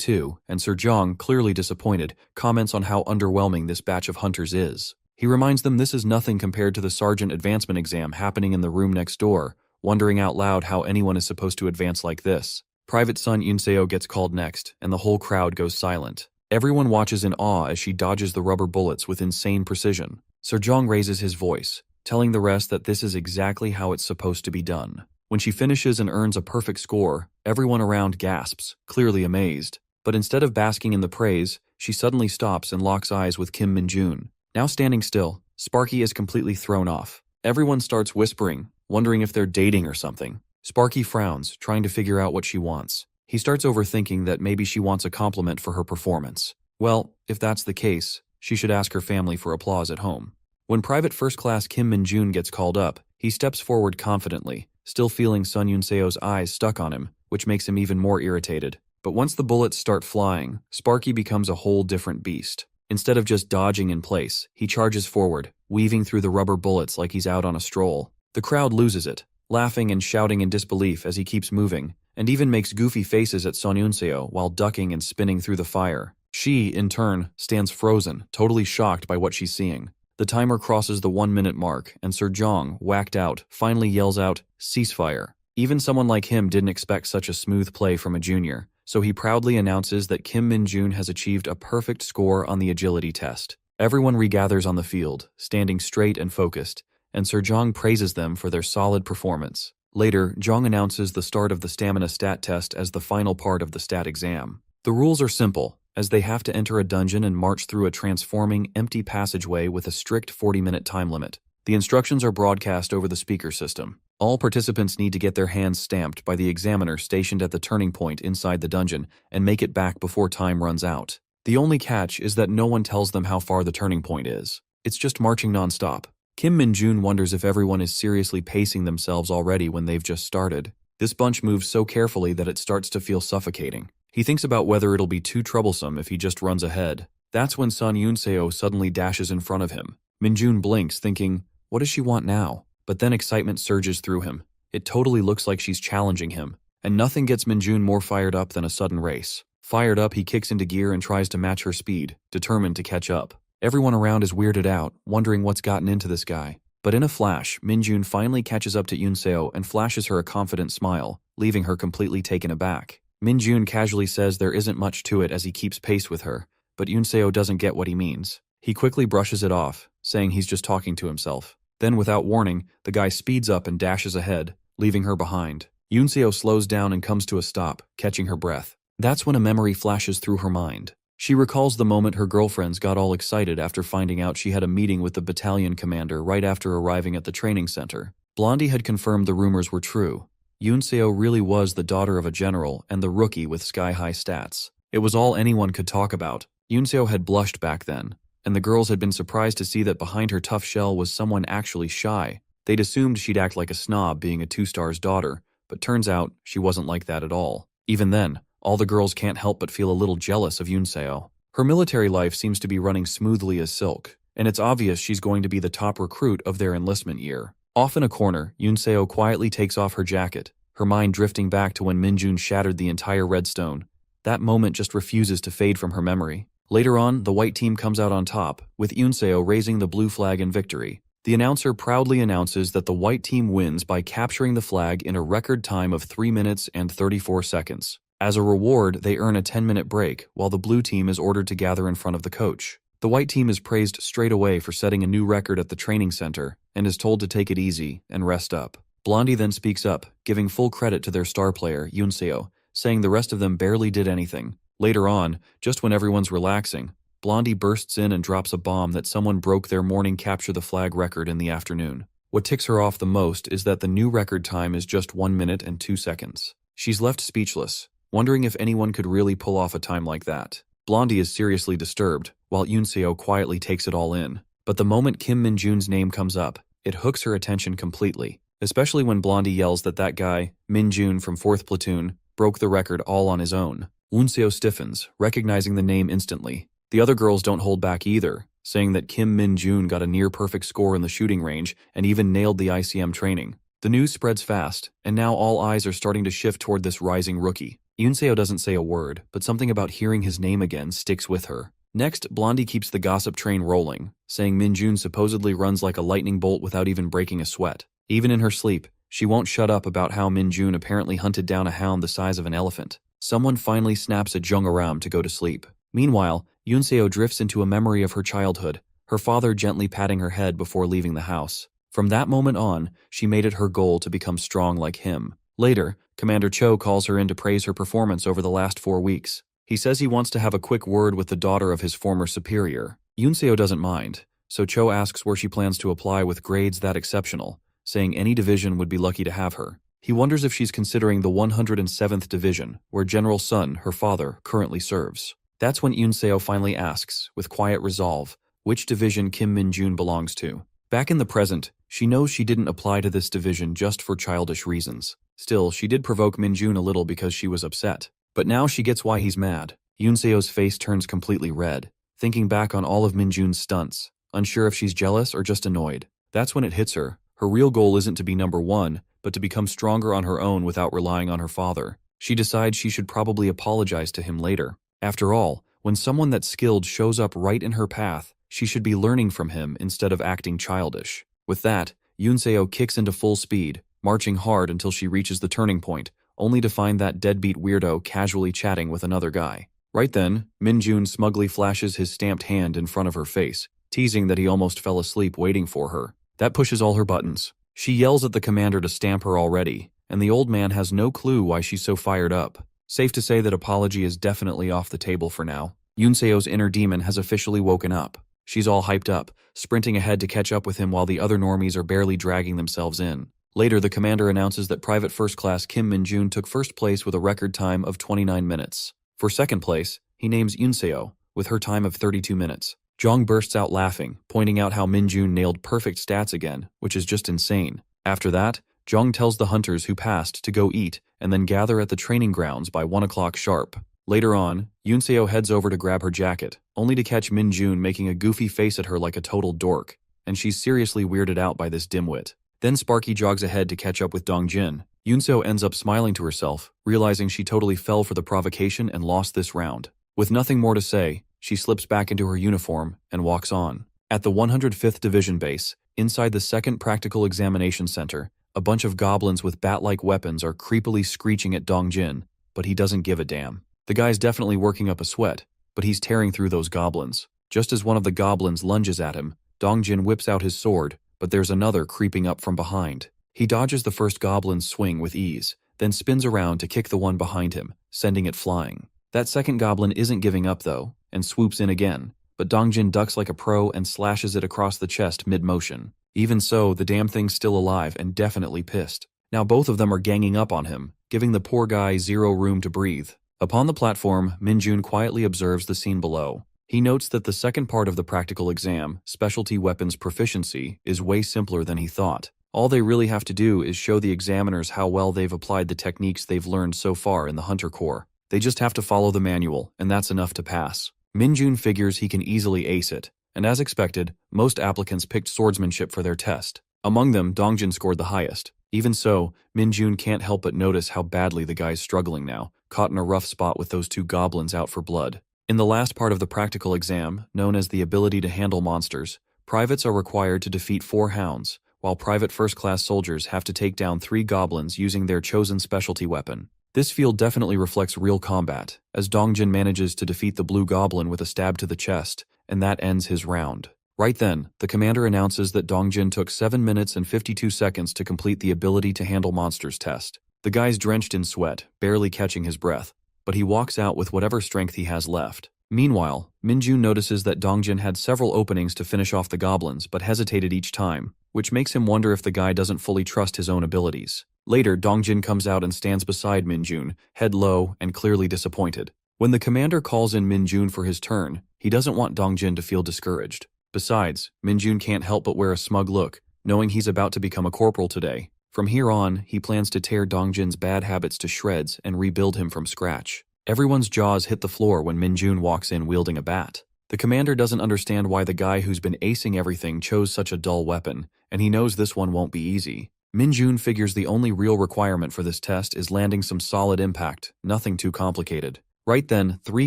too, and Sir Jong, clearly disappointed, comments on how underwhelming this batch of hunters is. He reminds them this is nothing compared to the Sergeant Advancement exam happening in the room next door, wondering out loud how anyone is supposed to advance like this. Private Sun Yunseo gets called next, and the whole crowd goes silent. Everyone watches in awe as she dodges the rubber bullets with insane precision. Sir Jong raises his voice, telling the rest that this is exactly how it's supposed to be done. When she finishes and earns a perfect score, everyone around gasps, clearly amazed. But instead of basking in the praise, she suddenly stops and locks eyes with Kim Min-jun. Now standing still, Sparky is completely thrown off. Everyone starts whispering, wondering if they're dating or something. Sparky frowns, trying to figure out what she wants. He starts overthinking that maybe she wants a compliment for her performance. Well, if that's the case, she should ask her family for applause at home. When Private First Class Kim Min-jun gets called up, he steps forward confidently, still feeling Sun Yun-seo's eyes stuck on him, which makes him even more irritated. But once the bullets start flying, Sparky becomes a whole different beast. Instead of just dodging in place, he charges forward, weaving through the rubber bullets like he's out on a stroll. The crowd loses it, laughing and shouting in disbelief as he keeps moving, and even makes goofy faces at Sun Yun-seo while ducking and spinning through the fire. She, in turn, stands frozen, totally shocked by what she's seeing. The timer crosses the 1-minute mark, and Sir Jong, whacked out, finally yells out, "Ceasefire." Even someone like him didn't expect such a smooth play from a junior, so he proudly announces that Kim Min-jun has achieved a perfect score on the agility test. Everyone regathers on the field, standing straight and focused, and Sir Jong praises them for their solid performance. Later, Jong announces the start of the stamina stat test as the final part of the stat exam. The rules are simple, as they have to enter a dungeon and march through a transforming, empty passageway with a strict 40-minute time limit. The instructions are broadcast over the speaker system. All participants need to get their hands stamped by the examiner stationed at the turning point inside the dungeon and make it back before time runs out. The only catch is that no one tells them how far the turning point is. It's just marching non-stop. Kim Min-jun wonders if everyone is seriously pacing themselves already when they've just started. This bunch moves so carefully that it starts to feel suffocating. He thinks about whether it'll be too troublesome if he just runs ahead. That's when Sun Yun-seo suddenly dashes in front of him. Min-jun blinks, thinking, what does she want now? But then excitement surges through him. It totally looks like she's challenging him, and nothing gets Min-jun more fired up than a sudden race. Fired up, he kicks into gear and tries to match her speed, determined to catch up. Everyone around is weirded out, wondering what's gotten into this guy. But in a flash, Min-jun finally catches up to Yun-seo and flashes her a confident smile, leaving her completely taken aback. Min-jun casually says there isn't much to it as he keeps pace with her, but Yun-seo doesn't get what he means. He quickly brushes it off, saying he's just talking to himself. Then, without warning, the guy speeds up and dashes ahead, leaving her behind. Yun-seo slows down and comes to a stop, catching her breath. That's when a memory flashes through her mind. She recalls the moment her girlfriends got all excited after finding out she had a meeting with the battalion commander right after arriving at the training center. Blondie had confirmed the rumors were true. Yun-seo really was the daughter of a general and the rookie with sky-high stats. It was all anyone could talk about. Yun-seo had blushed back then, and the girls had been surprised to see that behind her tough shell was someone actually shy. They'd assumed she'd act like a snob being a 2-star's daughter, but turns out she wasn't like that at all. Even then, all the girls can't help but feel a little jealous of Yun-seo. Her military life seems to be running smoothly as silk, and it's obvious she's going to be the top recruit of their enlistment year. Off in a corner, Yun-seo quietly takes off her jacket, her mind drifting back to when Min-jun shattered the entire redstone. That moment just refuses to fade from her memory. Later on, the white team comes out on top, with Yun-seo raising the blue flag in victory. The announcer proudly announces that the white team wins by capturing the flag in a record time of 3 minutes and 34 seconds. As a reward, they earn a 10-minute break, while the blue team is ordered to gather in front of the coach. The white team is praised straight away for setting a new record at the training center, and is told to take it easy and rest up. Blondie then speaks up, giving full credit to their star player, Yunseo, saying the rest of them barely did anything. Later on, just when everyone's relaxing, Blondie bursts in and drops a bomb that someone broke their morning capture the flag record in the afternoon. What ticks her off the most is that the new record time is just 1 minute and 2 seconds. She's left speechless, wondering if anyone could really pull off a time like that. Blondie is seriously disturbed, while Yunseo quietly takes it all in. But the moment Kim Min-jun's name comes up, it hooks her attention completely, especially when Blondie yells that guy, Min-jun from 4th Platoon, broke the record all on his own. Yunseo stiffens, recognizing the name instantly. The other girls don't hold back either, saying that Kim Min-jun got a near-perfect score in the shooting range and even nailed the ICM training. The news spreads fast, and now all eyes are starting to shift toward this rising rookie. Yunseo doesn't say a word, but something about hearing his name again sticks with her. Next, Blondie keeps the gossip train rolling, saying Min-jun supposedly runs like a lightning bolt without even breaking a sweat. Even in her sleep, she won't shut up about how Min-jun apparently hunted down a hound the size of an elephant. Someone finally snaps at Jung Aram to go to sleep. Meanwhile, Yunseo drifts into a memory of her childhood, her father gently patting her head before leaving the house. From that moment on, she made it her goal to become strong like him. Later, Commander Cho calls her in to praise her performance over the last 4 weeks. He says he wants to have a quick word with the daughter of his former superior. Yunseo doesn't mind, so Cho asks where she plans to apply with grades that exceptional, saying any division would be lucky to have her. He wonders if she's considering the 107th Division, where General Sun, her father, currently serves. That's when Yunseo finally asks, with quiet resolve, which division Kim Min-jun belongs to. Back in the present, she knows she didn't apply to this division just for childish reasons. Still, she did provoke Min-jun a little because she was upset. But now she gets why he's mad. Yunseo's face turns completely red, thinking back on all of Min-jun's stunts, unsure if she's jealous or just annoyed. That's when it hits her. Her real goal isn't to be number 1, but to become stronger on her own without relying on her father. She decides she should probably apologize to him later. After all, when someone that's skilled shows up right in her path, she should be learning from him instead of acting childish. With that, Yunseo kicks into full speed, marching hard until she reaches the turning point, only to find that deadbeat weirdo casually chatting with another guy. Right then, Min-jun smugly flashes his stamped hand in front of her face, teasing that he almost fell asleep waiting for her. That pushes all her buttons. She yells at the commander to stamp her already, and the old man has no clue why she's so fired up. Safe to say that apology is definitely off the table for now. Yunseo's inner demon has officially woken up. She's all hyped up, sprinting ahead to catch up with him while the other normies are barely dragging themselves in. Later, the commander announces that Private First Class Kim Min-jun took first place with a record time of 29 minutes. For second place, he names Yunseo, with her time of 32 minutes. Jong bursts out laughing, pointing out how Min-jun nailed perfect stats again, which is just insane. After that, Jong tells the hunters who passed to go eat and then gather at the training grounds by 1 o'clock sharp. Later on, Yunseo heads over to grab her jacket, only to catch Min-jun making a goofy face at her like a total dork, and she's seriously weirded out by this dimwit. Then Sparky jogs ahead to catch up with Dongjin. Yunseo ends up smiling to herself, realizing she totally fell for the provocation and lost this round. With nothing more to say, she slips back into her uniform and walks on. At the 105th Division base, inside the 2nd Practical Examination Center, a bunch of goblins with bat-like weapons are creepily screeching at Dongjin, but he doesn't give a damn. The guy's definitely working up a sweat, but he's tearing through those goblins. Just as one of the goblins lunges at him, Dongjin whips out his sword, but there's another creeping up from behind. He dodges the first goblin's swing with ease, then spins around to kick the one behind him, sending it flying. That second goblin isn't giving up though, and swoops in again, but Dongjin ducks like a pro and slashes it across the chest mid-motion. Even so, the damn thing's still alive and definitely pissed. Now both of them are ganging up on him, giving the poor guy zero room to breathe. Upon the platform, Min-jun quietly observes the scene below. He notes that the second part of the practical exam, Specialty Weapons Proficiency, is way simpler than he thought. All they really have to do is show the examiners how well they've applied the techniques they've learned so far in the Hunter Corps. They just have to follow the manual, and that's enough to pass. Min-jun figures he can easily ace it, and as expected, most applicants picked swordsmanship for their test. Among them, Dongjin scored the highest. Even so, Min-jun can't help but notice how badly the guy's struggling now, caught in a rough spot with those 2 goblins out for blood. In the last part of the practical exam, known as the ability to handle monsters, privates are required to defeat 4 hounds, while private first-class soldiers have to take down 3 goblins using their chosen specialty weapon. This field definitely reflects real combat, as Dongjin manages to defeat the blue goblin with a stab to the chest, and that ends his round. Right then, the commander announces that Dongjin took 7 minutes and 52 seconds to complete the ability to handle monsters test. The guy's drenched in sweat, barely catching his breath, but he walks out with whatever strength he has left. Meanwhile, Minjun notices that Dongjin had several openings to finish off the goblins but hesitated each time, which makes him wonder if the guy doesn't fully trust his own abilities. Later, Dongjin comes out and stands beside Minjun, head low and clearly disappointed. When the commander calls in Minjun for his turn, he doesn't want Dongjin to feel discouraged. Besides, Minjun can't help but wear a smug look, knowing he's about to become a corporal today. From here on, he plans to tear Dongjin's bad habits to shreds and rebuild him from scratch. Everyone's jaws hit the floor when Minjun walks in wielding a bat. The commander doesn't understand why the guy who's been acing everything chose such a dull weapon, and he knows this one won't be easy. Minjun figures the only real requirement for this test is landing some solid impact, nothing too complicated. Right then, 3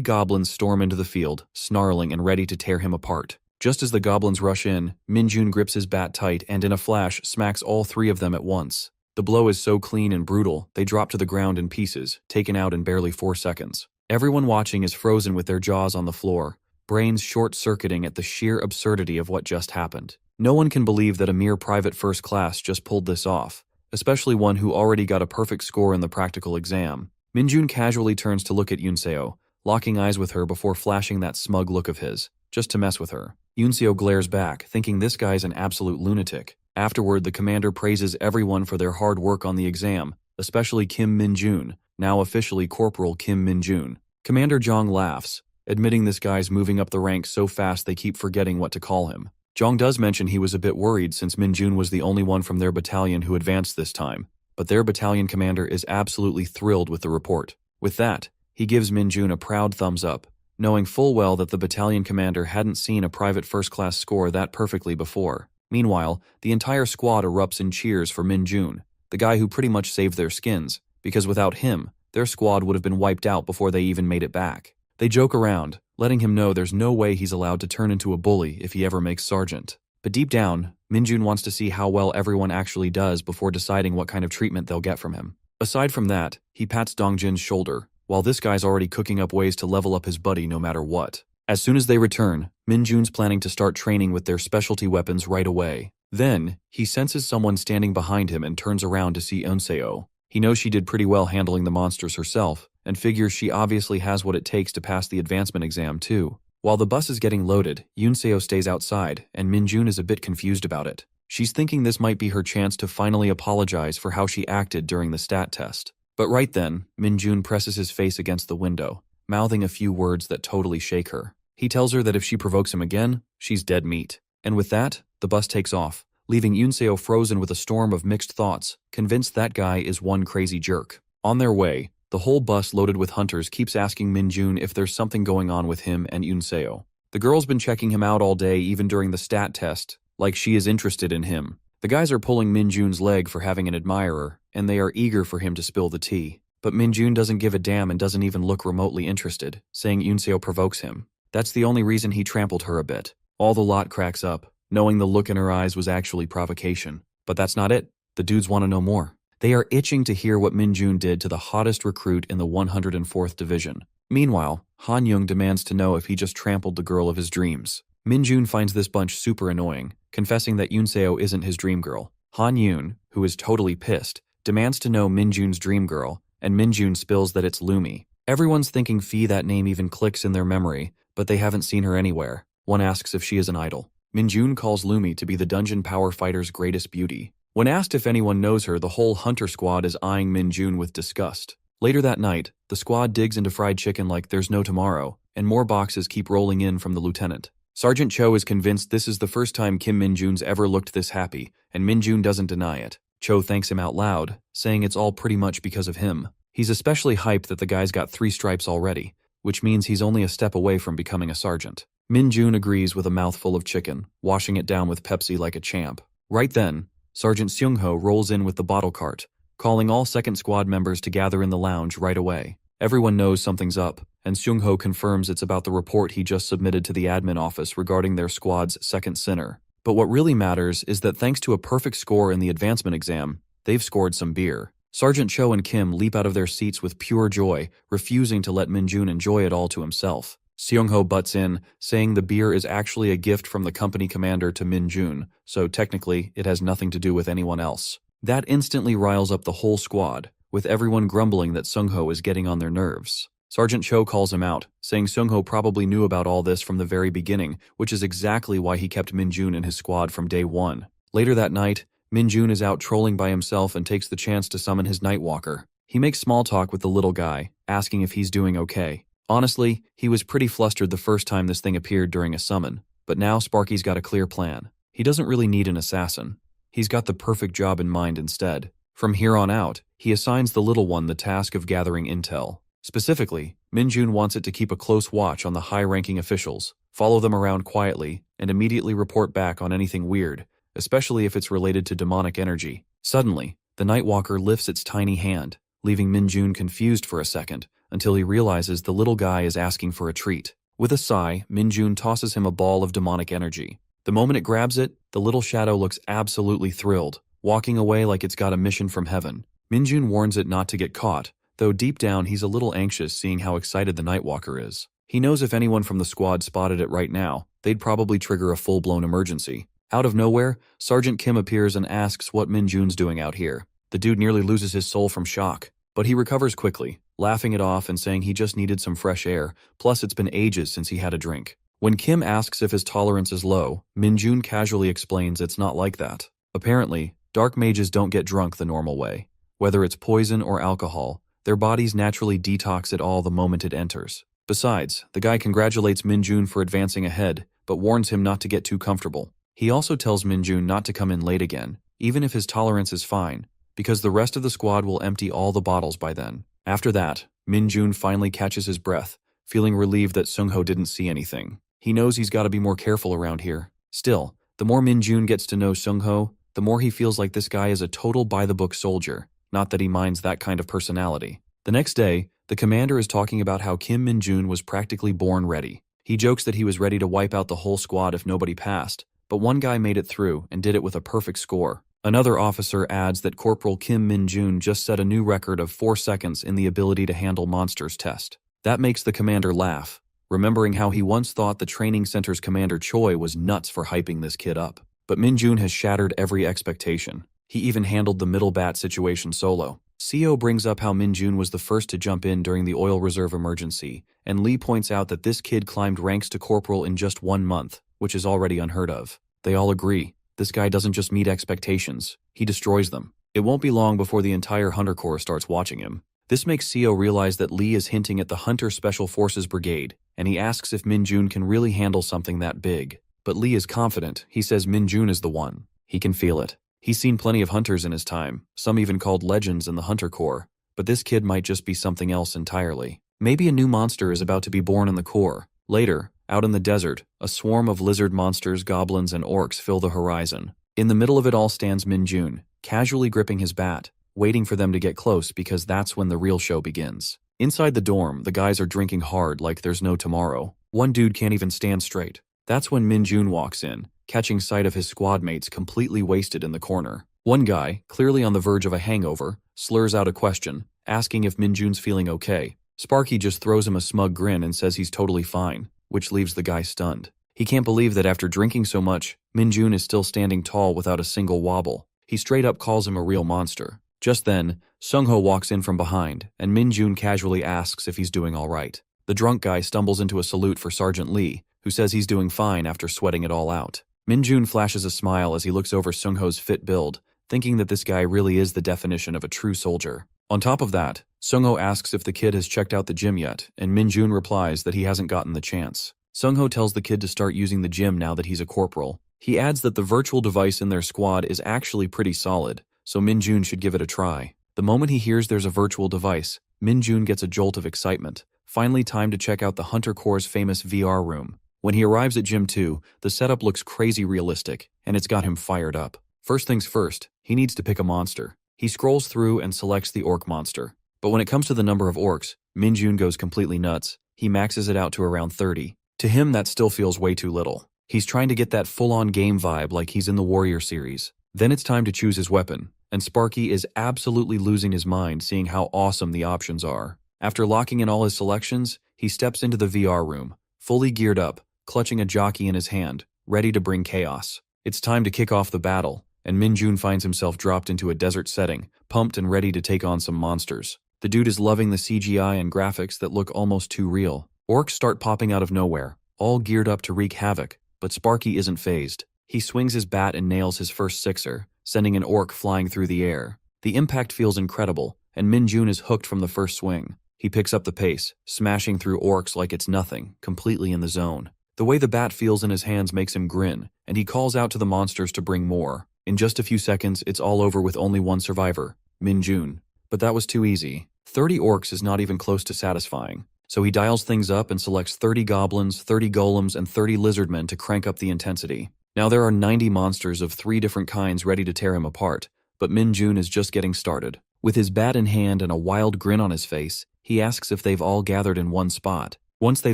goblins storm into the field, snarling and ready to tear him apart. Just as the goblins rush in, Minjun grips his bat tight and in a flash smacks all 3 of them at once. The blow is so clean and brutal, they drop to the ground in pieces, taken out in barely 4 seconds. Everyone watching is frozen with their jaws on the floor, brains short-circuiting at the sheer absurdity of what just happened. No one can believe that a mere private first class just pulled this off, especially one who already got a perfect score in the practical exam. Minjun casually turns to look at Yunseo, locking eyes with her before flashing that smug look of his, just to mess with her. Yunseo glares back, thinking this guy's an absolute lunatic. Afterward, the commander praises everyone for their hard work on the exam, especially Kim Minjun, now officially Corporal Kim Minjun. Commander Jong laughs, admitting this guy's moving up the ranks so fast they keep forgetting what to call him. Jong does mention he was a bit worried since Minjun was the only one from their battalion who advanced this time, but their battalion commander is absolutely thrilled with the report. With that, he gives Minjun a proud thumbs up, knowing full well that the battalion commander hadn't seen a private first-class score that perfectly before. Meanwhile, the entire squad erupts in cheers for Minjun, the guy who pretty much saved their skins, because without him, their squad would have been wiped out before they even made it back. They joke around, letting him know there's no way he's allowed to turn into a bully if he ever makes sergeant. But deep down, Minjun wants to see how well everyone actually does before deciding what kind of treatment they'll get from him. Aside from that, he pats Dongjin's shoulder, while this guy's already cooking up ways to level up his buddy no matter what. As soon as they return, Minjun's planning to start training with their specialty weapons right away. Then, he senses someone standing behind him and turns around to see Unseo. He knows she did pretty well handling the monsters herself, and figures she obviously has what it takes to pass the advancement exam too. While the bus is getting loaded, Yunseo stays outside, and Minjun is a bit confused about it. She's thinking this might be her chance to finally apologize for how she acted during the stat test. But right then, Minjun presses his face against the window, mouthing a few words that totally shake her. He tells her that if she provokes him again, she's dead meat. And with that, the bus takes off, leaving Yunseo frozen with a storm of mixed thoughts, convinced that guy is one crazy jerk. On their way, the whole bus loaded with hunters keeps asking Minjun if there's something going on with him and Yunseo. The girl's been checking him out all day even during the stat test, like she is interested in him. The guys are pulling Minjun's leg for having an admirer, and they are eager for him to spill the tea. But Minjun doesn't give a damn and doesn't even look remotely interested, saying Yunseo provokes him. That's the only reason he trampled her a bit. All the lot cracks up, knowing the look in her eyes was actually provocation. But that's not it. The dudes want to know more. They are itching to hear what Minjun did to the hottest recruit in the 104th Division. Meanwhile, Han Young demands to know if he just trampled the girl of his dreams. Minjun finds this bunch super annoying, confessing that Yunseo isn't his dream girl. Han Yoon, who is totally pissed, demands to know Minjun's dream girl, and Minjun spills that it's Lumi. Everyone's thinking Fee that name even clicks in their memory, but they haven't seen her anywhere. One asks if she is an idol. Minjun calls Lumi to be the dungeon power fighter's greatest beauty. When asked if anyone knows her, the whole hunter squad is eyeing Minjun with disgust. Later that night, the squad digs into fried chicken like there's no tomorrow, and more boxes keep rolling in from the lieutenant. Sergeant Cho is convinced this is the first time Kim Minjun's ever looked this happy, and Minjun doesn't deny it. Cho thanks him out loud, saying it's all pretty much because of him. He's especially hyped that the guy's got 3 stripes already, which means he's only a step away from becoming a sergeant. Minjun agrees with a mouthful of chicken, washing it down with Pepsi like a champ. Right then, Sergeant Seung-ho rolls in with the bottle cart, calling all second squad members to gather in the lounge right away. Everyone knows something's up, and Seung-ho confirms it's about the report he just submitted to the admin office regarding their squad's second sinner. But what really matters is that thanks to a perfect score in the advancement exam, they've scored some beer. Sergeant Cho and Kim leap out of their seats with pure joy, refusing to let Minjun enjoy it all to himself. Seung-ho butts in, saying the beer is actually a gift from the company commander to Min-jun, so technically it has nothing to do with anyone else. That instantly riles up the whole squad, with everyone grumbling that Seung-ho is getting on their nerves. Sergeant Cho calls him out, saying Seung-ho probably knew about all this from the very beginning, which is exactly why he kept Min-jun in his squad from day one. Later that night, Min-jun is out trolling by himself and takes the chance to summon his Nightwalker. He makes small talk with the little guy, asking if he's doing okay. Honestly, he was pretty flustered the first time this thing appeared during a summon, but now Sparky's got a clear plan. He doesn't really need an assassin. He's got the perfect job in mind instead. From here on out, he assigns the little one the task of gathering intel. Specifically, Min-jun wants it to keep a close watch on the high-ranking officials, follow them around quietly, and immediately report back on anything weird, especially if it's related to demonic energy. Suddenly, the Nightwalker lifts its tiny hand, leaving Min-jun confused for a second, until he realizes the little guy is asking for a treat. With a sigh, Min-jun tosses him a ball of demonic energy. The moment it grabs it, the little shadow looks absolutely thrilled, walking away like it's got a mission from heaven. Min-jun warns it not to get caught, though deep down he's a little anxious seeing how excited the Nightwalker is. He knows if anyone from the squad spotted it right now, they'd probably trigger a full-blown emergency. Out of nowhere, Sergeant Kim appears and asks what Min-jun's doing out here. The dude nearly loses his soul from shock, but he recovers quickly, laughing it off and saying he just needed some fresh air, plus it's been ages since he had a drink. When Kim asks if his tolerance is low, Min-jun casually explains it's not like that. Apparently, Dark Mages don't get drunk the normal way. Whether it's poison or alcohol, their bodies naturally detox it all the moment it enters. Besides, the guy congratulates Min-jun for advancing ahead, but warns him not to get too comfortable. He also tells Min-jun not to come in late again, even if his tolerance is fine, because the rest of the squad will empty all the bottles by then. After that, Min-jun finally catches his breath, feeling relieved that Seung-ho didn't see anything. He knows he's got to be more careful around here. Still, the more Min-jun gets to know Seung-ho, the more he feels like this guy is a total by-the-book soldier, not that he minds that kind of personality. The next day, the commander is talking about how Kim Min-jun was practically born ready. He jokes that he was ready to wipe out the whole squad if nobody passed, but one guy made it through and did it with a perfect score. Another officer adds that Corporal Kim Min-jun just set a new record of 4 seconds in the ability to handle monsters test. That makes the commander laugh, remembering how he once thought the training center's Commander Choi was nuts for hyping this kid up. But Min-jun has shattered every expectation. He even handled the middle bat situation solo. Seo brings up how Min-jun was the first to jump in during the oil reserve emergency, and Lee points out that this kid climbed ranks to corporal in just 1 month, which is already unheard of. They all agree. This guy doesn't just meet expectations, he destroys them. It won't be long before the entire Hunter Corps starts watching him. This makes Seo realize that Lee is hinting at the Hunter Special Forces Brigade, and he asks if Min-jun can really handle something that big. But Lee is confident. He says Min-jun is the one. He can feel it. He's seen plenty of hunters in his time, some even called legends in the Hunter Corps, but this kid might just be something else entirely. Maybe a new monster is about to be born in the Corps. Later, out in the desert, a swarm of lizard monsters, goblins, and orcs fill the horizon. In the middle of it all stands Min-jun, casually gripping his bat, waiting for them to get close because that's when the real show begins. Inside the dorm, the guys are drinking hard like there's no tomorrow. One dude can't even stand straight. That's when Min-jun walks in, catching sight of his squad mates completely wasted in the corner. One guy, clearly on the verge of a hangover, slurs out a question, asking if Min-jun's feeling okay. Sparky just throws him a smug grin and says he's totally fine, which leaves the guy stunned. He can't believe that after drinking so much, Min-jun is still standing tall without a single wobble. He straight up calls him a real monster. Just then, Seung-ho walks in from behind, and Min-jun casually asks if he's doing all right. The drunk guy stumbles into a salute for Sergeant Lee, who says he's doing fine after sweating it all out. Min-jun flashes a smile as he looks over Seung-ho's fit build, thinking that this guy really is the definition of a true soldier. On top of that, Seung-ho asks if the kid has checked out the gym yet, and Min-jun replies that he hasn't gotten the chance. Seung-ho tells the kid to start using the gym now that he's a corporal. He adds that the virtual device in their squad is actually pretty solid, so Min-jun should give it a try. The moment he hears there's a virtual device, Min-jun gets a jolt of excitement. Finally time to check out the Hunter Corps' famous VR room. When he arrives at Gym 2, the setup looks crazy realistic, and it's got him fired up. First things first, he needs to pick a monster. He scrolls through and selects the orc monster. But when it comes to the number of orcs, Min-jun goes completely nuts. He maxes it out to around 30. To him, that still feels way too little. He's trying to get that full-on game vibe like he's in the Warrior series. Then it's time to choose his weapon, and Sparky is absolutely losing his mind seeing how awesome the options are. After locking in all his selections, he steps into the VR room, fully geared up, clutching a jockey in his hand, ready to bring chaos. It's time to kick off the battle, and Minjun finds himself dropped into a desert setting, pumped and ready to take on some monsters. The dude is loving the CGI and graphics that look almost too real. Orcs start popping out of nowhere, all geared up to wreak havoc, but Sparky isn't fazed. He swings his bat and nails his first sixer, sending an orc flying through the air. The impact feels incredible, and Minjun is hooked from the first swing. He picks up the pace, smashing through orcs like it's nothing, completely in the zone. The way the bat feels in his hands makes him grin, and he calls out to the monsters to bring more. In just a few seconds, it's all over with only one survivor, Minjun. But that was too easy. 30 orcs is not even close to satisfying. So he dials things up and selects 30 goblins, 30 golems, and 30 lizardmen to crank up the intensity. Now there are 90 monsters of 3 different kinds ready to tear him apart, but Minjun is just getting started. With his bat in hand and a wild grin on his face, he asks if they've all gathered in one spot. Once they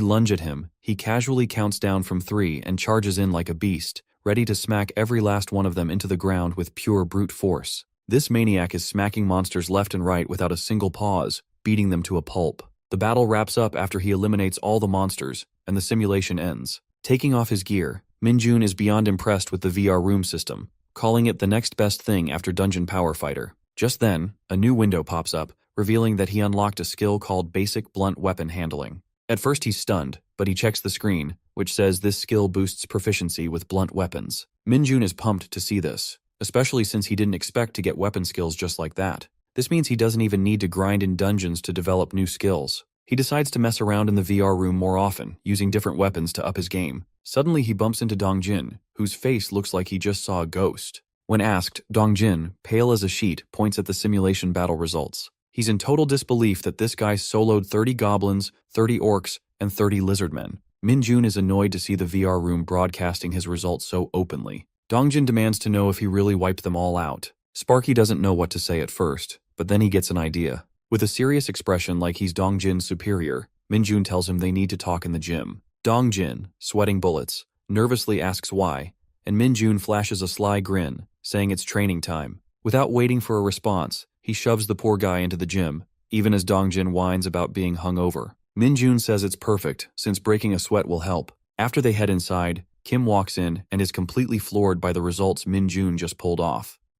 lunge at him, he casually counts down from 3 and charges in like a beast, ready to smack every last one of them into the ground with pure brute force. This maniac is smacking monsters left and right without a single pause, beating them to a pulp. The battle wraps up after he eliminates all the monsters, and the simulation ends. Taking off his gear, Minjun is beyond impressed with the VR room system, calling it the next best thing after Dungeon Power Fighter. Just then, a new window pops up, revealing that he unlocked a skill called Basic Blunt Weapon Handling. At first he's stunned, but he checks the screen, which says this skill boosts proficiency with blunt weapons. Minjun is pumped to see this, especially since he didn't expect to get weapon skills just like that. This means he doesn't even need to grind in dungeons to develop new skills. He decides to mess around in the VR room more often, using different weapons to up his game. Suddenly he bumps into Dongjin, whose face looks like he just saw a ghost. When asked, Dongjin, pale as a sheet, points at the simulation battle results. He's in total disbelief that this guy soloed 30 goblins, 30 orcs, and 30 lizardmen. Minjun is annoyed to see the VR room broadcasting his results so openly. Dongjin demands to know if he really wiped them all out. Sparky doesn't know what to say at first, but then he gets an idea. With a serious expression like he's Dongjin's superior, Minjun tells him they need to talk in the gym. Dongjin, sweating bullets, nervously asks why, and Minjun flashes a sly grin, saying it's training time. Without waiting for a response, he shoves the poor guy into the gym, even as Dongjin whines about being hungover. Minjun says it's perfect, since breaking a sweat will help. After they head inside, Kim walks in and is completely floored by the results Minjun just pulled off.